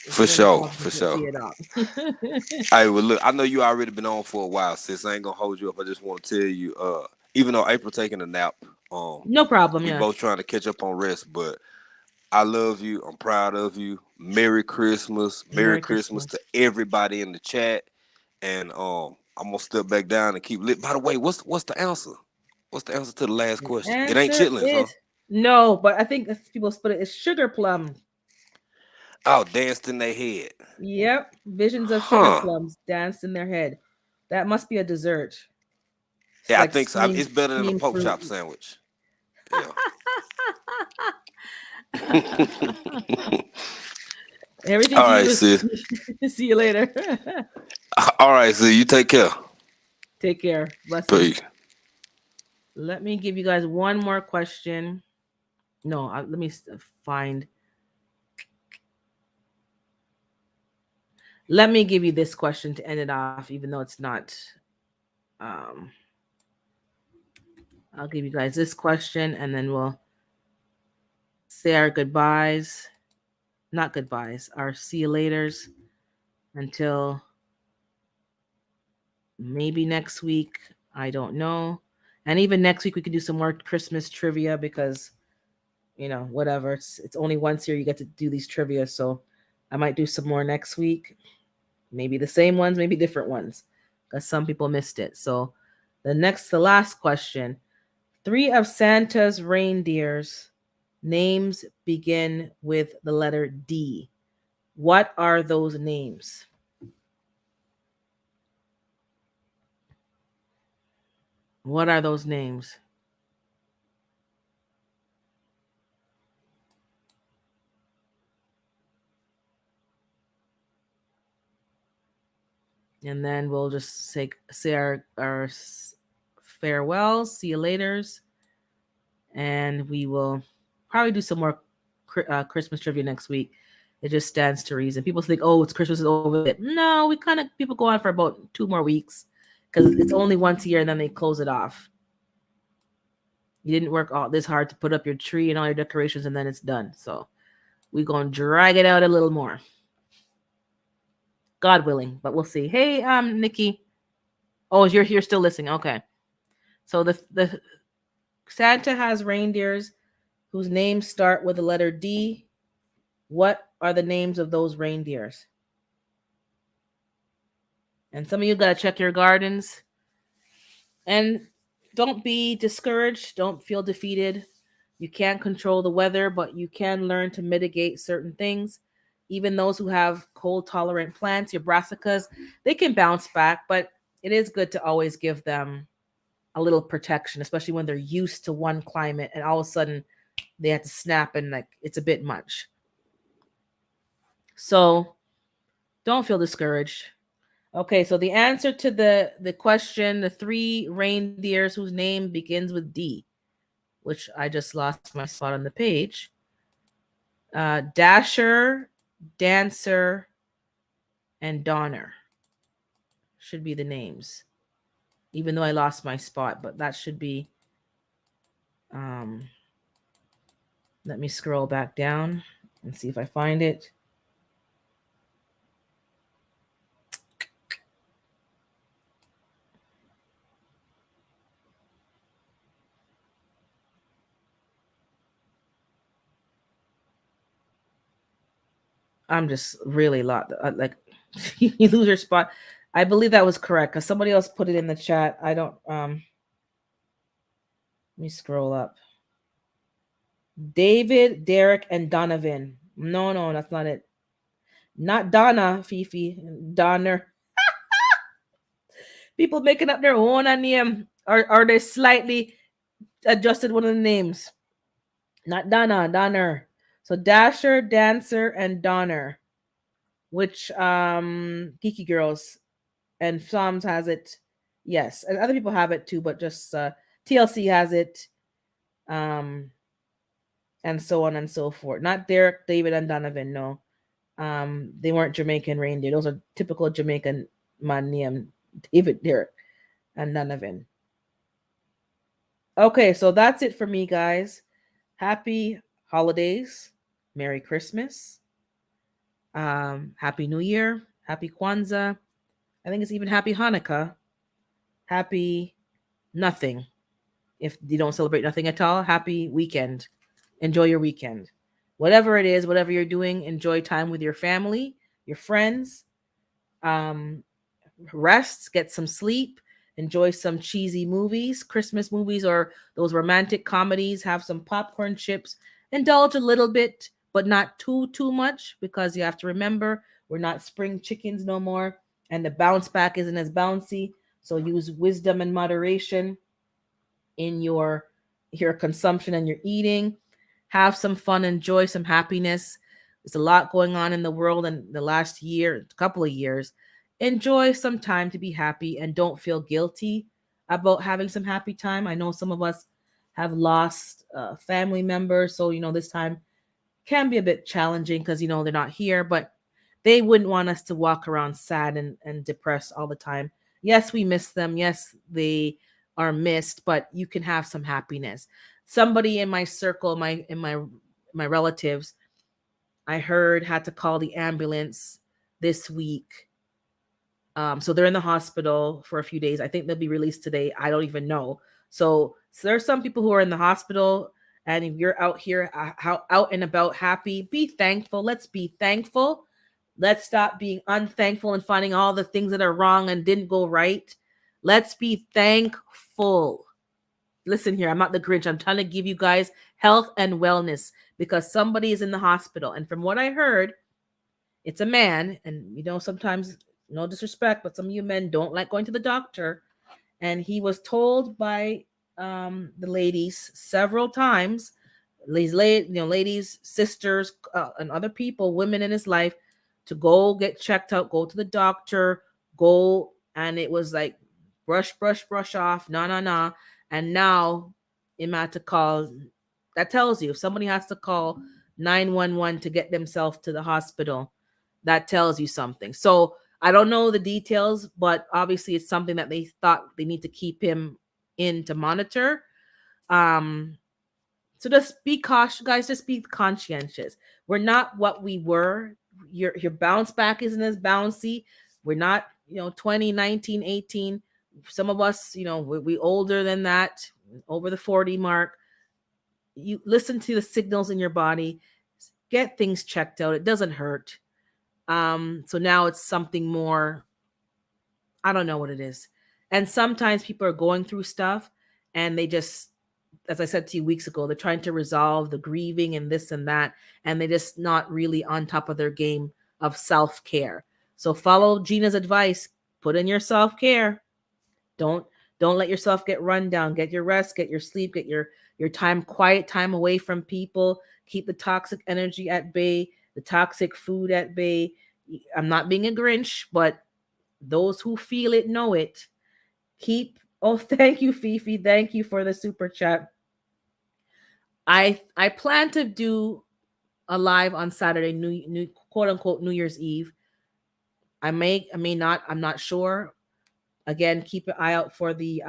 If for you're gonna sure, come, for see sure. it all. Hey, well, look, I know you already been on for a while, sis. I ain't gonna hold you up. I just want to tell you, even though April taking a nap, No problem. we Yeah. both trying to catch up on rest. But I love you. I'm proud of you. Merry Christmas. Merry Merry Christmas to Christmas. everybody in the chat. And I'm gonna step back down and keep lit. By the way, what's the answer? What's the answer to the last The question? It ain't answer chitlins, huh? is no, but I think if people split it. It's sugar plum. Oh, danced in their head. Yep, visions of sugar Huh. plums danced in their head. That must be a dessert. It's Yeah, I like think so. It's better than a steamed pork fruit. chop sandwich. Yeah. Everything All to you right, is sis. see you later. All right, sis. You take care. Take care. Blessings. Peace. Let me give you guys one more question. No, let me find. Let me give you this question to end it off, even though it's not. Um, I'll give you guys this question, and then we'll say our goodbyes. Not goodbyes. Our see you laters until maybe next week. I don't know. And even next week we could do some more Christmas trivia because whatever. It's only once a year you get to do these trivia, so I might do some more next week. Maybe the same ones, maybe different ones, because some people missed it. So the last question: 3 of Santa's reindeers' names begin with the letter D. What are those names? What are those names? And then we'll just say our farewells, see you laters, and we will probably do some more Christmas trivia next week. It just stands to reason. People think, oh, it's Christmas is over. No, people go on for about 2 more weeks because it's only once a year and then they close it off. You didn't work all this hard to put up your tree and all your decorations, and then it's done. So we're gonna drag it out a little more, God willing. But we'll see. Hey, Nikki. Oh, you're still listening. Okay. So the Santa has reindeers whose names start with the letter D. What are the names of those reindeers? And some of you gotta check your gardens. And don't be discouraged. Don't feel defeated. You can't control the weather, but you can learn to mitigate certain things. Even those who have cold tolerant plants, your brassicas, they can bounce back, but it is good to always give them a little protection, especially when they're used to one climate and all of a sudden they have to snap and like it's a bit much. So don't feel discouraged. Okay, so the answer to the question, the three reindeers whose name begins with D, which I just lost my spot on the page. Dasher, Dancer, and Donner should be the names. Even though I lost my spot, but that should be. Um, Let me scroll back down and see if I find it. I'm just really lot like you lose your spot. I believe that was correct because somebody else put it in the chat. I don't. Let me scroll up. David, Derek, and Donovan. No, no, that's not it. Not Donna, Fifi, Donner. People making up their own name, or they slightly adjusted one of the names. Not Donna, Donner. So Dasher, Dancer, and Donner, which Geeky Girls and Psalms has it. Yes, and other people have it too, but just TLC has it. Um, and so on and so forth. Not Derek, David, and Donovan. No, they weren't Jamaican reindeer. Those are typical Jamaican man name, David, Derek, and Donovan. Okay, so that's it for me, guys. Happy holidays, Merry Christmas, Happy New Year, Happy Kwanzaa. I think it's even Happy Hanukkah, Happy nothing. If you don't celebrate nothing at all, happy weekend. Enjoy your weekend. Whatever it is, whatever you're doing, enjoy time with your family, your friends. Um, Rest, get some sleep, enjoy some cheesy movies, Christmas movies, or those romantic comedies. Have some popcorn chips. Indulge a little bit, but not too much, because you have to remember we're not spring chickens no more, and the bounce back isn't as bouncy. So use wisdom and moderation in your consumption and your eating. Have some fun, enjoy some happiness. There's a lot going on in the world in the last year, couple of years. Enjoy some time to be happy and don't feel guilty about having some happy time. I know some of us have lost family members, so this time can be a bit challenging because they're not here, but they wouldn't want us to walk around sad and depressed all the time. Yes, we miss them. Yes, they are missed, but you can have some happiness. Somebody in my circle, my relatives, I heard had to call the ambulance this week. So they're in the hospital for a few days. I think they'll be released today. I don't even know. So there are some people who are in the hospital, and if you're out here, out and about, happy, be thankful. Let's be thankful. Let's stop being unthankful and finding all the things that are wrong and didn't go right. Let's be thankful. Listen here, I'm not the Grinch. I'm trying to give you guys health and wellness because somebody is in the hospital. And from what I heard, it's a man. And sometimes, no disrespect, but some of you men don't like going to the doctor. And he was told by the ladies several times, these ladies, sisters, and other people, women in his life, to go get checked out, go to the doctor, go. And it was like brush off, nah. And now it had to call. That tells you if somebody has to call 911 to get themselves to the hospital, that tells you something. So I don't know the details, but obviously it's something that they thought they need to keep him in to monitor. Um, so just be cautious, guys. Just be conscientious. We're not what we were. Your bounce back isn't as bouncy. We're not, 2019, 18. Some of us, we older than that, over the 40 mark. You listen to the signals in your body, get things checked out. It doesn't hurt. So now it's something more. I don't know what it is. And sometimes people are going through stuff and they just, as I said to you weeks ago, they're trying to resolve the grieving and this and that, and they're just not really on top of their game of self care. So follow Gina's advice. Put in your self care. Don't don't let yourself get run down. Get your rest. Get your sleep. Get your time, quiet time away from people. Keep the toxic energy at bay. The toxic food at bay. I'm not being a Grinch, but those who feel it know it. Keep. Oh, thank you, Fifi. Thank you for the super chat. I plan to do a live on Saturday, new quote unquote New Year's Eve. I may not. I'm not sure. Again, keep an eye out for the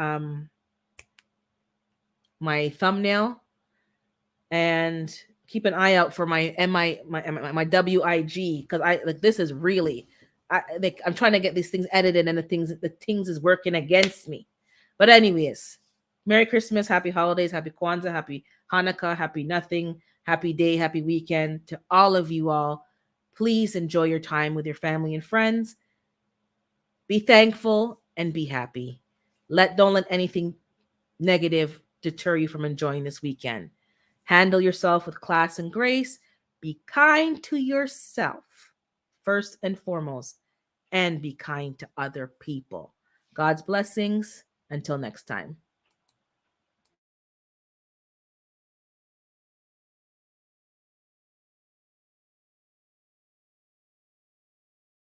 my thumbnail, and keep an eye out for my my WIG, because I like this is really I'm trying to get these things edited, and the things is working against me. But anyways, Merry Christmas, Happy Holidays, Happy Kwanzaa, Happy Hanukkah, Happy Nothing, Happy Day, Happy Weekend to all of you all. Please enjoy your time with your family and friends. Be thankful and be happy. Don't let anything negative deter you from enjoying this weekend. Handle yourself with class and grace. Be kind to yourself first and foremost, and be kind to other people. God's blessings. Until next time.